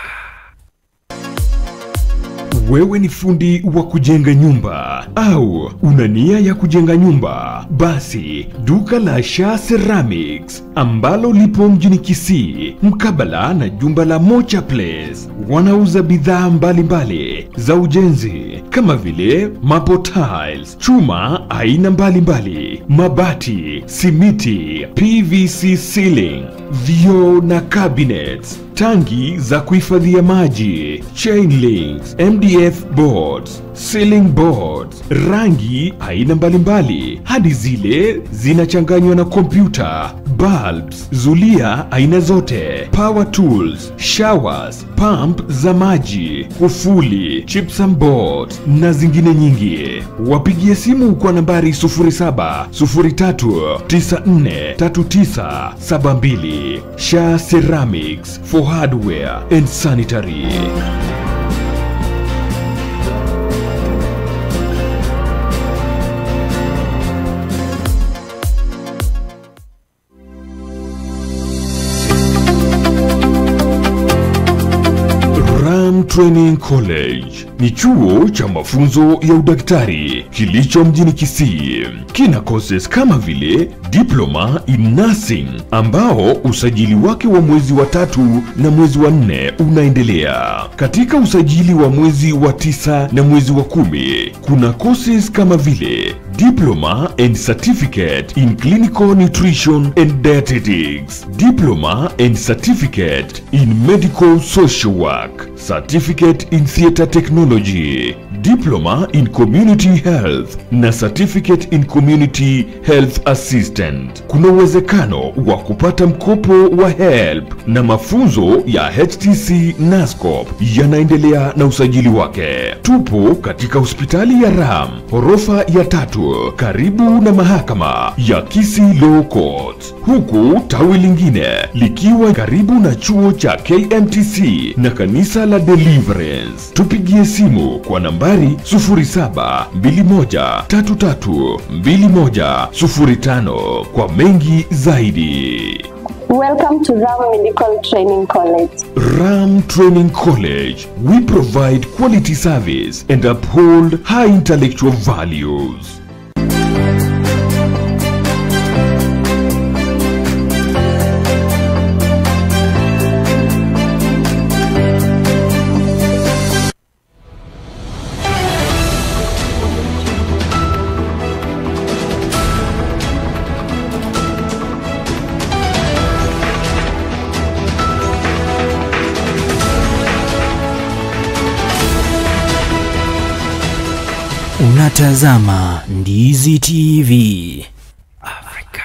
[SPEAKER 5] Wewe ni fundi wa kujenga nyumba au una nia ya kujenga nyumba? Basi duka la Sha Ceramics ambalo lipo mjini Kisii mkabala na jumba la Mocha Place wanauza bidhaa mbalimbali za ujenzi kama vile mapo tiles, chuma aina mbalimbali, mabati, simiti, PVC ceiling, vioo na cabinets, tangi za kuhifadhia maji, chain links, MDF boards, ceiling boards, rangi aina mbalimbali hadi zile zinachanganywa na kompyuta, bulbs, zulia aina zote, power tools, showers, pump za maji, kufuli, gypsum boards na zingine nyingi. Wapigie simu kwa nambari 0703943972. Sha Ceramics for hardware and sanitary. Training College ni chuo cha mafunzo ya udaktari kilicho mjini Kisii. Kina courses kama vile Diploma in Nursing ambao usajili wake wa mwezi wa 3 na mwezi wa 4 unaendelea. Katika usajili wa mwezi wa 9 na mwezi wa 10 kuna courses kama vile Diploma and Certificate in Clinical Nutrition and Dietetics, Diploma and Certificate in Medical Social Work, Certificate in Theatre Technology, Diploma in Community Health na Certificate in Community Health Assistant. Kuna uwezekano wa kupata mkopo wa HELP na mafunzo ya HTC NASCOP yanaendelea na usajili wake. Tupo katika hospitali ya Ram, ghorofa ya 3, karibu na mahakama ya Kisii Law Court, huku tawi lingine likiwa karibu na chuo cha KMTC na kanisa la Deliverance. Tupigie simu kwa nambari 0721332105 kwa mengi zaidi.
[SPEAKER 6] Welcome to Ram Medical Training College.
[SPEAKER 5] Ram Training College. We provide quality service and uphold high intellectual values.
[SPEAKER 3] Unatazama Ndizi TV Afrika.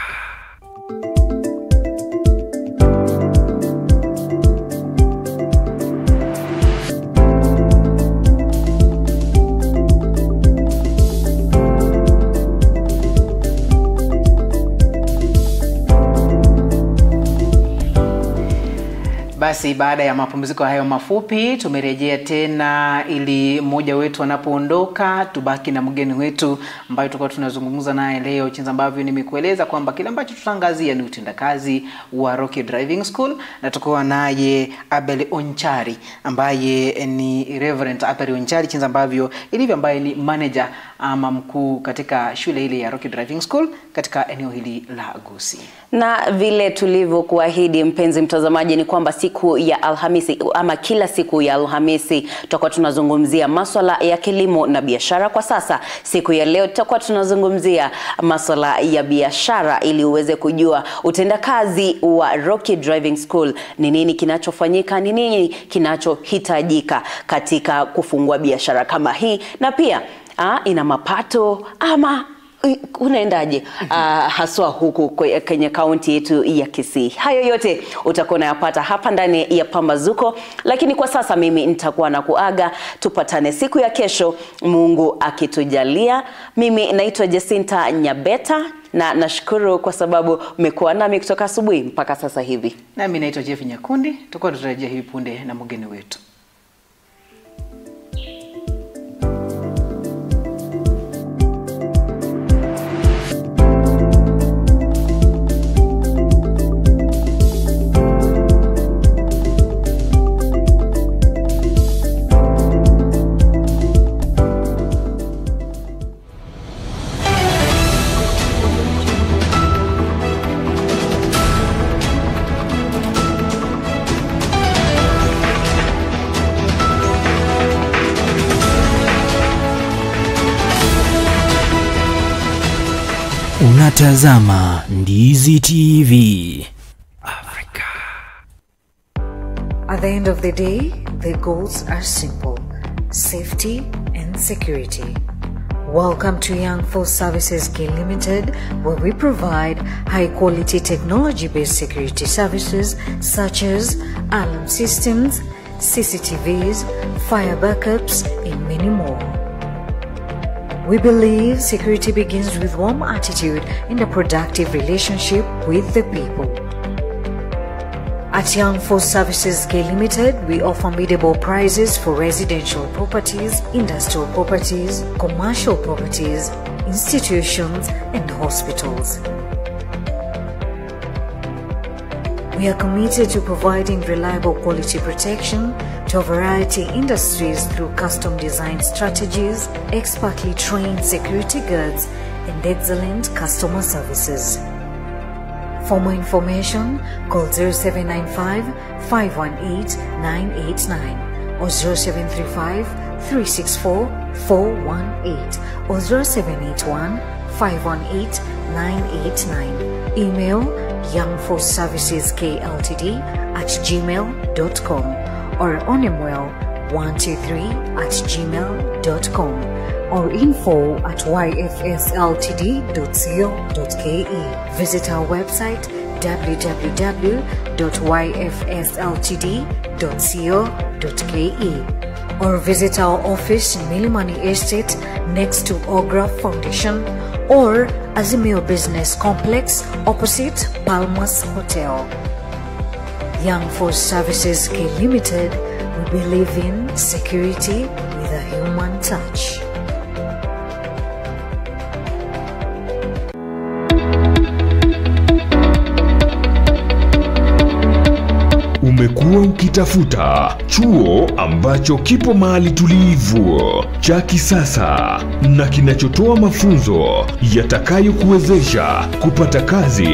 [SPEAKER 2] Basi baada ya mapumziko hayo mafupi tumerejea tena, ili mmoja wetu anapoondoka tubaki na mgeni wetu ambaye tulikuwa tunazungumza naye leo, jinsi ambavyo nimekueleza kwamba kile ambacho tutangazia ni utendakazi wa Rocky Driving School, na tukoa naye Abel Onchari ambaye ni Reverend Abel Onchari, jinsi ambavyo ilivyo, ambaye ni manager ama mkuu katika shule ile ya Rocky Driving School katika eneo hili la Gusii.
[SPEAKER 1] Na vile tulivyokuahidi mpenzi mtazamaji ni kwamba siku ya Alhamisi ama kila siku ya Alhamisi tutakuwa tunazungumzia masuala ya kilimo na biashara. Kwa sasa siku ya leo tutakuwa tunazungumzia masuala ya biashara, ili uweze kujua utendakazi wa Rocky Driving School, ni nini kinachofanyika, ni nini kinachohitajika katika kufungua biashara kama hii, na pia ina mapato ama unaendaje haswa huku kwenye kaunti yetu ya Kisii. Hayo yote utakuwa unayapata hapa ndani ya Pambazuko, lakini kwa sasa mimi nitakuwa na kuaga. Tupatane siku ya kesho, Mungu akitujalia. Mimi naitwa Jacinta Nyabeta na nashukuru kwa sababu umekuwa nami kutoka asubuhi mpaka sasa hivi.
[SPEAKER 2] Na mimi naitwa Jeff Nyakundi. Tutakuwa tutarejea hivi punde na mgeni wetu.
[SPEAKER 3] Unatazama Ndizi TV Afrika.
[SPEAKER 8] At the end of the day, the goals are simple: safety and security. Welcome to Young Force Services K Limited, where we provide high-quality technology-based security services such as alarm systems, CCTVs, fire backups, and many more. We believe security begins with warm attitude and a productive relationship with the people. At Young Force Services K Limited, we offer affordable prices for residential properties, industrial properties, commercial properties, institutions, and hospitals. We are committed to providing reliable quality protection to into a variety industries through custom design strategies, expertly trained security guards, and excellent customer services. For more information, call 0795-518-989 or 0735-364-418 or 0781-518-989. Email youngforceserviceskltd@gmail.com or onemwell123@gmail.com or info@yfsltd.co.ke. Visit our website www.yfsltd.co.ke or visit our office in Milimani Estate next to Ogra Foundation or Azimio Business Complex opposite Palmas Hotel. Young Force Services K Limited, we believe in security with a human touch.
[SPEAKER 5] Umekuwa ukitafuta chuo ambacho kipo mahali tulivu, cha kisasa na kinachotoa mafunzo yatakayokuwezesha kupata kazi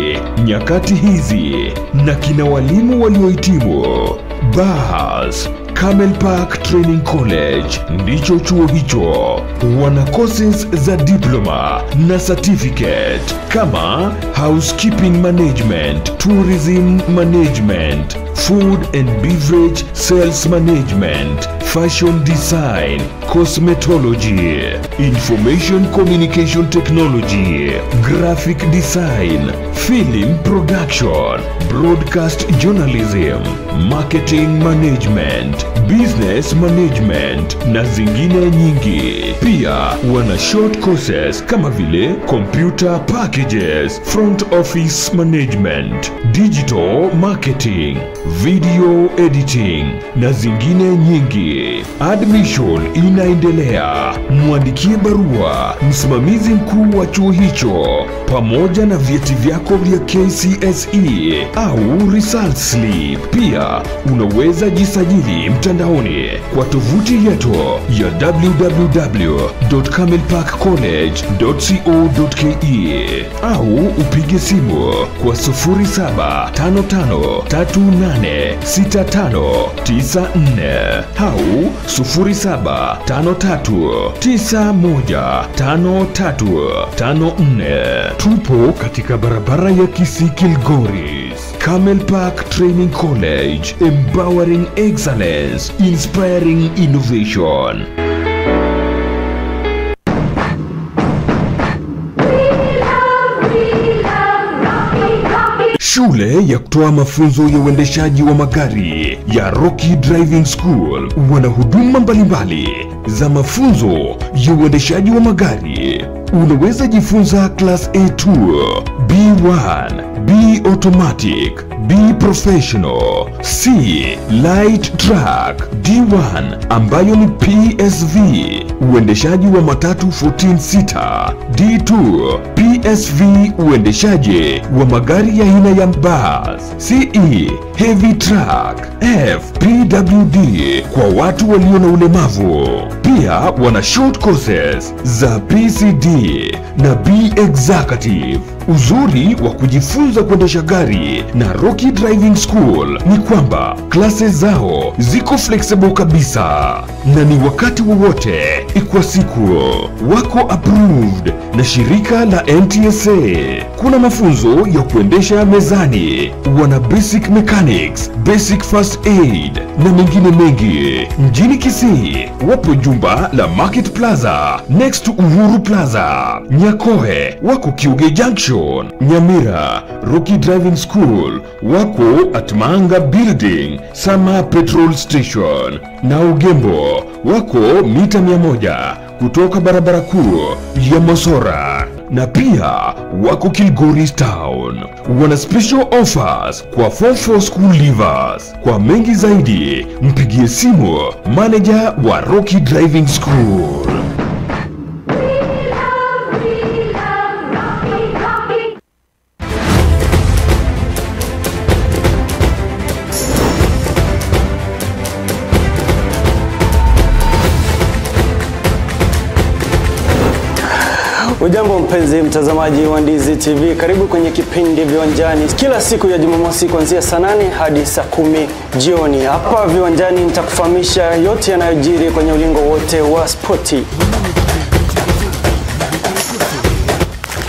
[SPEAKER 5] nyakati hizi na kina walimu waliohitimu. Bas Camel Park Training College ndicho chuo hicho. Wana courses za diploma na certificate kama housekeeping management, tourism management, food and beverage sales management, fashion design, cosmetology, information communication technology, graphic design, film production, broadcast journalism, marketing management, business management na zingine nyingi. Pia wana short courses kama vile computer packages, front office management, digital marketing, video editing na zingine nyingi. Admission inaendelea. Mwandikie barua msimamizi mkuu wa chuo hicho pamoja na vyeti vyako vya KCSE au result slip. Pia unaweza jisajili mtandaoni kwa tovuti yetu ya www.camelparkcollege.co.ke au upige simu kwa 0755386594 au 0753915354. Tupo katika barabara ya Kisii Kilgoris. Camel Park Training College, empowering excellence, inspiring innovation. Shule ya kutoa mafunzo ya uendeshaji wa magari ya Rocky Driving School wana huduma mbalimbali za mafunzo ya uendeshaji wa magari. Unaweza jifunza class A2, B1, B automatic, B professional, C light truck, D1 ambayo ni PSV, uendeshaji wa matatu 14 sita, D2 PSV, uendeshaji wa magari ya aina ya bus, CE heavy truck, F PWD kwa watu walio na ulemavu. Pia wana short courses za PCD na B executive. Uzuri wa kujifunza kuendesha gari na Rocky Driving School ni kwamba classes zao ziko flexible kabisa na ni wakati wowote kwa siku. Wako approved na shirika la NTSA. Kuna mafunzo ya kuendesha mezani, wana basic mechanics, basic first aid na mengine mengi. Mjini Kisii wapo jumba la Market Plaza next to Uhuru Plaza. Nyakoe wako Kiuge Junction. Nyamira Rocky Driving School wako at Manga Building, Sama Petrol Station. Na Ugembo wako mita 100 kutoka barabara kuu ya Mosora. Na pia wako Kilgoris Town. Wana special offers kwa form 4 school leavers. Kwa mengi zaidi mpigie simu manager wa Rocky Driving School.
[SPEAKER 4] Ujambo mpenzi mtazamaji wa Ndizi TV, karibu kwenye kipindi Viwanjani kila siku ya Jumamosi kuanzia saa 8 hadi saa 10 jioni. Hapa Viwanjani nitakufahamisha yote yanayojiri kwenye ulingo wote wa spoti.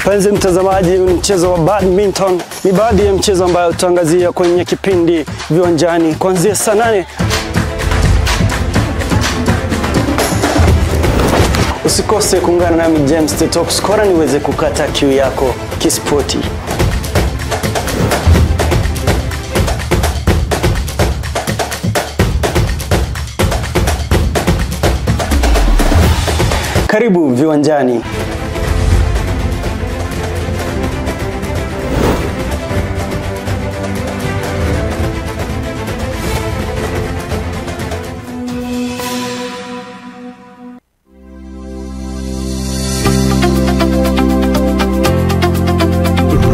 [SPEAKER 4] Mpenzi mtazamaji, mchezo wa badminton ni baadhi ya mchezo ambayo tutaangazia kwenye kipindi Viwanjani kuanzia saa 8. Usikose kuungana nami James the Top Scorer niweze kukata kiu yako kispoti. Karibu Viwanjani.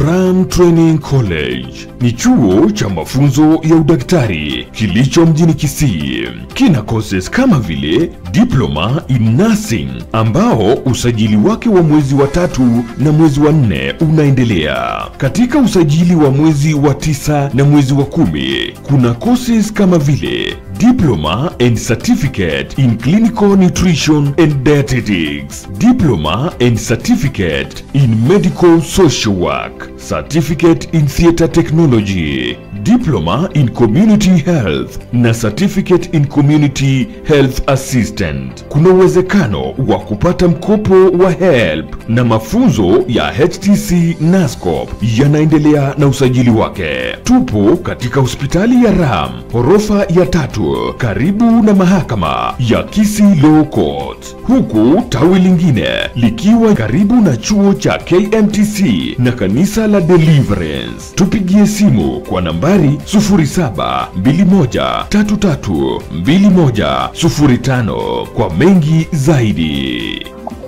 [SPEAKER 5] Ram Training College ni chuo cha mafunzo ya udaktari kilicho mjini Kisii. Kina courses kama vile Diploma in Nursing ambao usajili wake wa mwezi wa 3 na mwezi wa 4 unaendelea. Katika usajili wa mwezi wa 9 na mwezi wa 10 kuna courses kama vile Diploma and Certificate in Clinical Nutrition and Dietetics, Diploma and Certificate in Medical Social Work, Certificate in Theatre Technology, Diploma in Community Health na Certificate in Community Health Assistant. Kuna uwezekano wa kupata mkopo wa HELP na mafunzo ya HTC NASCOP yanaendelea na usajili wake. Tupo katika hospitali ya Ram, ghorofa ya 3, karibu na mahakama ya Kisii Law Court, huku tawi lingine likiwa karibu na chuo cha KMTC na kanisa la Deliverance. Tupigie simu kwa nambari 0721332105 kwa mengi zaidi.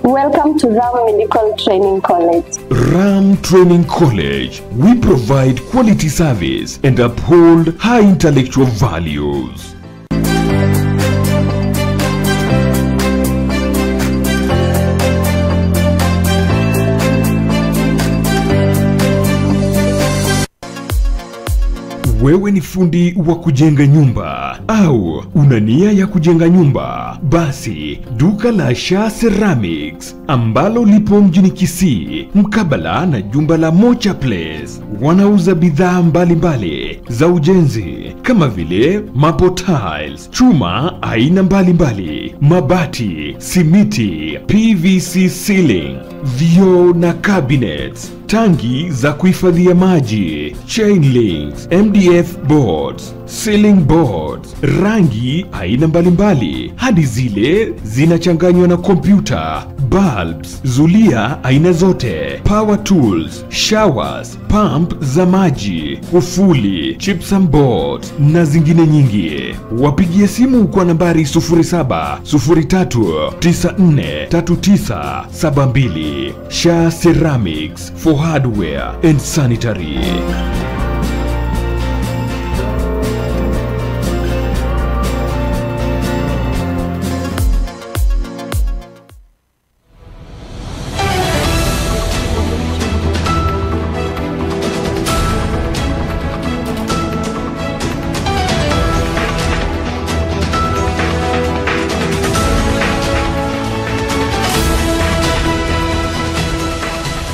[SPEAKER 6] Welcome to Ram Medical Training College.
[SPEAKER 5] Ram Training College, we provide quality service and uphold high intellectual values. Wewe ni fundi wa kujenga nyumba au una nia ya kujenga nyumba? Basi duka la Shah Ceramics ambalo lipo mjini Kisii mkabala na jumba la Mocha Place wanauza bidhaa mbalimbali za ujenzi kama vile mapo tiles, chuma aina mbalimbali, mabati, simiti, PVC ceiling, vioo na cabinets, tangi za kuhifadhia maji, chain links, MDF boards, ceiling boards, rangi aina mbalimbali hadi zile zinachanganywa na kompyuta, bulbs, zulia aina zote, power tools, showers, pump za maji, kufuli, gypsum board na zingine nyingi. Wapigie simu kwa nambari 0703943972. Shah Ceramics for hardware and sanitary.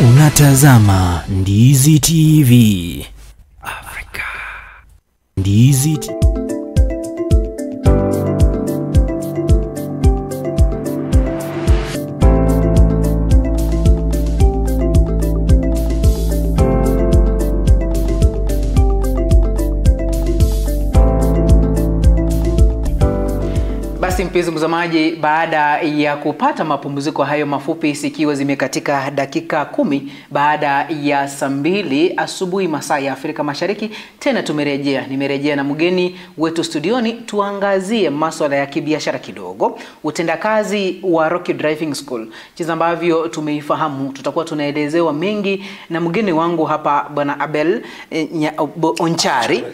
[SPEAKER 3] Unatazama Ndizi TV Africa. Ndizi TV.
[SPEAKER 2] Basi mpenzi mtazamaji, baada ya kupata mapumziko hayo mafupi sikiwa zimekatika dakika 10 baada ya saa 2 asubuhi masaa ya Afrika Mashariki, tena nimerejea na mgeni wetu studioni tuangazie masuala ya kibiashara kidogo, utendakazi wa Rocky Driving School, jinsi ambavyo tumeifahamu. Tutakuwa tunaelezewa mengi na mgeni wangu hapa bwana Abel Onchari.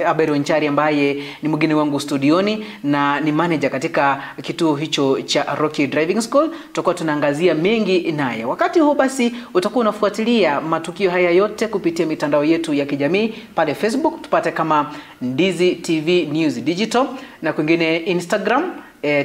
[SPEAKER 2] Abel Onchari ambaye ni mgeni wangu studioni na ni manager katika kituo hicho cha Rocky Driving School. Tutakuwa tunaangazia mengi naye. Wakati huu basi utakuwa unafuatilia matukio haya yote kupitia mitandao yetu ya kijamii pale Facebook tupate kama Ndizi TV News Digital, na kwingine Instagram,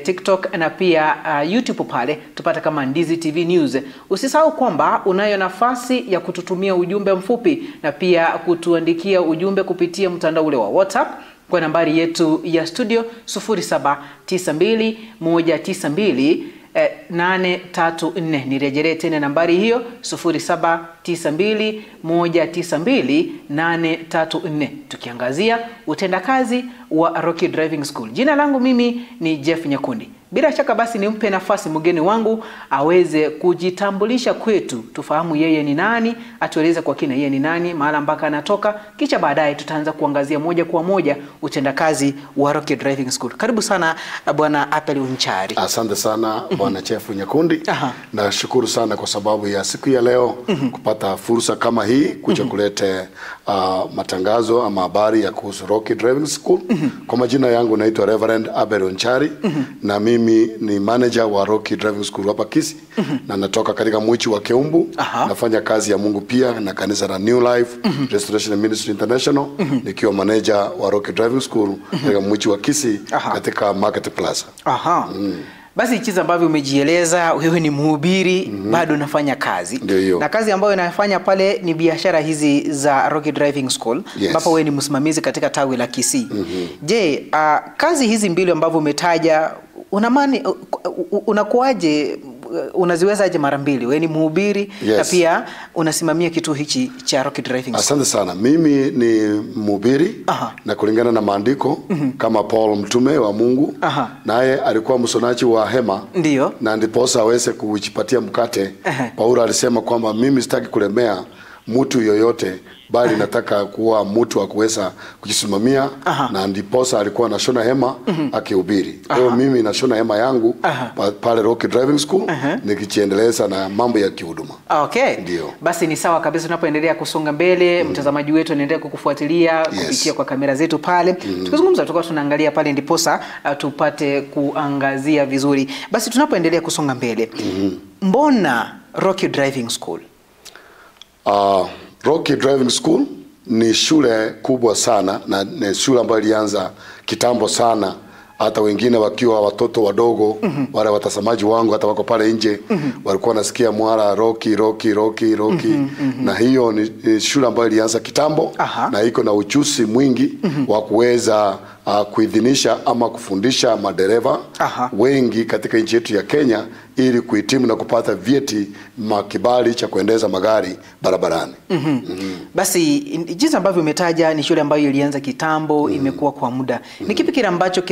[SPEAKER 2] TikTok na pia YouTube pale tupate kama Ndizi TV News. Usisahau kwamba unayo nafasi ya kututumia ujumbe mfupi na pia kutuandikia ujumbe kupitia mtandao ule wa WhatsApp kwa nambari yetu ya studio 0792192834. Nirejelee tena nambari hiyo 0792192834, tukiangazia utendakazi wa Rocky Driving School. Jina langu mimi ni Jeff Nyakundi. Bila shaka basi nimpe nafasi mgeni wangu aweze kujitambulisha kwetu, tufahamu yeye ni nani, atueleze kwa kina yeye ni nani, mahali ambako anatoka, kisha baadaye tutaanza kuangazia moja kwa moja utendakazi wa Rocky Driving School. Karibu sana Bwana Apel Unchari.
[SPEAKER 9] Asante sana Bwana Jeff Nyakundi. Na shukuru sana kwa sababu ya siku ya leo kupata fursa kama hii kuja kulete matangazo ama habari ya kuhusu Rocky Driving School. Kwa majina yangu naitwa Reverend Apel Unchari na mimi ni manager wa Rocky Driving School hapa Kisii na natoka katika mji wa Keumbu. Nafanya kazi ya Mungu pia na kanisa la New Life Restoration Ministry International nikiwa manager wa Rocky Driving School katika mji wa Kisii katika Market Plaza.
[SPEAKER 2] Basi chiza ambavyo umejieleza, wewe ni mhubiri, bado unafanya kazi. Na kazi ambayo unafanya pale ni biashara hizi za Rocky Driving School, ambapo wewe ni msimamizi katika tawi la Kisii. Je, kazi hizi mbili ambavyo umetaja, unakuaje, unaziwezaje mara mbili? Wewe ni mhubiri na pia unasimamia kituo hichi cha Rocky Driving School.
[SPEAKER 9] Asante sana. Mimi ni mhubiri na kulingana na maandiko kama Paul mtume wa Mungu, naye alikuwa msonaji wa hema.
[SPEAKER 2] Ndio.
[SPEAKER 9] Na ndiposa aweze kujipatia mkate. Paulo alisema kwamba mimi sitaki kulemea mtu yoyote, bali nataka kuwa mtu wa kuweza kujisimamia. Na ndiposa alikuwa anashona hema akihubiri. Kwa hiyo mimi nashona hema yangu pale Rocky Driving School nikijiendeleza na mambo ya kihuduma.
[SPEAKER 2] Ndio. Basi ni sawa kabisa, tunapoendelea kusonga mbele mtazamaji wetu anaendelea kukufuatilia kupitia kwa kamera zetu pale. Tukizungumza tutakuwa tunaangalia pale ndiposa tupate kuangazia vizuri. Basi tunapoendelea kusonga mbele, mbona Rocky Driving School?
[SPEAKER 9] Rocky Driving School ni shule kubwa sana na ni shule ambayo ilianza kitambo sana, hata wengine wakiwa watoto wadogo wale watazamaji wangu hata wako pale nje walikuwa nasikia mwara Rocky. Na hiyo ni shule ambayo ilianza kitambo na iko na ujuzi mwingi wa kuweza kuidhinisha ama kufundisha madereva wengi katika nchi yetu ya Kenya ili kuhitimu na kupata vyeti makibali cha kuendesha magari barabarani.
[SPEAKER 2] Basi jinsi ambavyo umetaja ni shule ambayo ilianza kitambo, imekuwa kwa muda. Ni kipi kile ambacho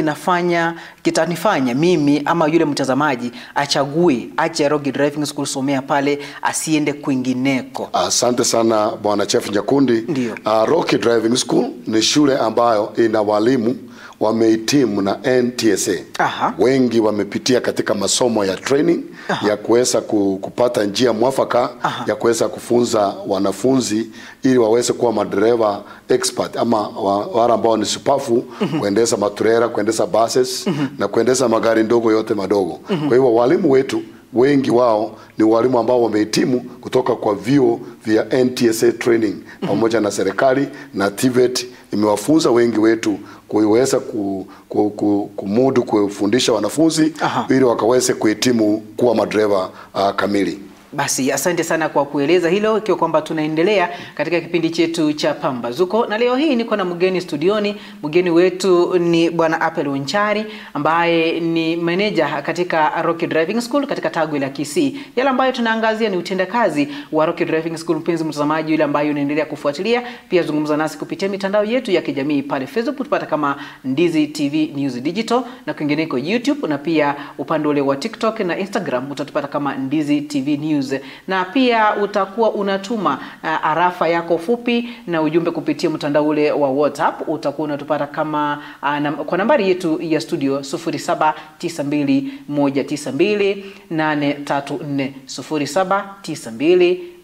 [SPEAKER 2] kitanifanya mimi ama yule mtazamaji achague ache Rocky Driving School somea pale asiende kwingineko?
[SPEAKER 9] Asante sana Bwana Jeff Nyakundi. Rocky Driving School ni shule ambayo ina walimu wamehitimu na NTSA. Wengi wamepitia katika masomo ya training ya kuweza kupata njia mwafaka ya kuweza kufunza wanafunzi ili waweze kuwa madereva expert ama wale ambao ni supafu kuendesha maturera, kuendesha buses na kuendesha magari ndogo yote madogo. Kwa hiyo walimu wetu wengi wao ni walimu ambao wamehitimu kutoka kwa vyuo vya NTSA training pamoja na serikali na TVET imewafunza wengi wetu kuweza kumudu kufundisha wanafunzi ili wakaweze kuhitimu kuwa madereva kamili.
[SPEAKER 2] Basi asante sana kwa kueleza hilo, ikiwa kwamba tunaendelea katika kipindi chetu cha Pambazuko, na leo hii niko na mgeni studioni. Mgeni wetu ni Bwana Apel Unchari ambaye ni manager katika Rocky Driving School katika tawi la Kisii. Yale ambayo tunaangazia ni utendakazi wa Rocky Driving School. Mpenzi mtazamaji yule ambaye unaendelea kufuatilia, pia zungumza nasi kupitia mitandao yetu ya kijamii pale Facebook tupata kama Ndizi TV News Digital, na kwingineko YouTube, na pia upande ule wa TikTok na Instagram utatupata kama Ndizi TV News. Na pia utakuwa unatuma arafa yako fupi na ujumbe kupitia mtandao ule wa WhatsApp. Utakuwa unatupata kama kwa nambari yetu ya studio 0792192834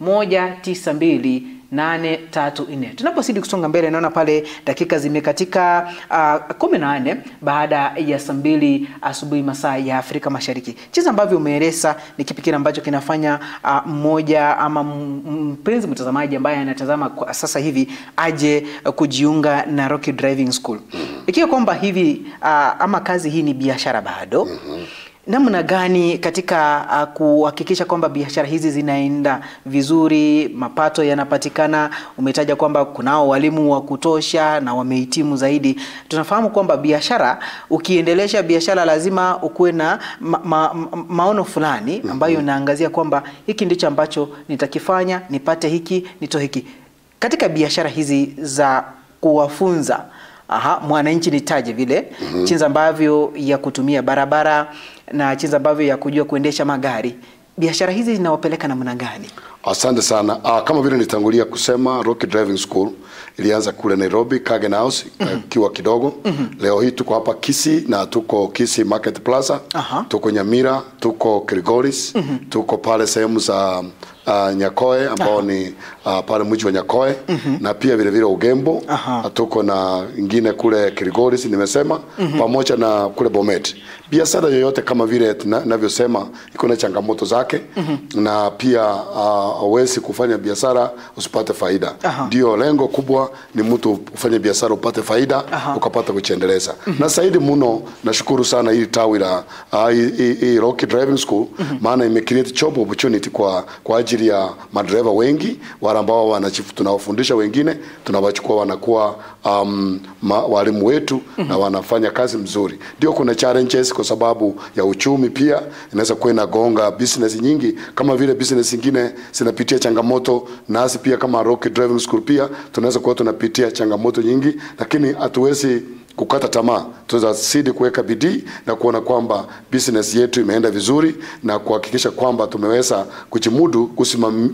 [SPEAKER 2] 0792192834. 834. Tunapozidi kusonga mbele, naona pale dakika zimekatika 18 baada ya saa 2 asubuhi masaa ya Afrika Mashariki. Jinsi ambavyo umeeleza ni kipi kile ambacho kinafanya mmoja ama mpenzi mtazamaji ambaye anatazama sasa hivi aje kujiunga na Rocky Driving School. Ikiwa kwamba hivi ama kazi hii ni biashara bado, namna gani katika kuhakikisha kwamba biashara hizi zinaenda vizuri, mapato yanapatikana? Umetaja kwamba kunao walimu wa kutosha na wamehitimu zaidi. Tunafahamu kwamba biashara, ukiendelesha biashara lazima ukuwe na maono fulani ambayo naangazia kwamba hiki ndicho ambacho nitakifanya, nipate hiki, nitoe hiki. Katika biashara hizi za kuwafunza mwananchi, nitaje vile jinsi ambavyo ya kutumia barabara na jinsi ambavyo ya kujua kuendesha magari, biashara hizi zinawapeleka namna gani?
[SPEAKER 9] Asante sana. Kama vile nitangulia kusema, Rocky Driving School ilianza kule Nairobi, Kagen House, kiwa kidogo. Leo hii tuko hapa Kisii na tuko Kisii Market Plaza, tuko Nyamira, tuko Kilgoris, tuko pale sehemu za Nyakoe ambao ni pale mji wa Nyakoe, na pia vile vile Ugembo, tuko na ingine kule Kilgoris nimesema, pamoja na kule Bomet. Biashara yoyote kama vile ninavyosema iko na changamoto zake, na pia hauwezi kufanya biashara usipate faida. Ndio lengo kubwa ni mtu kufanya biashara upate faida, ukapata kujiendeleza. Na zaidi mno nashukuru sana hii tawi la hii Rocky Driving School, maana imecreate job opportunity kwa ajili ya madereva wengi wale ambao tunawafundisha wengine, tunawachukua wanakuwa walimu wetu na wanafanya kazi mzuri. Ndio kuna challenges kwa sababu ya uchumi, pia inaweza kuwa inagonga business nyingi kama vile business nyingine zinapitia changamoto, nasi pia kama Rocky Driving School pia tunaweza kuwa tunapitia changamoto nyingi, lakini hatuwezi kukata tamaa. Tunazidi kuweka bidii na kuona kwamba business yetu imeenda vizuri na kuhakikisha kwamba tumeweza kujimudu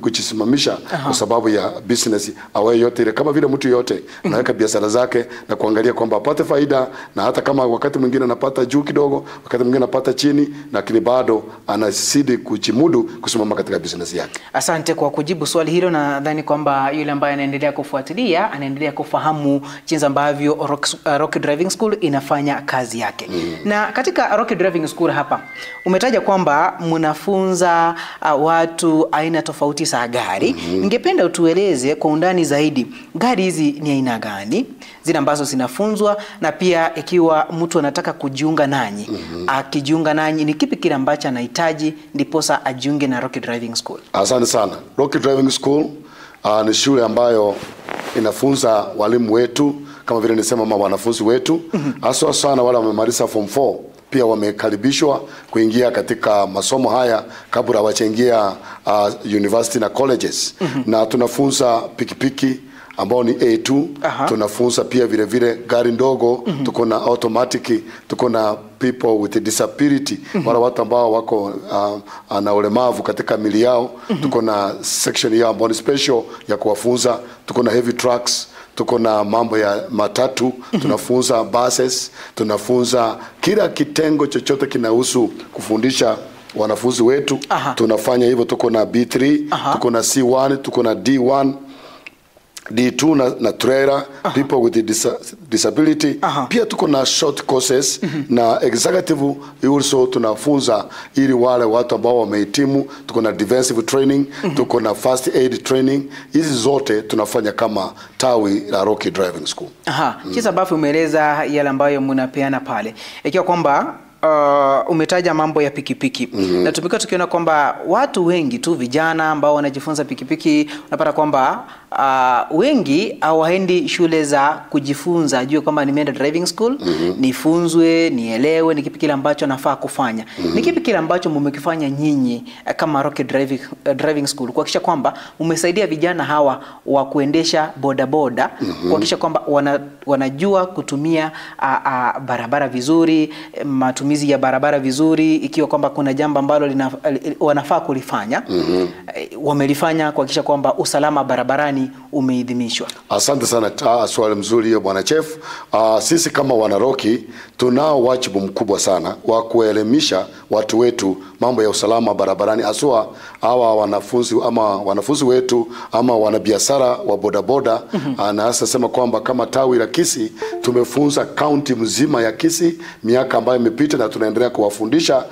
[SPEAKER 9] kujisimamisha kwa sababu ya business awaye yote ile. Kama vile mtu yote anaweka biashara zake na kuangalia kwamba apate faida, na hata kama wakati mwingine anapata juu kidogo, wakati mwingine anapata chini, lakini bado anazidi kujimudu kusimama katika business yake.
[SPEAKER 2] Asante kwa kujibu swali hilo, na nadhani kwamba yule ambaye anaendelea kufuatilia anaendelea kufahamu jinsi ambavyo Rocky Driving School inafanya kazi yake. Na katika Rocky Driving School hapa umetaja kwamba mnafunza watu aina tofauti za gari. Ningependa utueleze kwa undani zaidi, gari hizi ni aina gani zile ambazo zinafunzwa, na pia ikiwa mtu anataka kujiunga nanyi, akijiunga nanyi ni kipi kile ambacho anahitaji ndiposa ajiunge na Rocky Driving School?
[SPEAKER 9] Asante sana. Rocky Driving School ni shule ambayo inafunza walimu wetu kama vile nisema wanafunzi wetu, hasa sana wale wamemaliza form 4 pia wamekaribishwa kuingia katika masomo haya kabla hawajaingia university na colleges. Na tunafunza pikipiki ambao ni A2, tunafunza pia vile vile gari ndogo, tuko na automatic, tuko na people with disability, wale watu ambao wako na ulemavu katika mili yao, tuko na section yao ambao ni special ya kuwafunza, tuko na heavy trucks, tuko na mambo ya matatu, tunafunza buses, tunafunza kila kitengo chochote kinahusu kufundisha wanafunzi wetu. Tunafanya hivyo. Tuko na B3, tuko na C1, tuko na D1, D2 na trailer, people with disability. Pia tuko na short courses na executive also tunafunza ili wale watu ambao wamehitimu. Tuko na defensive training, tuko na first aid training. Hizi zote tunafanya kama tawi la Rocky Driving School.
[SPEAKER 2] Jinsi ambavyo umeeleza yale ambayo mnapeana pale, ikiwa kwamba umetaja mambo ya pikipiki, na tumekuwa tukiona kwamba watu wengi tu vijana ambao wanajifunza pikipiki, unapata kwamba wengi hawaendi shule za kujifunza, ajue kwamba nimeenda driving school, nifunzwe, nielewe ni kipi kile ambacho nafaa kufanya. Ni kipi kile ambacho mmekifanya nyinyi kama Rocky Driving School kuhakikisha kwamba umesaidia vijana hawa wa kuendesha bodaboda, kuhakikisha kwamba wanajua kutumia barabara vizuri, matumizi matumizi ya barabara vizuri, ikiwa kwamba kuna jambo ambalo wanafaa kulifanya, wamelifanya kuhakikisha kwamba usalama barabarani umeidhinishwa?
[SPEAKER 9] Asante sana, swali mzuri hiyo Bwana Chef. Sisi kama wanaroki tunao wajibu mkubwa sana wa kuelimisha watu wetu mambo ya usalama barabarani, aswa hawa wanafunzi wetu ama wanabiashara wa bodaboda. Na hasa sema kwamba kama tawi la Kisii tumefunza kaunti mzima ya Kisii miaka ambayo imepita, na tunaendelea kuwafundisha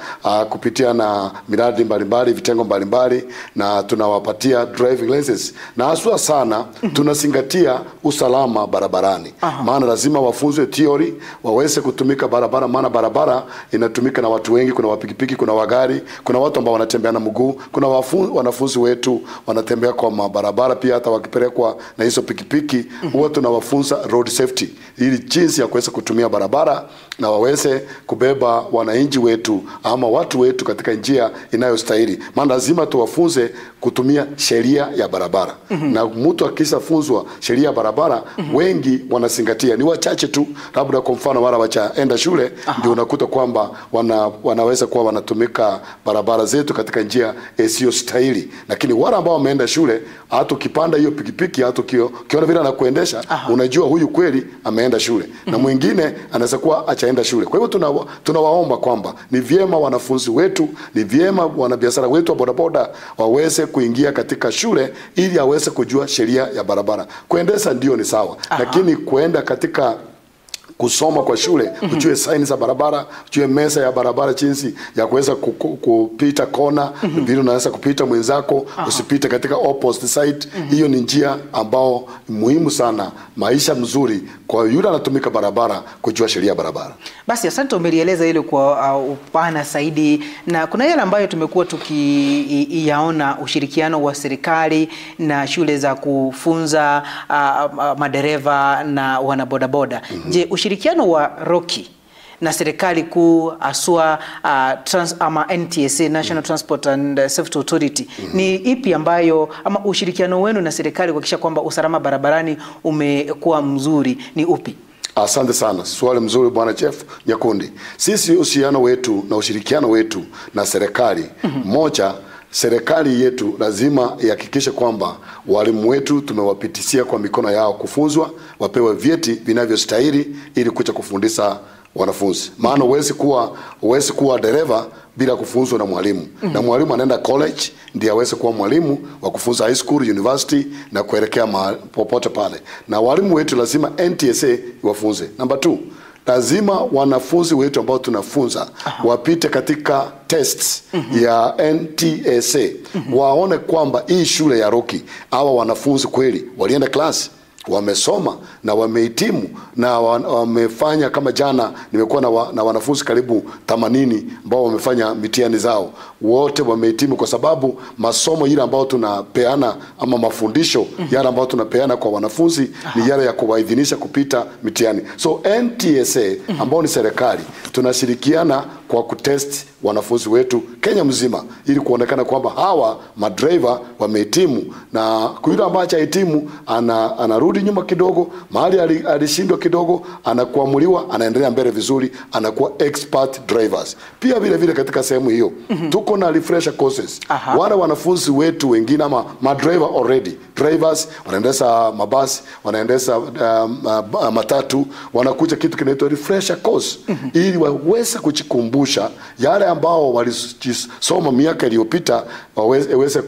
[SPEAKER 9] kupitia na miradi mbalimbali, vitengo mbalimbali, na tunawapatia driving license. Na haswa sana tunazingatia usalama barabarani. Maana lazima wafunzwe theory, waweze kutumika barabara, maana barabara inatumika na watu wengi. Kuna wapikipiki, kuna wagari, kuna watu ambao wanatembea na mguu, kuna wanafunzi wetu wanatembea kwa mabarabara pia, hata wakipelekwa na hizo pikipiki. Huwa tunawafunza road safety, ili jinsi ya kuweza kutumia barabara na waweze kubeba wananchi wetu ama watu wetu katika njia inayostahili. Maana lazima tuwafunze kutumia sheria ya barabara. Na mtu akishafunzwa sheria ya barabara, wengi wanazingatia. Ni wachache tu, labda kwa mfano wala wachaenda shule, ndio unakuta kwamba wanaweza kuwa wanatumika barabara zetu katika njia isiyo stahili. Lakini wale ambao wameenda shule, hata ukipanda hiyo pikipiki, hata ukiona vile anakuendesha, unajua huyu kweli ameenda shule. Na mwingine anaweza kuwa achaenda shule. Kwa hivyo tunawaomba kwamba ni vyema wanafunzi wetu, ni vyema wanabiashara wetu wa bodaboda waweze kuingia katika shule, ili aweze kujua sheria ya barabara. Kuendesha ndio ni sawa, lakini kuenda katika kusoma kwa shule, ujue signs za barabara, ujue mesa ya barabara, jinsi ya kuweza kupita kona, vile unaweza kupita mwenzako, usipite katika opposite side. Hiyo ni njia ambao muhimu sana, maisha mzuri kwa yule anatumika barabara, kujua sheria ya barabara.
[SPEAKER 2] Basi asante, umelieleza ile kwa upana zaidi, na kuna yale ambayo tumekuwa tukiyaona, ushirikiano wa serikali na shule za kufunza madereva na wanabodaboda. Je, ushirikiano wa Roki na serikali kuu, aswa ama NTSA, National Transport and Safety Authority, ni ipi ambayo, ama ushirikiano wenu na serikali kuhakikisha kwamba usalama barabarani umekuwa mzuri ni upi?
[SPEAKER 9] Asante sana, swali mzuri Bwana Chef Nyakundi. Sisi uhusiano wetu na ushirikiano wetu na serikali, moja, serikali yetu lazima ihakikishe kwamba walimu wetu tumewapitishia kwa mikono yao kufunzwa, wapewe vyeti vinavyostahili ili kuja kufundisha wanafunzi. Maana huwezi kuwa dereva bila kufunzwa na mwalimu. Na mwalimu anaenda college ndiye aweze kuwa mwalimu wa kufunza high school, university na kuelekea popote pale. Na walimu wetu lazima NTSA iwafunze. Number 2, lazima wanafunzi wetu ambao tunafunza wapite katika tests ya NTSA, waone kwamba hii shule ya Roki hawa wanafunzi kweli walienda class, wamesoma na wamehitimu na wamefanya. Kama jana nimekuwa na wanafunzi karibu 80 ambao wamefanya mitihani zao, wote wamehitimu, kwa sababu masomo ile ambao tunapeana ama mafundisho yale ambao tunapeana kwa wanafunzi ni yale ya kuwaidhinisha kupita mitihani. So NTSA ambao ni serikali, tunashirikiana kwa kutest wanafunzi wetu Kenya mzima, ili kuonekana kwamba hawa madriver wamehitimu, na yule ambaye hajahitimu anarudi nyuma kidogo, mahali alishindwa kidogo, anakuamuliwa, anaendelea mbele vizuri, anakuwa expert drivers. Pia vile katika sehemu hiyo tuko na refresher courses. Wale wanafunzi wetu wengine ama madriver already drivers, wanaendesha mabasi, wanaendesha matatu, wanakuja kitu kinaitwa refresher course, ili waweze kujikumbusha yale ambao walisoma miaka iliyopita, waweze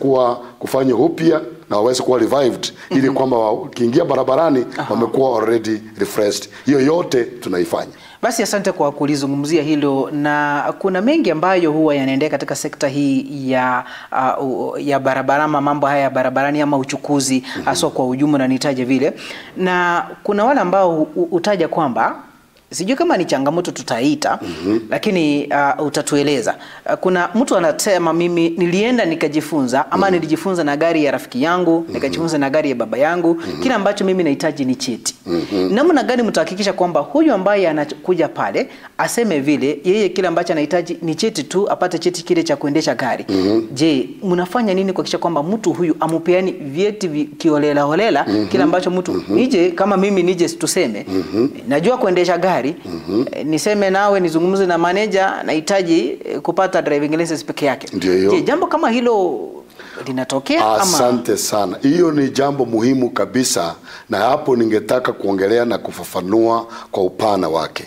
[SPEAKER 9] kufanya upya na waweze kuwa revived, ili kwamba wakiingia barabarani wamekuwa already refreshed. Hiyo yote tunaifanya.
[SPEAKER 2] Basi asante kwa kulizungumzia hilo, na kuna mengi ambayo huwa yanaendelea katika sekta hii ya barabara, mambo haya ya barabarani ama uchukuzi hasa kwa ujumla, na nitaje vile, na kuna wale ambao utaja kwamba sijui kama ni changamoto tutaita, lakini utatueleza. Kuna mtu anasema, mimi nilienda nikajifunza, ama nilijifunza na gari ya rafiki yangu, nikajifunza na gari ya baba yangu, kila ambacho mimi nahitaji ni cheti. Namna gani mtahakikisha kwamba huyu ambaye anakuja pale aseme vile yeye kila ambacho anahitaji ni cheti tu, apate cheti kile cha kuendesha gari? Je, mnafanya nini kuhakikisha kwamba mtu huyu amupeani vyeti kiolela holela, kila ambacho mtu nije kama mimi nije tuseme najua kuendesha gari, gari, niseme nawe nizungumze na manager, nahitaji kupata driving license peke yake. Je, jambo kama hilo linatokea ama?
[SPEAKER 9] Asante sana. Hiyo ni jambo muhimu kabisa, na hapo ningetaka kuongelea na kufafanua kwa upana wake.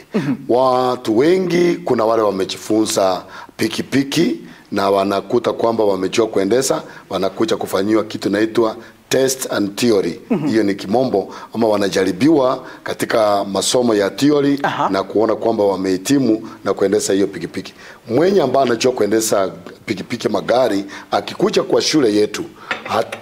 [SPEAKER 9] Watu wengi, kuna wale wamejifunza pikipiki na wanakuta kwamba wamejua kuendesha, wanakuja kufanyiwa kitu naitwa test and theory. Hiyo ni kimombo, ama wanajaribiwa katika masomo ya theory na kuona kwamba wamehitimu na kuendesha hiyo pikipiki. Mwenye ambaye anajua kuendesha pikipiki magari, akikuja kwa shule yetu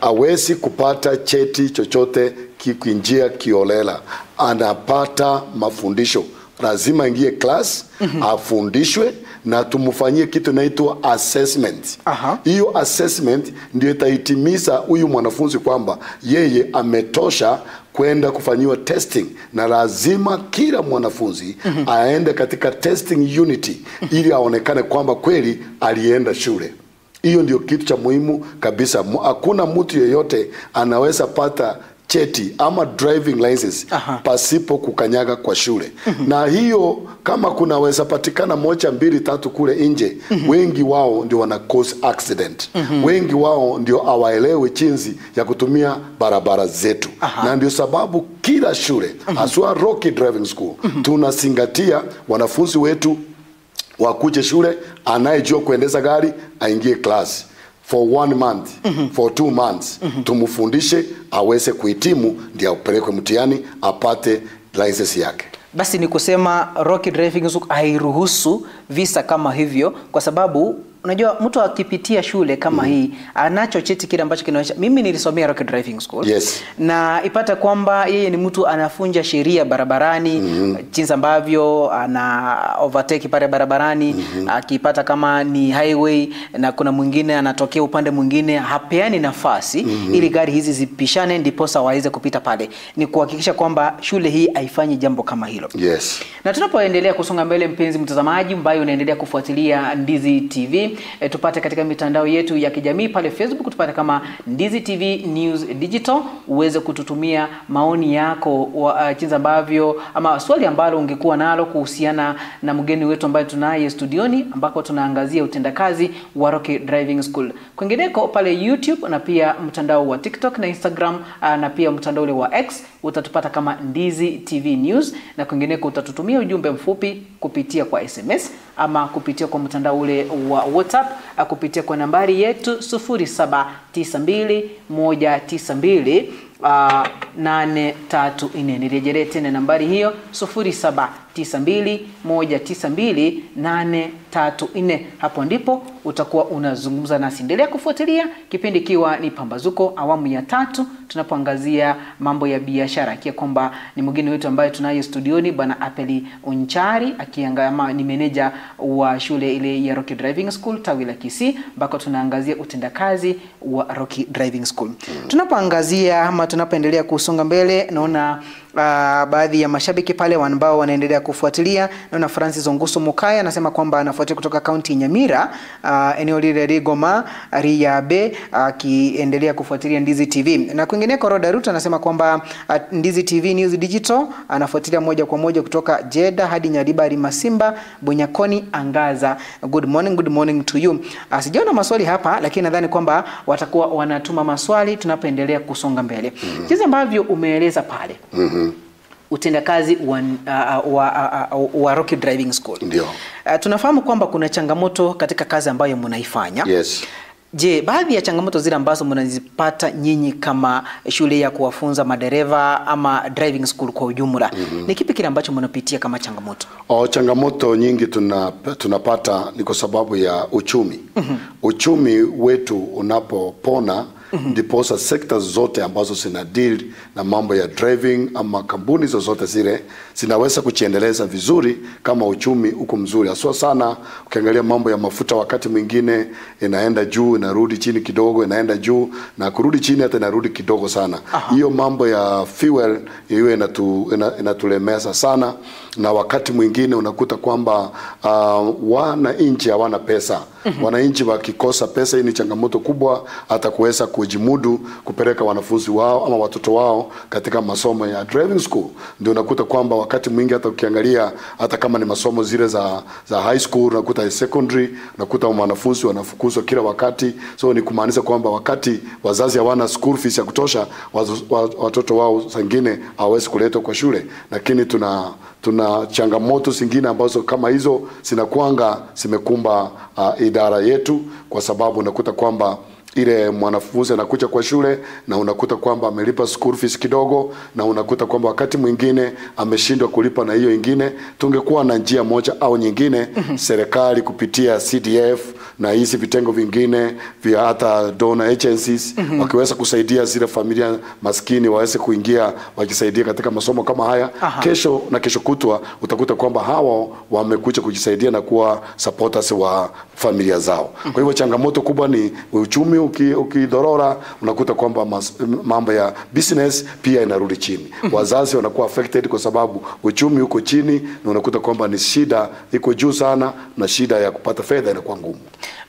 [SPEAKER 9] hawezi kupata cheti chochote kikinjia kiolela. Anapata mafundisho, lazima ingie class, afundishwe na tumufanyie kitu naitwa assessment. Hiyo assessment ndio itahitimiza huyu mwanafunzi kwamba yeye ametosha kwenda kufanyiwa testing, na lazima kila mwanafunzi aende katika testing unity ili aonekane kwamba kweli alienda shule. Hiyo ndio kitu cha muhimu kabisa. Hakuna mtu yeyote anaweza pata cheti ama driving license pasipo kukanyaga kwa shule. Na hiyo kama kunaweza patikana 1, 2, 3 kule nje, wengi wao ndio wana cause accident. Wengi wao ndio hawaelewi jinsi ya kutumia barabara zetu. Na ndio sababu kila shule, haswa Rocky Driving School, tunazingatia wanafunzi wetu wakuje shule, anayejua kuendesha gari aingie class for 1 month, for 2 months, tumufundishe aweze kuhitimu, ndio apelekwe mtihani apate license yake.
[SPEAKER 2] Basi ni kusema Rocky Driving School hairuhusu visa kama hivyo, kwa sababu unajua mtu akipitia shule kama hii anacho cheti kile ambacho kinaonyesha mimi nilisomea Rocky Driving School. Na ipata kwamba yeye ni mtu anafunja sheria barabarani, jinsi ambavyo ana overtake pale barabarani, akipata kama ni highway na kuna mwingine anatokea upande mwingine, hapeani nafasi ili gari hizi zipishane ndiposa waweze kupita pale. Ni kuhakikisha kwamba shule hii haifanyi jambo kama hilo. Na tunapoendelea kusonga mbele, mpenzi mtazamaji ambaye unaendelea kufuatilia Ndizi TV, tupate katika mitandao yetu ya kijamii pale Facebook, tupate kama Ndizi TV News Digital, uweze kututumia maoni yako jinsi ambavyo ama swali ambalo ungekuwa nalo kuhusiana na mgeni wetu ambaye tunaye studioni, ambako tunaangazia utendakazi wa Rocky Driving School. Kwingineko pale YouTube na pia mtandao wa TikTok na Instagram na pia mtandao ule wa X utatupata kama Ndizi TV News, na kwingineko utatutumia ujumbe mfupi kupitia kwa SMS ama kupitia kwa mtandao ule wa WhatsApp kupitia kwa nambari yetu 0792192834. Nirejelee tena nambari hiyo 0792192834. Hapo ndipo utakuwa unazungumza nasi. Endelea kufuatilia kipindi kiwa ni Pambazuko awamu ya 3, tunapoangazia mambo ya biashara, kia kwamba ni mgeni wetu ambaye tunaye studioni Bwana Apeli Onchari, akiangama ni meneja wa shule ile ya Rocky Driving School tawi la Kisii, ambako tunaangazia utendakazi wa Rocky Driving School. Tunapoangazia ama tunapoendelea kusonga mbele, naona baadhi ya mashabiki pale ambao wanaendelea kufuatilia. Naona Francis Onguso Mukaya anasema kwamba anafuatia kutoka kaunti Nyamira, eneo lile la Goma Riabe, akiendelea kufuatilia Ndizi TV. Na kwingineko Roda Ruta anasema kwamba Ndizi TV News Digital anafuatilia moja kwa moja kutoka Jeddah hadi Nyaribari Masimba Bunyakoni Angaza. Good morning to you. Sijaona maswali hapa, lakini nadhani kwamba watakuwa wanatuma maswali tunapoendelea kusonga mbele. Jinsi ambavyo umeeleza pale utendakazi wa Rocky Driving School.
[SPEAKER 9] Ndio.
[SPEAKER 2] Tunafahamu kwamba kuna changamoto katika kazi ambayo mnaifanya. Je, baadhi ya changamoto zile ambazo mnazipata nyinyi kama shule ya kuwafunza madereva ama driving school kwa ujumla, ni kipi kile ambacho mnapitia kama changamoto?
[SPEAKER 9] Changamoto nyingi tunapata ni kwa sababu ya uchumi. Uchumi wetu unapopona, ndiposa sekta zote ambazo zina deal na mambo ya driving ama kampuni zozote zile zinaweza kujiendeleza vizuri kama uchumi uko mzuri. Haswa sana ukiangalia mambo ya mafuta, wakati mwingine inaenda juu, inarudi chini kidogo, inaenda juu na kurudi chini, hata inarudi kidogo sana. Hiyo mambo ya fuel hiyo inatulemeza sana, na wakati mwingine unakuta kwamba wana nchi hawana pesa Wananchi wakikosa pesa, hii ni changamoto kubwa hata kuweza kujimudu kupeleka wanafunzi wao ama watoto wao katika masomo ya driving school. Ndio unakuta kwamba wakati mwingi hata ukiangalia hata kama ni masomo zile za high school, unakuta secondary, unakuta wanafunzi wanafukuzwa kila wakati. So ni kumaanisha kwamba wakati wazazi hawana school fees ya kutosha, watoto wao wengine hawawezi kuletwa kwa shule. Lakini tuna changamoto zingine ambazo kama hizo zinakuanga zimekumba idara yetu, kwa sababu unakuta kwamba ile mwanafunzi anakuja kwa shule na unakuta kwamba amelipa school fees kidogo, na unakuta kwamba wakati mwingine ameshindwa kulipa na hiyo ingine. Tungekuwa na njia moja au nyingine, serikali kupitia CDF na hizi vitengo vingine vya hata donor agencies wakiweza kusaidia zile familia maskini waweze kuingia wakisaidia katika masomo kama haya. Kesho na kesho kutwa utakuta kwamba hawa wamekuja kujisaidia na kuwa supporters wa familia zao. Kwa hivyo changamoto kubwa ni uchumi ukidorora, unakuta kwamba mambo ya business pia inarudi chini. Wazazi wanakuwa affected kwa sababu uchumi uko chini, na unakuta kwamba ni shida iko juu sana, na shida ya kupata fedha inakuwa ngumu.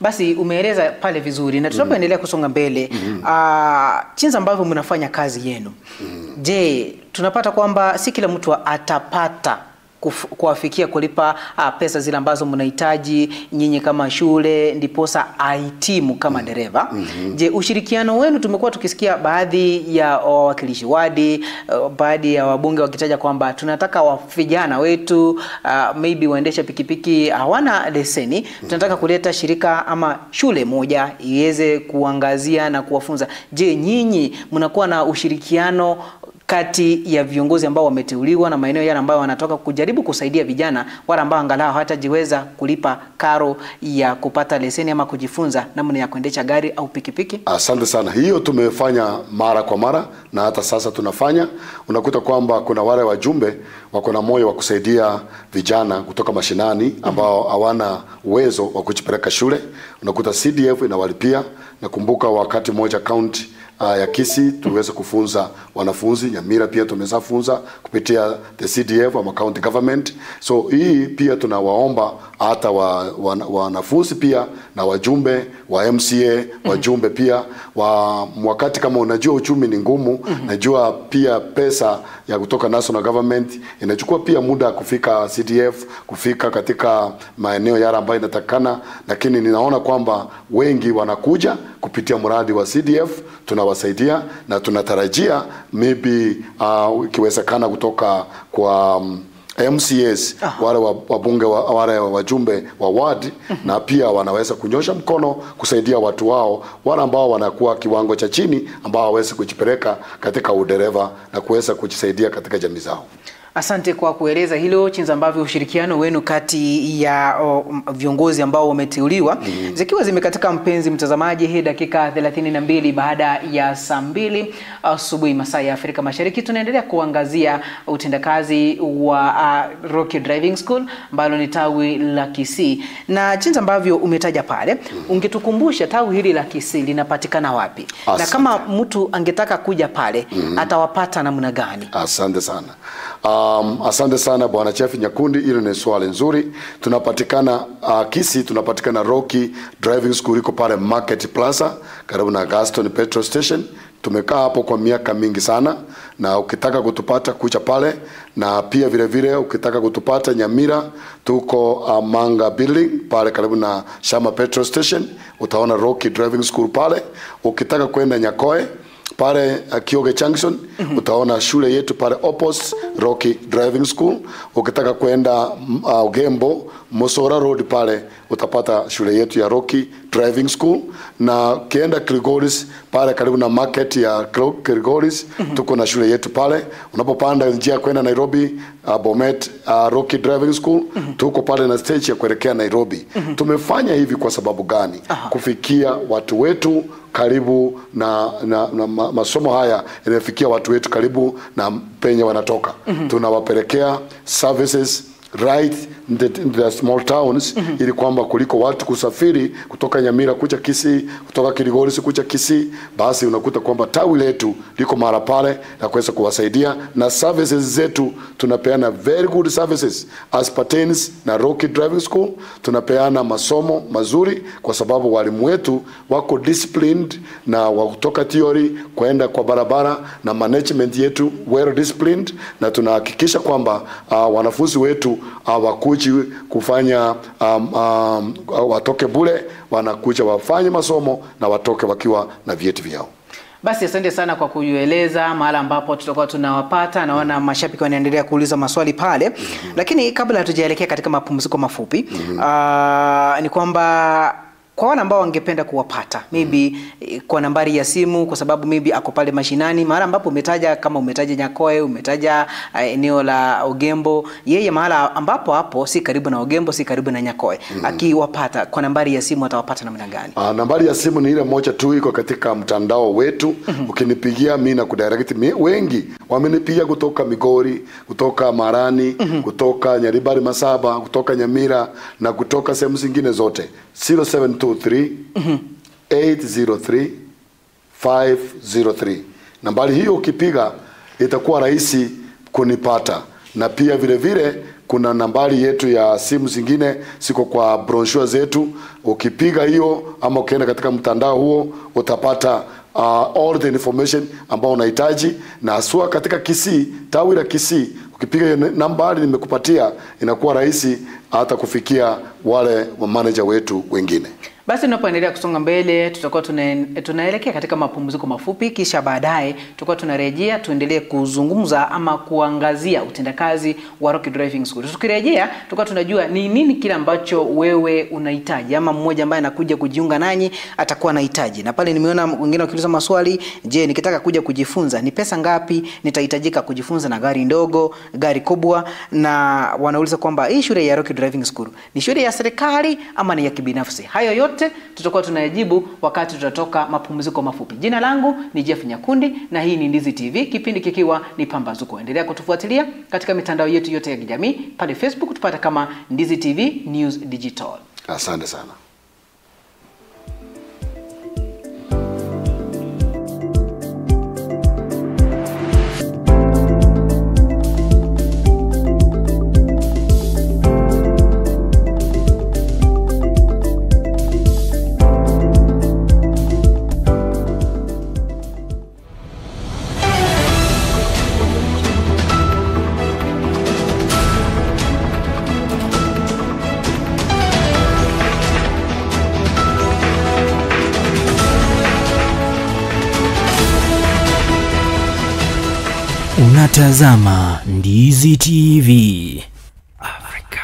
[SPEAKER 2] Basi umeeleza pale vizuri, na tunapoendelea kusonga mbele, jinsi ambavyo mnafanya kazi yenu. Je, tunapata kwamba si kila mtu atapata kuafikia kulipa pesa zile ambazo mnahitaji nyinyi kama shule ndiposa ahitimu kama dereva? Je, ushirikiano wenu, tumekuwa tukisikia baadhi ya wawakilishi wadi, baadhi ya wabunge wakitaja kwamba tunataka vijana wetu maybe waendesha pikipiki hawana leseni, tunataka kuleta shirika ama shule moja iweze kuangazia na kuwafunza. Je, nyinyi mnakuwa na ushirikiano kati ya viongozi ambao wameteuliwa na maeneo yale ambayo wanatoka kujaribu kusaidia vijana wale ambao angalau hatajiweza kulipa karo ya kupata leseni ama kujifunza namna ya kuendesha gari au pikipiki?
[SPEAKER 9] Asante sana. Hiyo tumefanya mara kwa mara na hata sasa tunafanya. Unakuta kwamba kuna wale wajumbe wako na moyo wa kusaidia vijana kutoka mashinani ambao hawana uwezo wa kujipeleka shule. Unakuta CDF inawalipia. Nakumbuka wakati moja county ya Kisii tuweze kufunza wanafunzi, Nyamira pia tumeweza kufunza kupitia the CDF ama county government. So hii pia tunawaomba hata wanafunzi pia na wajumbe wa MCA, wajumbe pia wakati kama unajua uchumi ni ngumu, najua pia pesa ya kutoka national government inachukua pia muda kufika CDF, kufika katika maeneo yale ambayo inatakana, lakini ninaona kwamba wengi wanakuja kupitia mradi wa CDF, tunawasaidia na tunatarajia maybe ikiwezekana kutoka kwa MCAs wale wabunge wale wajumbe wa ward na pia wanaweza kunyosha mkono kusaidia watu wao wale ambao wanakuwa kiwango cha chini, ambao hawezi kujipeleka katika udereva na kuweza kujisaidia katika jamii zao.
[SPEAKER 2] Asante kwa kueleza hilo, jinsi ambavyo ushirikiano wenu kati ya viongozi ambao wameteuliwa zikiwa zimekatika. Mpenzi mtazamaji, hii dakika 32 baada ya saa 2 asubuhi masaa ya Afrika Mashariki, tunaendelea kuangazia utendakazi wa Rocky Driving School ambalo ni tawi la Kisii, na jinsi ambavyo umetaja pale, ungetukumbusha tawi hili la Kisii linapatikana wapi? Na kama mtu angetaka kuja pale atawapata namna gani?
[SPEAKER 9] Asante sana. Asante sana Bwana Chef Nyakundi, hilo ni swali nzuri. Tunapatikana Kisii, tunapatikana Rocky Driving School iko pale Market Plaza karibu na Gaston Petrol Station. Tumekaa hapo kwa miaka mingi sana, na ukitaka kutupata kuja pale, na pia vile vile ukitaka kutupata Nyamira tuko Manga Building pale karibu na Shama Petrol Station, utaona Rocky Driving School pale. Ukitaka kwenda Nyakoe pale Kioge Junction utaona shule yetu pale opposite Rocky Driving School. Ukitaka kwenda Ugembo Mosora Road pale utapata shule yetu ya Rocky Driving School, na kienda Kilgoris pale karibu na market ya Kilgoris tuko na shule yetu pale. Unapopanda njia kwenda Nairobi Bomet Rocky Driving School tuko pale na stage ya kuelekea Nairobi. Tumefanya hivi kwa sababu gani? Kufikia watu wetu karibu na masomo haya yanafikia watu wetu karibu na penye wanatoka. Tunawapelekea services right in the small towns, ili kwamba kuliko watu kusafiri kutoka Nyamira kuja Kisii, kutoka Kilgoris kuja Kisii, basi unakuta kwamba tawi letu liko mara pale na kuweza kuwasaidia, na services zetu tunapeana very good services as pertains na Rocky Driving School. Tunapeana masomo mazuri kwa sababu walimu wetu wako disciplined na kutoka theory kwenda kwa barabara, na management yetu well disciplined, na tunahakikisha kwamba wanafunzi wetu hawakuji kufanya watoke bure, wanakuja wafanye masomo na watoke wakiwa na vyeti vyao.
[SPEAKER 2] Basi asante sana kwa kueleza mahala ambapo tutakuwa tunawapata. Naona mashabiki wanaendelea kuuliza maswali pale. Lakini kabla hatujaelekea katika mapumziko mafupi, ni kwamba kwa wale ambao wangependa kuwapata, maybe kwa nambari ya simu, kwa sababu maybe ako pale mashinani, mahala ambapo umetaja, kama umetaja Nyakoe, umetaja eneo la Ogembo, yeye mahala ambapo hapo si karibu na Ogembo, si karibu na Nyakoe, akiwapata kwa nambari ya simu atawapata namna gani?
[SPEAKER 9] Nambari ya simu ni ile moja tu, iko katika mtandao wetu. Ukinipigia mimi na kudirect, wengi wamenipigia kutoka Migori, kutoka Marani, kutoka Nyaribari Masaba, kutoka Nyamira na kutoka sehemu zingine zote. 0723-803-503. Nambari hiyo ukipiga itakuwa rahisi kunipata, na pia vile vile kuna nambari yetu ya simu zingine siko kwa brochure zetu. Ukipiga hiyo ama ukienda katika mtandao huo utapata all the information ambao unahitaji, na haswa katika Kisii, tawi la Kisii, ukipiga nambari nimekupatia inakuwa rahisi hata kufikia wale wa manager wetu wengine.
[SPEAKER 2] Basi tunapoendelea kusonga mbele, tutakuwa tunaelekea katika mapumziko mafupi, kisha baadaye tutakuwa tunarejea tuendelee kuzungumza ama kuangazia utendakazi wa Rocky Driving School. Tukirejea tutakuwa tunajua ni nini kile ambacho wewe unahitaji, ama mmoja ambaye anakuja kujiunga nanyi atakuwa anahitaji. Na pale nimeona wengine wakiuliza maswali, je, nikitaka kuja kujifunza ni pesa ngapi nitahitajika kujifunza, na gari ndogo, gari kubwa, na wanauliza kwamba hii shule ya Rocky Driving School ni shule ya serikali ama ni ya kibinafsi. Hayo yote tutakuwa tunayajibu wakati tutatoka mapumziko mafupi. Jina langu ni Jeff Nyakundi na hii ni Ndizi TV, kipindi kikiwa ni Pambazuko. Endelea kutufuatilia katika mitandao yetu yote ya kijamii. Pale Facebook tupata kama Ndizi TV News Digital.
[SPEAKER 9] Asante sana.
[SPEAKER 3] Unatazama Ndizi TV Afrika.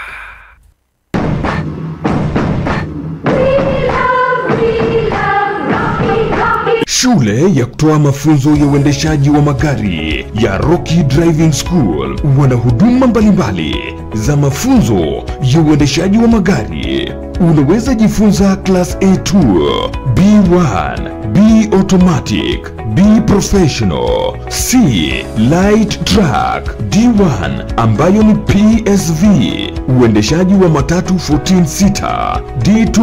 [SPEAKER 5] Shule ya kutoa mafunzo ya uendeshaji wa magari ya Rocky Driving School wana huduma mbalimbali za mafunzo ya uendeshaji wa magari. Unaweza jifunza class A2, B1, B automatic, B professional, C light truck, D1 ambayo ni PSV, uendeshaji wa matatu 14 sita, D2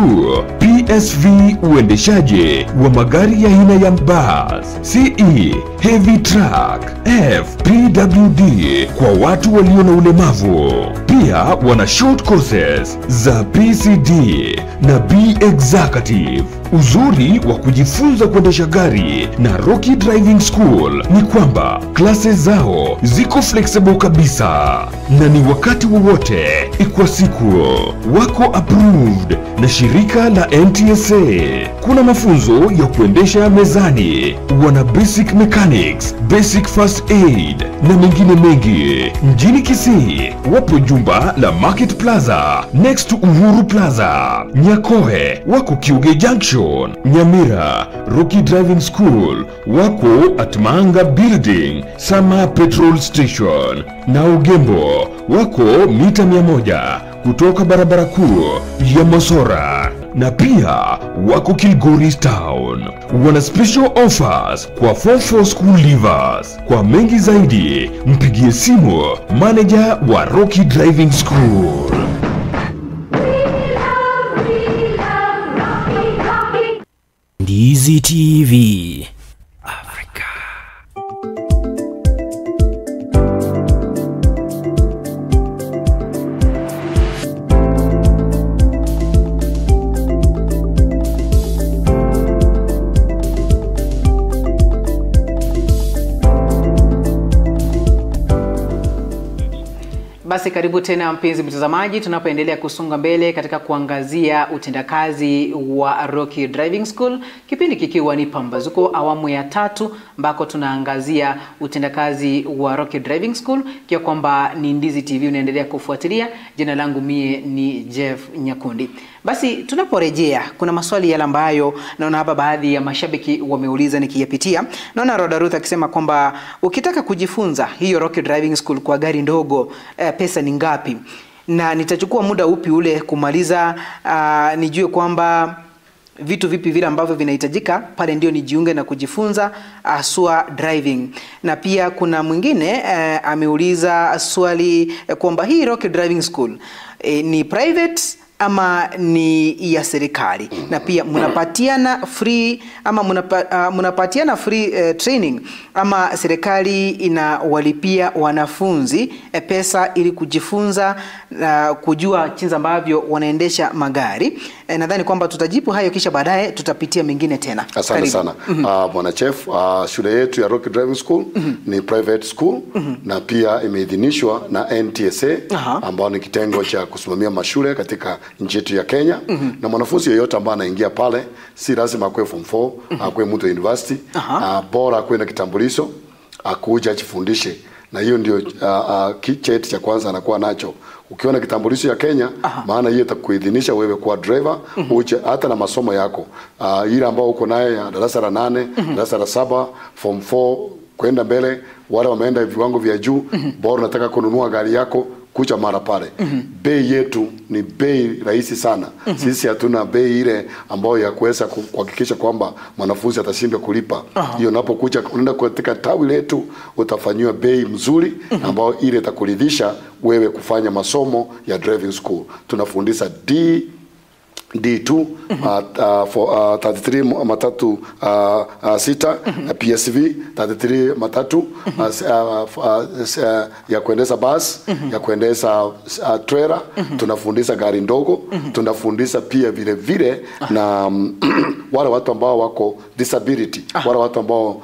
[SPEAKER 5] PSV, uendeshaji wa magari ya aina ya bus, CE heavy truck, F PWD kwa watu walio na ulemavu. Pia wana short courses za PCD na B executive. Uzuri wa kujifunza kuendesha gari na Rocky Driving School ni kwamba classes zao ziko flexible kabisa, na ni wakati wowote kwa siku. Wako approved na shirika la NTSA. Kuna mafunzo ya kuendesha mezani, wana basic mechanics, basic first aid na mengine mengi. Mjini Kisii wapo jumba la Market Plaza next to Uhuru Plaza. Nyakoe wako Kiuge Junction. Nyamira Rocky Driving School wako at Manga Building Sama Petrol Station, na Ogembo wako mita 100 kutoka barabara kuu ya Mosora. na pia wako Kilgoris Town. Wana special offers kwa form 4 school leavers. Kwa mengi zaidi mpigie simu manager wa Rocky Driving School.
[SPEAKER 3] Ndizi TV.
[SPEAKER 2] Basi karibu tena mpenzi mtazamaji, tunapoendelea kusonga mbele katika kuangazia utendakazi wa Rocky Driving School, kipindi kikiwa ni Pambazuko awamu ya 3, ambako tunaangazia utendakazi wa Rocky Driving School, kia kwamba ni Ndizi TV unaendelea kufuatilia. Jina langu mie ni Jeff Nyakundi. Basi tunaporejea, kuna maswali yale ambayo naona hapa baadhi ya mashabiki wameuliza nikiyapitia. Naona Roda Ruth akisema kwamba ukitaka kujifunza hiyo Rocky Driving School kwa gari ndogo, pesa ni ngapi? Na nitachukua muda upi ule kumaliza, nijue kwamba vitu vipi vile ambavyo vinahitajika pale ndio nijiunge na kujifunza SUA driving. Na pia kuna mwingine ameuliza swali kwamba hii Rocky Driving School ni private ama ni ya serikali, na pia mnapatiana free ama mnapatiana free training, ama serikali inawalipia wanafunzi pesa ili kujifunza kujua jinsi ambavyo wanaendesha magari. Nadhani kwamba tutajibu hayo kisha baadaye tutapitia mengine tena.
[SPEAKER 9] Asante sana. Bwana Chef, shule yetu ya Rocky Driving School ni private school na pia imeidhinishwa na NTSA ambao ni kitengo cha kusimamia mashule katika nchi yetu ya Kenya. Na mwanafunzi yeyote ambaye anaingia pale si lazima akue form 4, akue mtu university, bora akue na kitambulisho, akuja ajifundishe. Na hiyo ndio cheti cha kwanza anakuwa nacho. Ukiona kitambulisho ya Kenya, maana hiyo itakuidhinisha wewe kuwa driver, uje hata na masomo yako. Ile ambao uko naye ya darasa la 8, darasa la 7, form 4 kwenda mbele, wale wameenda viwango vya juu, bora unataka kununua gari yako, kucha mara pale. Bei yetu ni bei rahisi sana. Sisi hatuna bei ile ambayo ya kuweza kuhakikisha kwamba mwanafunzi atashindwa kulipa. Hiyo unapokuja unaenda katika tawi letu utafanywa bei mzuri ambayo ile itakuridhisha wewe kufanya masomo ya driving school. Tunafundisha D2 for 33 matatu 6, PSV 33 matatu ya kuendesha bus, ya kuendesha trailer. Tunafundisha gari ndogo, tunafundisha pia vile vile na wale watu ambao wako disability, wale watu ambao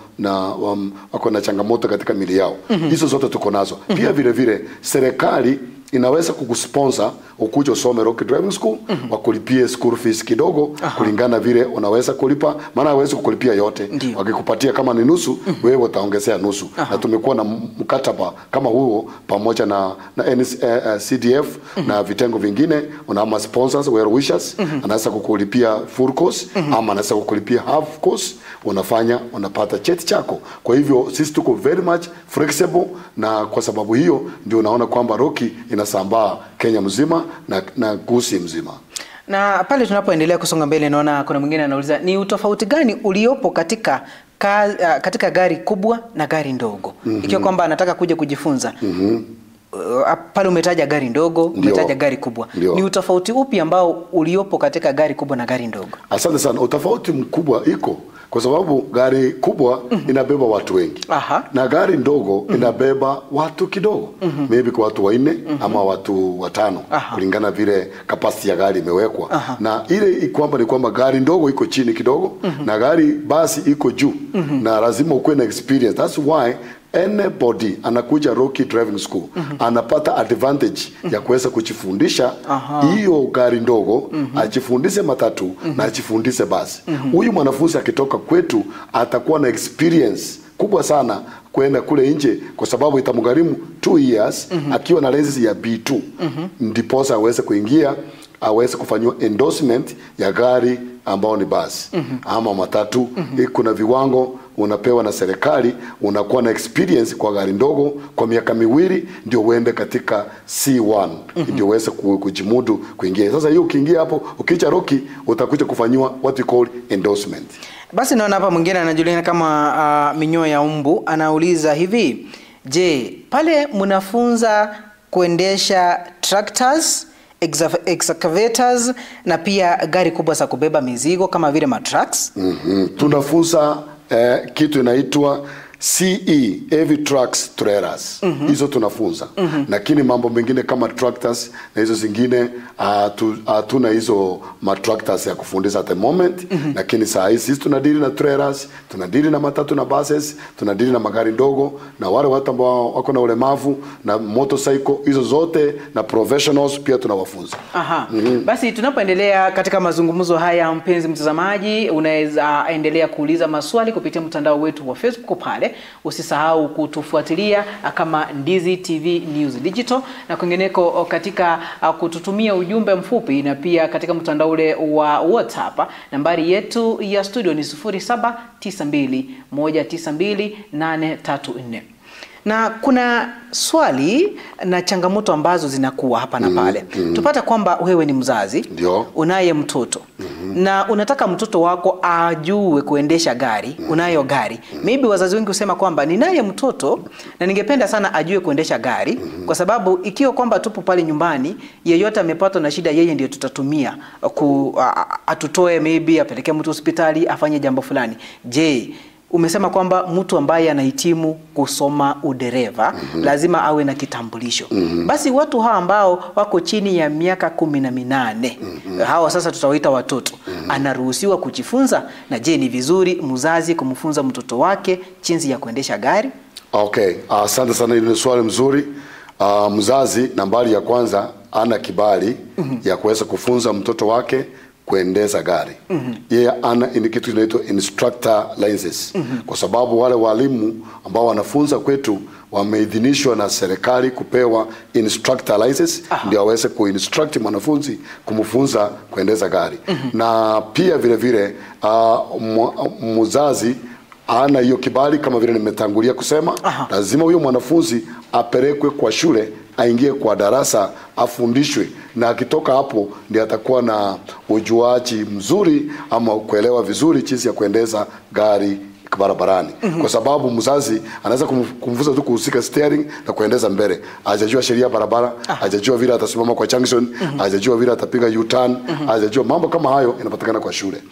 [SPEAKER 9] wako na changamoto katika miili yao. Hizo zote tuko nazo. Pia vile vile serikali inaweza kukusponsor ukuje usome Rocky Driving School, wakulipie school fees kidogo kulingana vile unaweza kulipa, maana hawezi kukulipia yote. Wakikupatia kama ni nusu, wewe utaongezea nusu. Na tumekuwa na mkataba kama huo pamoja na CDF na vitengo vingine. Una sponsors, well wishers, anaweza kukulipia full course ama anaweza kukulipia half course, unapata cheti chako. Kwa hivyo sisi tuko very much flexible, na kwa sababu hiyo ndio unaona kwamba Rocky inasambaa Kenya mzima na Gusii mzima.
[SPEAKER 2] Na pale tunapoendelea kusonga mbele, naona kuna mwingine anauliza ni utofauti gani uliopo katika gari kubwa na gari ndogo? Ikiwa kwamba anataka kuja kujifunza. Pale umetaja gari ndogo, umetaja gari kubwa. Ni utofauti upi ambao uliopo katika gari kubwa na gari ndogo?
[SPEAKER 9] Asante sana. Utofauti mkubwa iko kwa sababu gari kubwa inabeba watu wengi. Na gari ndogo inabeba watu kidogo. Maybe kwa watu 4 ama watu 5 kulingana vile capacity ya gari imewekwa. Na ile kwamba ni kwamba gari ndogo iko chini kidogo na gari basi iko juu. Na lazima ukuwe na experience. That's why anybody anakuja Rocky Driving School anapata advantage ya kuweza kujifundisha hiyo gari ndogo, ajifundishe matatu na ajifundishe basi. Huyu mwanafunzi akitoka kwetu atakuwa na experience kubwa sana kwenda kule nje, kwa sababu itamgharimu 2 years akiwa na license ya B2 ndiposa aweze kuingia, aweze kufanywa endorsement ya gari ambao ni basi ama matatu. Kuna viwango unapewa na serikali, unakuwa na experience kwa gari ndogo kwa miaka miwili ndio uende katika C1 ndio uweze kujimudu kuingia. Sasa hiyo ukiingia hapo ukicha Rocky utakuja kufanywa what we call endorsement.
[SPEAKER 2] Basi naona hapa mwingine anajulikana kama Minyo ya Umbu anauliza hivi, je, pale mnafunza kuendesha tractors, excavators na pia gari kubwa za kubeba mizigo kama vile matrucks?
[SPEAKER 9] Tunafunza kitu inaitwa CE, heavy trucks trailers. Hizo tunafunza. Lakini mambo mengine kama tractors na hizo zingine hatuna hizo tractors ya kufundisha at the moment. Lakini saa hizi sisi tunadili na trailers, tunadili na matatu na buses, tunadili na magari ndogo na wale watu ambao wako na ulemavu na motorcycle, hizo zote na professionals pia tunawafunza.
[SPEAKER 2] Basi tunapoendelea katika mazungumzo haya, mpenzi mtazamaji, unaweza endelea kuuliza maswali kupitia mtandao wetu wa Facebook pale. Usisahau kutufuatilia kama Ndizi TV News Digital na kwingineko katika kututumia ujumbe mfupi, na pia katika mtandao ule wa WhatsApp. Nambari yetu ya studio ni 0792192834. Na kuna swali na changamoto ambazo zinakuwa hapa na pale. Tupata kwamba wewe ni mzazi, unaye mtoto na unataka mtoto wako ajue kuendesha gari, unayo gari. Maybe wazazi wengi husema kwamba ninaye mtoto na ningependa sana ajue kuendesha gari, kwa sababu ikiwa kwamba tupo pale nyumbani, yeyote amepatwa na shida yeye ndio tutatumia atutoe, maybe apeleke mtu hospitali, afanye jambo fulani. Je, umesema kwamba mtu ambaye anahitimu kusoma udereva lazima awe na kitambulisho. Basi watu hawa ambao wako chini ya miaka 18, hawa sasa tutawaita watoto, anaruhusiwa kujifunza? Na je, ni vizuri mzazi kumfunza mtoto wake jinsi ya kuendesha gari?
[SPEAKER 9] Okay, asante sana, ile swali mzuri. Mzazi nambari ya kwanza ana kibali ya kuweza kufunza mtoto wake kuendesha gari. Yeye ana kitu inaitwa instructor license. Kwa sababu wale walimu ambao wanafunza kwetu wameidhinishwa na serikali kupewa instructor license ndio aweze kuinstruct mwanafunzi kumfunza kuendesha gari. Na pia vile vile mzazi ana hiyo kibali kama vile nimetangulia kusema. Lazima huyo mwanafunzi apelekwe kwa shule, aingie kwa darasa, afundishwe, na akitoka hapo ndiye atakuwa na ujuaji mzuri ama kuelewa vizuri jinsi ya kuendesha gari barabarani. Kwa sababu mzazi anaweza kumfunza tu kuhusika steering na kuendesha mbele, hajajua sheria barabara, hajajua vile atasimama kwa junction, hajajua vile atapiga U-turn, hajajua mambo kama hayo yanapatikana kwa shule.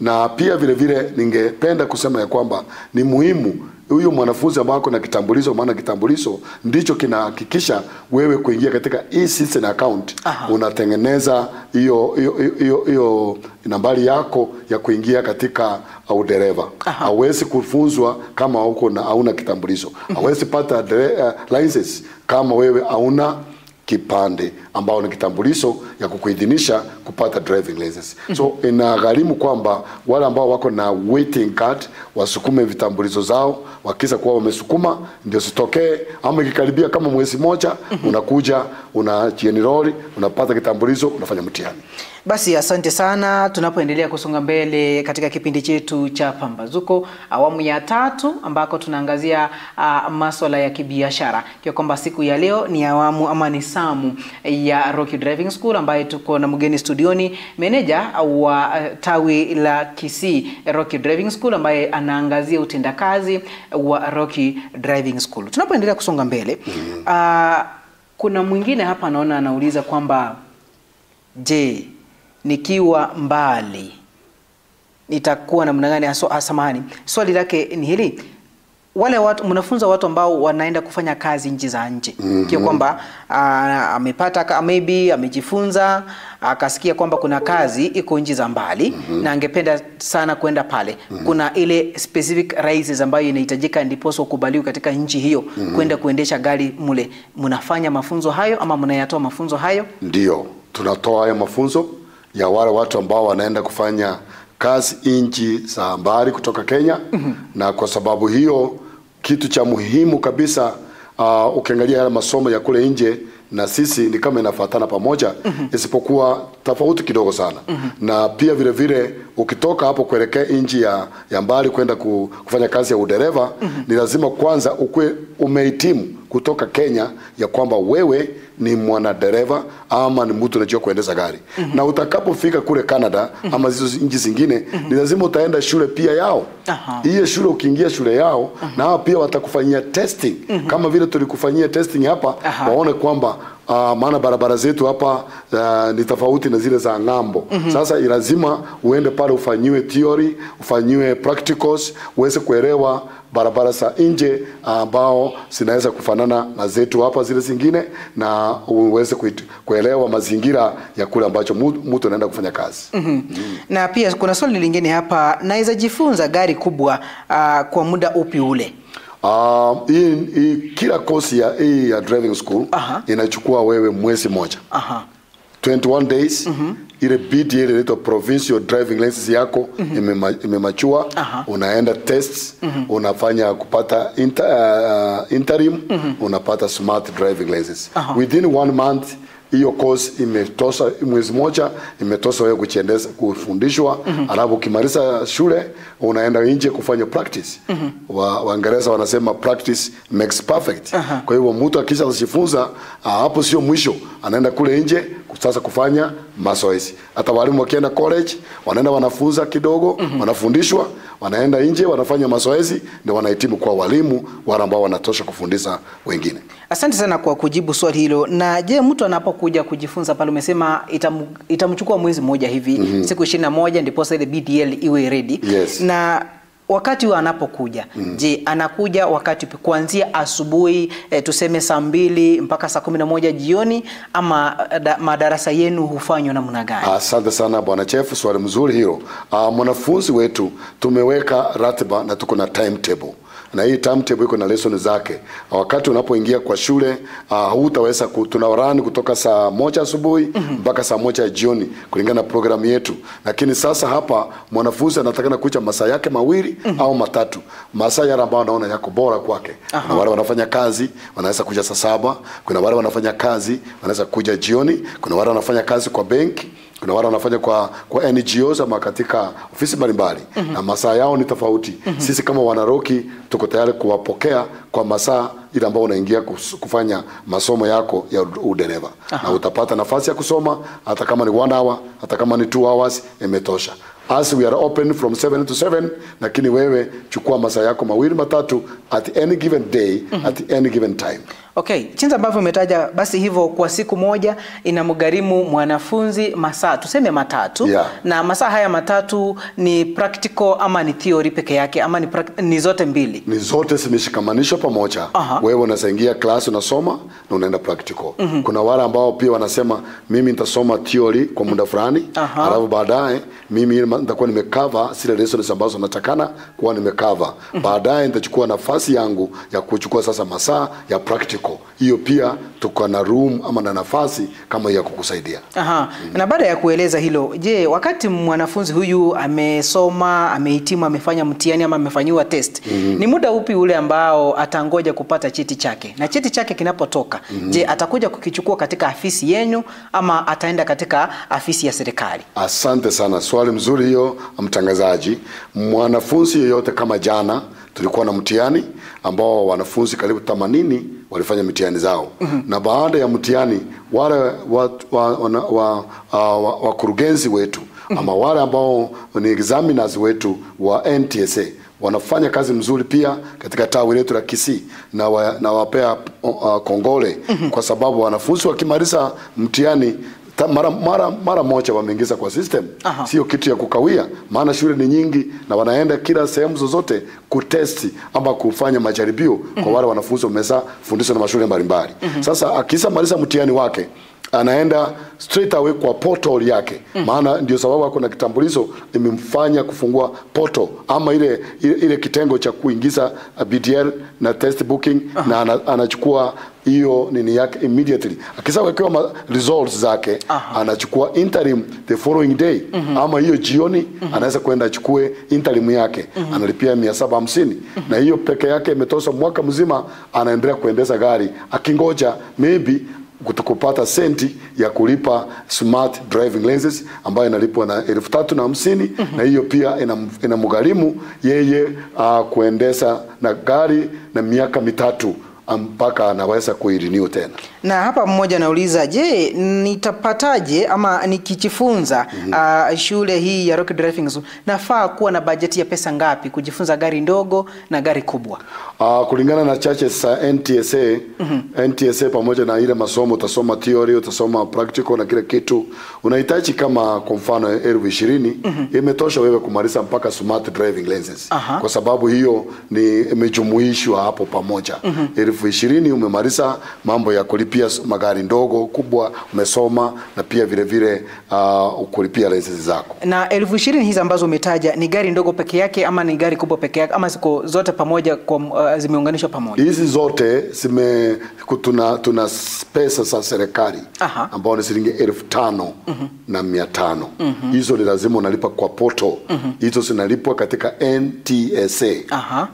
[SPEAKER 9] Na pia vile vile ningependa kusema ya kwamba ni muhimu huyu mwanafunzi ambaye ako na kitambulisho, maana kitambulisho ndicho kinahakikisha wewe kuingia katika e-citizen account. Unatengeneza hiyo nambari yako ya kuingia katika udereva. Hawezi kufunzwa kama uko na hauna kitambulisho. Hawezi pata license kama wewe hauna kipande ambao ni kitambulisho ya kukuidhinisha kupata driving license. So inagharimu kwamba wale ambao wako na waiting card wasukume vitambulisho zao, wakisha kuwa wamesukuma ndio sitokee, ama ikikaribia kama mwezi moja unakuja unajienroll, unapata kitambulisho, unafanya mtihani.
[SPEAKER 2] Basi asante sana. Tunapoendelea kusonga mbele katika kipindi chetu cha Pambazuko awamu ya 3 ambako tunaangazia masuala ya kibiashara, kwa kwamba siku ya leo ni awamu ama ni samu ya Rocky Driving School, ambaye tuko na mgeni studioni, meneja wa tawi la Kisii Rocky Driving School, ambaye anaangazia utendakazi wa Rocky Driving School. Tunapoendelea kusonga mbele, kuna mwingine hapa naona anauliza kwamba je, nikiwa mbali nitakuwa namna gani? Samahani, swali lake ni hili: wale watu mnafunza watu ambao wanaenda kufanya kazi nchi za nje, kwa kwamba amepata maybe amejifunza akasikia kwamba kuna kazi iko nchi za mbali na angependa sana kwenda pale. Kuna ile specific races ambayo inahitajika ndiposo kubaliwa katika nchi hiyo kwenda kuendesha gari mule. Mnafanya mafunzo hayo ama mnayatoa mafunzo hayo?
[SPEAKER 9] Ndio, tunatoa haya mafunzo ya wale watu ambao wanaenda kufanya kazi nchi za mbali kutoka Kenya. Na kwa sababu hiyo kitu cha muhimu kabisa, ukiangalia yale masomo ya kule nje na sisi ni kama inafuatana pamoja, isipokuwa tofauti kidogo sana. Na pia vile vile ukitoka hapo kuelekea nchi ya mbali kwenda kufanya kazi ya udereva, ni lazima kwanza ukue umehitimu kutoka Kenya ya kwamba wewe ni mwanadereva ama ni mtu unajua kuendesha gari. Na utakapofika kule Canada ama hizo nchi zingine, ni lazima utaenda shule pia yao. Hiyo shule ukiingia shule yao, na hao pia watakufanyia testing kama vile tulikufanyia testing hapa, waone kwamba maana barabara zetu hapa ni tofauti na zile za ng'ambo. Sasa lazima uende pale ufanyiwe theory, ufanyiwe practicals, uweze kuelewa barabara za nje ambao zinaweza kufanana na zetu hapa zile zingine, na uweze kuelewa mazingira ya kule ambacho mtu anaenda kufanya kazi.
[SPEAKER 2] Na pia kuna swali lingine hapa, naweza jifunza gari kubwa kwa muda upi ule?
[SPEAKER 9] Kila course ya driving school inachukua wewe mwezi moja. 21 days. Ile BDL inaitwa provincial driving license yako imemachua, unaenda tests, unafanya kupata interim, unapata smart driving license. Within 1 month hiyo course imetosha, mwezi moja imetosha wewe kufundishwa. Alafu ukimaliza shule unaenda nje kufanya practice. Waingereza wanasema practice makes perfect. Kwa hiyo mtu akisha kujifunza hapo sio mwisho, anaenda kule nje sasa kufanya mazoezi. Hata walimu wakienda college wanaenda wanafunza kidogo, wanafundishwa, wanaenda nje wanafanya mazoezi, ndio wanahitimu kwa walimu wale ambao wanatosha kufundisha wengine.
[SPEAKER 2] Asante sana kwa kujibu swali hilo. Na je, mtu anapokuja kujifunza pale, umesema itamchukua mwezi mmoja hivi, siku 21 ndipo ile BDL iwe ready. Na wakati huo anapokuja, je, anakuja wakati kuanzia asubuhi tuseme saa 2 mpaka saa 11 jioni, ama madarasa yenu hufanywa namna gani?
[SPEAKER 9] Asante sana Bwana Chef, swali mzuri hilo. Mwanafunzi wetu tumeweka ratiba na tuko na timetable. Na hii timetable iko na lesson zake. Wakati unapoingia kwa shule, hutaweza tunarani kutoka saa 1 asubuhi mpaka saa 1 jioni kulingana na programu yetu. Lakini sasa hapa mwanafunzi anatakana kuja masaa yake mawili au matatu. Masaa yale ambayo anaona yako bora kwake. Kuna wale wanafanya kazi wanaweza kuja saa 7, kuna wale wanafanya kazi wanaweza kuja jioni, kuna wale wanafanya kazi kwa benki, kuna wale wanafanya kwa NGOs ama katika ofisi mbalimbali. Na masaa yao ni tofauti. Sisi kama Wanaroki tuko tayari kuwapokea kwa masaa ile ambao unaingia kufanya masomo yako ya udereva. Na utapata nafasi ya kusoma hata kama ni 1 hour, hata kama ni 2 hours, imetosha. As we are open from 7 to 7, lakini wewe chukua masaa yako mawili matatu at any given day, at any given time.
[SPEAKER 2] Okay, jinsi ambavyo umetaja, basi hivyo kwa siku moja inamgharimu mwanafunzi masaa tuseme matatu. Na masaa haya matatu ni practical ama ni theory peke yake, ama ni zote mbili? Ni zote zimeshikamanishwa pamoja. Wewe unaingia class unasoma na unaenda practical. Kuna wale ambao pia wanasema mimi nitasoma theory kwa muda fulani, alafu baadaye mimi nitakuwa nimecover zile lessons ambazo natakana kuwa nimecover. Baadaye nitachukua nafasi yangu ya kuchukua sasa masaa ya practical. Hiyo pia tuko na room ama na nafasi kama ya kukusaidia. Na baada ya kueleza hilo, je, wakati mwanafunzi huyu amesoma, amehitimu, amefanya mtihani ama amefanyiwa test, ni muda upi ule ambao atangoja kupata cheti chake? Na cheti chake kinapotoka, je, atakuja kukichukua katika afisi yenu ama ataenda katika afisi ya serikali? Asante sana, swali mzuri hiyo mtangazaji. Mwanafunzi yeyote, kama jana tulikuwa na mtihani ambao wanafunzi karibu 80 walifanya mitihani zao. Na baada ya mtihani wale wakurugenzi wetu ama wale ambao ni examiners wetu wa NTSA wanafanya kazi mzuri pia katika tawi letu la Kisii, na wapea kongole kwa sababu wanafunzi wakimaliza mtihani mara moja wameingiza kwa system. Sio kitu ya kukawia, maana shule ni nyingi na wanaenda kila sehemu zozote kutesti ama kufanya majaribio kwa wale wanafunzi wamesa fundishwa na mashule mbalimbali. Sasa akisa maliza mtihani wake anaenda straight away kwa portal yake. Maana ndio sababu ako na kitambulisho imemfanya kufungua portal ama ile kitengo cha kuingiza BDL na test booking, na anachukua hiyo nini yake immediately. Akisa wekewa results zake, anachukua interim the following day, ama hiyo jioni anaweza kwenda achukue interim yake, analipia 750. Na hiyo peke yake imetosha mwaka mzima, anaendelea kuendesha gari akingoja maybe
[SPEAKER 9] kupata senti ya kulipa smart driving lenses ambayo inalipwa na 350 na hiyo pia inamgharimu yeye kuendesha na gari na miaka 3 mpaka anaweza kuirenew tena.
[SPEAKER 2] Na hapa mmoja anauliza, je, nitapataje ama nikijifunza shule hii ya Rocky Driving School nafaa kuwa na bajeti ya pesa ngapi kujifunza gari ndogo na gari kubwa?
[SPEAKER 9] Kulingana na charges za NTSA, NTSA pamoja na ile masomo utasoma theory, utasoma practical na kile kitu, unahitaji kama kwa mfano 20,000 imetosha wewe kumaliza mpaka smart driving lenses. Kwa sababu hiyo ni imejumuishwa hapo pamoja. 20,000 umemaliza mambo ya kulipia magari ndogo kubwa umesoma, na pia vile vile kulipia lenses zako. Na
[SPEAKER 2] 20,000 hizi ambazo umetaja ni gari ndogo peke yake ama ni gari kubwa peke yake ama ziko zote pamoja kwa zimeunganishwa pamoja?
[SPEAKER 9] Hizi zote tuna pesa za serikali ambao ni shilingi 5,500. Hizo ni lazima unalipa kwa poto. Hizo zinalipwa katika NTSA.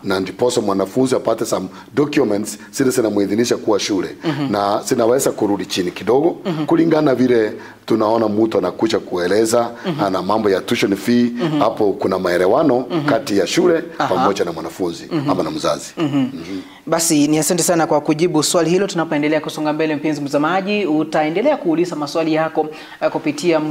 [SPEAKER 9] Na ndiposa mwanafunzi apate some documents zile zinamuidhinisha kuwa shule. Na zinaweza kurudi chini kidogo kulingana vile tunaona mtu anakuja kueleza ana mambo ya tuition fee. Hapo kuna maelewano kati ya shule pamoja na mwanafunzi ama na mzazi.
[SPEAKER 2] Basi ni asante sana kwa kujibu swali hilo. Tunapoendelea kusonga mbele, mpenzi mtazamaji, utaendelea kuuliza maswali yako kupitia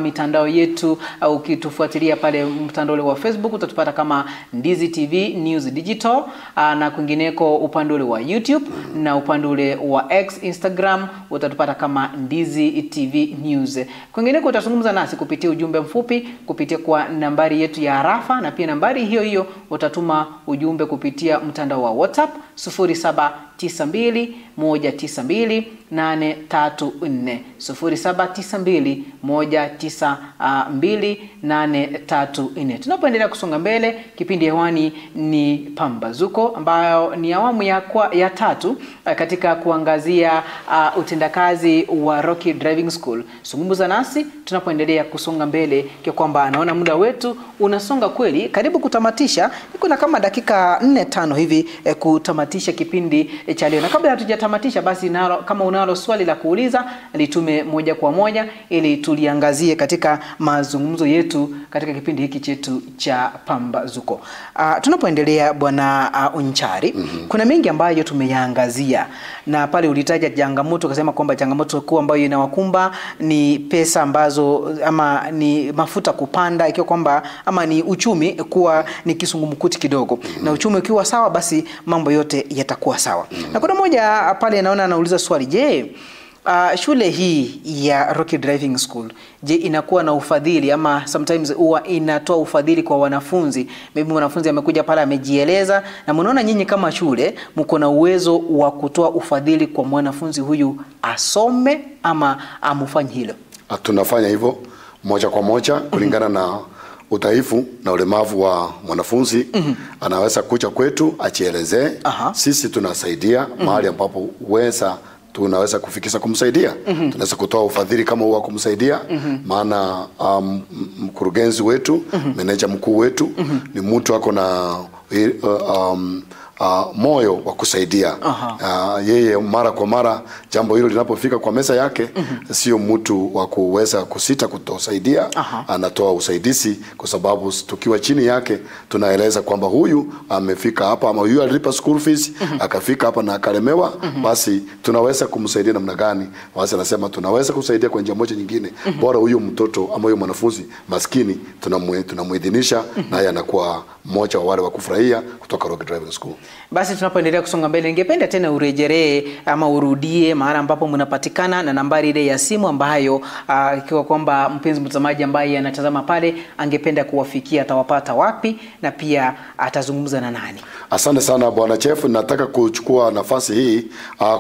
[SPEAKER 2] mitandao yetu, au ukitufuatilia pale mtandao wa Facebook utatupata kama Ndizi TV News Digital, na kwingineko upande ule wa YouTube na upande ule wa X Instagram utatupata kama Ndizi TV News. Kwingineko utazungumza nasi kupitia ujumbe mfupi kupitia kwa nambari yetu ya arafa, na pia nambari hiyo hiyo utatuma ujumbe kupitia mtandao wa WhatsApp 0792192834 0792192834. Tunapoendelea kusonga mbele, kipindi hewani ni Pambazuko, ambayo ni awamu ya 3 katika kuangazia utendakazi wa Rocky Driving School. Zungumza nasi tunapoendelea kusonga mbele, kwa kwamba anaona muda wetu unasonga kweli karibu kutamatisha. Kuna kama dakika 4-5 hivi kutamatisha kipindi cha leo. Na kabla hatujatamatisha, basi kama unalo swali la kuuliza litume moja kwa moja ili tuliangazie katika mazungumzo yetu katika kipindi hiki chetu cha Pambazuko. Tunapoendelea Bwana Unchari, kuna mengi ambayo tumeyaangazia, na pale ulitaja changamoto ukasema kwamba changamoto kuu ambayo inawakumba ni pesa ambazo ama ni mafuta kupanda, ikiwa kwamba ama ni uchumi kuwa ni kisungumkuti kidogo. Na uchumi ukiwa sawa, basi mambo yote yatakuwa sawa. Na kuna moja pale naona anauliza swali, je, shule hii ya Rocky Driving School, je, inakuwa na ufadhili ama sometimes huwa inatoa ufadhili kwa wanafunzi? Maybe mwanafunzi amekuja pale amejieleza, na mnaona nyinyi kama shule mko na uwezo wa kutoa ufadhili kwa mwanafunzi huyu asome ama amufanye hilo?
[SPEAKER 9] Tunafanya hivyo moja kwa moja kulingana na udhaifu na ulemavu wa mwanafunzi. Anaweza kuja kwetu achielezee. Sisi tunasaidia mahali ambapo tunaweza kufikisha kumsaidia. Tunaweza kutoa ufadhili kama huwa kumsaidia. Maana mkurugenzi wetu, meneja mkuu wetu ni mtu ako na moyo wa kusaidia. Yeye mara kwa mara jambo hilo linapofika kwa meza yake, sio mtu wa kuweza kusita kutosaidia. Anatoa usaidizi, kwa sababu tukiwa chini yake tunaeleza kwamba huyu amefika hapa ama huyu alipa school fees akafika hapa na akalemewa, basi tunaweza kumsaidia namna gani? Basi anasema tunaweza kusaidia kwa njia moja nyingine. Bora huyu mtoto ama huyu mwanafunzi maskini tunamuidhinisha, naye anakuwa mmoja wa wale wa kufurahia kutoka Rocky Driving School.
[SPEAKER 2] Basi tunapoendelea kusonga mbele, ningependa tena urejelee ama urudie mahali ambapo mnapatikana na nambari ile ya simu ambayo ikiwa kwamba mpenzi mtazamaji ambaye anatazama pale angependa kuwafikia atawapata wapi na pia atazungumza na nani?
[SPEAKER 9] Asante sana Bwana Chef, nataka kuchukua nafasi hii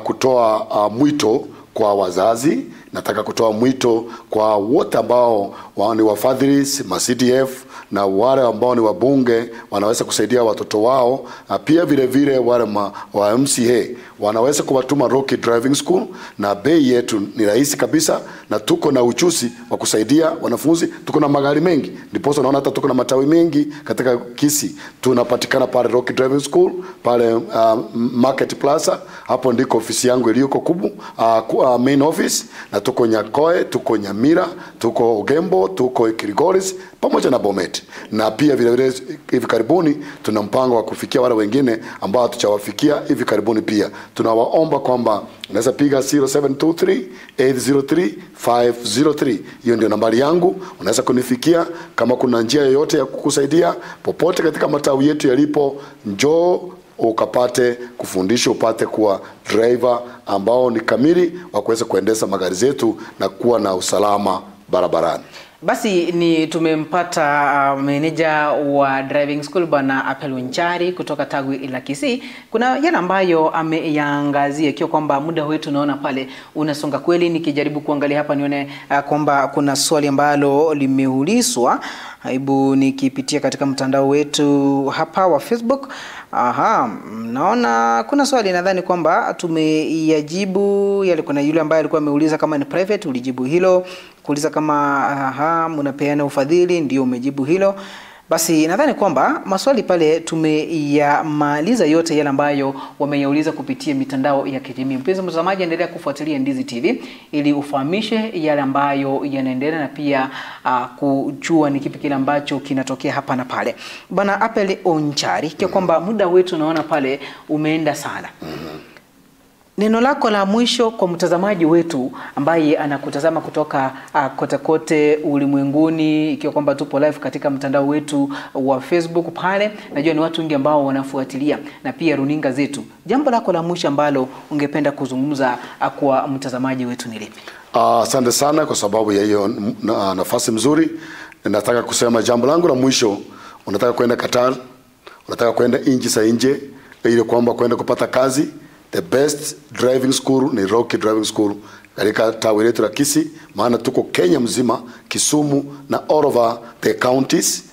[SPEAKER 9] kutoa mwito kwa wazazi. Nataka kutoa mwito kwa wote ambao ni wafadhili, ma CDF na wale ambao ni wabunge wanaweza kusaidia watoto wao, na pia vile vile wale wa MCA wanaweza kuwatuma Rocky Driving School, na bei yetu ni rahisi kabisa, na tuko na uchusi wa kusaidia wanafunzi. Tuko na magari mengi, ndipo unaona hata tuko na matawi mengi katika Kisii. Tunapatikana pale Rocky Driving School pale Market Plaza, hapo ndiko ofisi yangu iliyoko kubwa, main office, na tuko Nyakoe, tuko Nyamira, tuko Ogembo, tuko Kirigoris pamoja na Bomet. Na pia vile vile hivi karibuni tuna mpango wa kufikia wale wengine ambao hatujawafikia hivi karibuni. Pia tunawaomba kwamba unaweza piga 0723-803-503. Hiyo ndio nambari yangu, unaweza kunifikia. Kama kuna njia yoyote ya kukusaidia popote katika matawi yetu yalipo, njoo ukapate kufundishwa, upate kuwa driver ambao ni kamili wa kuweza kuendesha magari zetu na kuwa na usalama barabarani.
[SPEAKER 2] Basi ni tumempata meneja wa driving school Bwana Apel Onchari kutoka tawi la Kisii. Kuna yale ambayo ameyaangazia ikiwa kwamba muda wetu naona pale unasonga kweli. Nikijaribu kuangalia hapa nione kwamba kuna swali ambalo limeulizwa. Hebu nikipitia katika mtandao wetu hapa wa Facebook. Naona kuna swali, nadhani kwamba tumeyajibu yale. Kuna yule ambaye alikuwa ameuliza kama ni private, ulijibu hilo. Kuuliza kama mnapeana ufadhili, ndio umejibu hilo. Basi nadhani kwamba maswali pale tumeyamaliza yote yale ambayo wameyauliza kupitia mitandao ya kijamii. Mpenzi mtazamaji, endelea kufuatilia Ndizi TV ili ufahamishe yale ambayo yanaendelea na pia kujua ni kipi kile ambacho kinatokea hapa na pale. Bwana Apel Onchari, kwa kwamba muda wetu naona pale umeenda sana. Neno lako la mwisho kwa mtazamaji wetu ambaye anakutazama kutoka kote kote ulimwenguni, ikiwa kwamba tupo live katika mtandao wetu wa Facebook pale. Najua ni watu wengi ambao wanafuatilia na pia runinga zetu. Jambo lako la mwisho ambalo ungependa kuzungumza kwa mtazamaji wetu ni lipi?
[SPEAKER 9] Asante sana kwa sababu ya hiyo nafasi mzuri. Nataka kusema jambo langu la mwisho, unataka kwenda Qatar, unataka kwenda nchi za nje ili kwamba kwenda kupata kazi, the best driving school ni Rocky Driving School katika tawi letu la Kisii, maana tuko Kenya mzima, Kisumu na all over the counties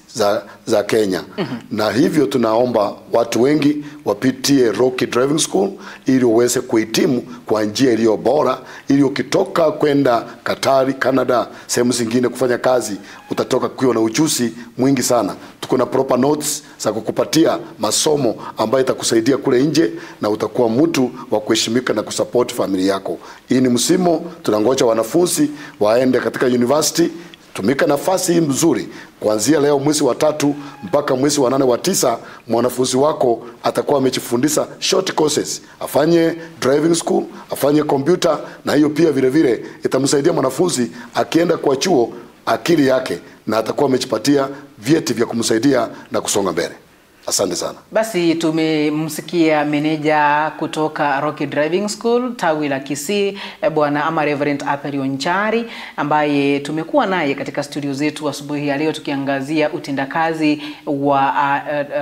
[SPEAKER 9] za Kenya. Na hivyo tunaomba watu wengi wapitie Rocky Driving School ili uweze kuhitimu kwa njia iliyo bora, ili ukitoka kwenda Katari, Canada, sehemu zingine kufanya kazi, utatoka kuwa na ujuzi mwingi sana. Tuko na proper notes za kukupatia masomo ambayo itakusaidia kule nje, na utakuwa mtu wa kuheshimika na kusupport familia yako. Hii ni msimu, tunangoja wanafunzi waende katika university. Tumika nafasi hii mzuri. Kuanzia leo mwezi wa 3 mpaka mwezi wa 8 wa 9, mwanafunzi wako atakuwa amejifundisha short courses. Afanye driving school, afanye computer, na hiyo pia vile vile itamsaidia mwanafunzi akienda kwa chuo akili yake, na atakuwa amejipatia vyeti vya kumsaidia na kusonga mbele. Asante sana.
[SPEAKER 2] Basi tumemsikia meneja kutoka Rocky Driving School tawi la Kisii, Bwana ama Reverend Apel Onchari, ambaye tumekuwa naye katika studio zetu asubuhi ya leo tukiangazia utendakazi wa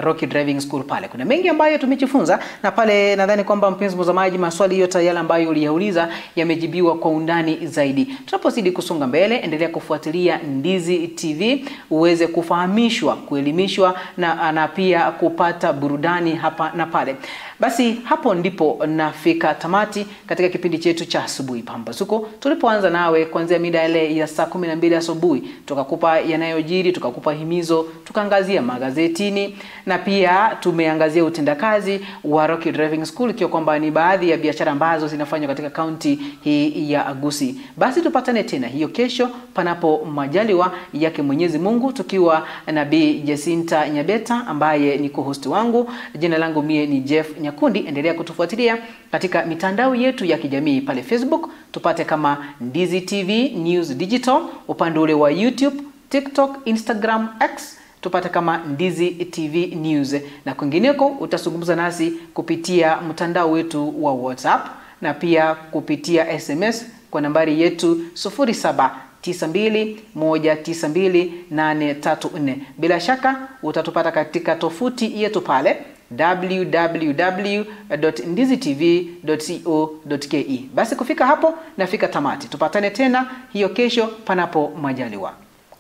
[SPEAKER 2] Rocky Driving School pale. Kuna mengi ambayo tumejifunza, na pale nadhani kwamba mpenzi mtazamaji, maswali yote yale ambayo uliyauliza yamejibiwa kwa undani zaidi. Tunapozidi kusonga mbele, endelea kufuatilia Ndizi TV uweze kufahamishwa, kuelimishwa na pia kupata burudani hapa na pale. Basi hapo ndipo nafika tamati katika kipindi chetu cha asubuhi pambazuko. Tulipoanza nawe kuanzia mida ile ya saa 12 asubuhi, tukakupa yanayojiri, tukakupa himizo, tukaangazia magazetini, na pia tumeangazia utendakazi wa Rocky Driving School, ikiwa kwamba ni baadhi ya biashara ambazo zinafanywa katika kaunti hii ya Gusii. Basi tupatane tena hiyo kesho panapo majaliwa yake Mwenyezi Mungu, tukiwa na Bi Jacinta Nyabeta ambaye ni co-host wangu. Jina langu mie ni Jeff Nyakundi. Endelea kutufuatilia katika mitandao yetu ya kijamii pale Facebook, tupate kama Ndizi TV News Digital, upande ule wa YouTube, TikTok, Instagram, X tupate kama Ndizi TV News, na kwingineko utazungumza nasi kupitia mtandao wetu wa WhatsApp na pia kupitia SMS kwa nambari yetu 0792192834. Bila shaka utatupata katika tofuti yetu pale www.ndizitv.co.ke. Basi kufika hapo nafika tamati. Tupatane tena hiyo kesho panapo majaliwa.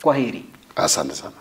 [SPEAKER 2] Kwaheri.
[SPEAKER 9] Asante sana.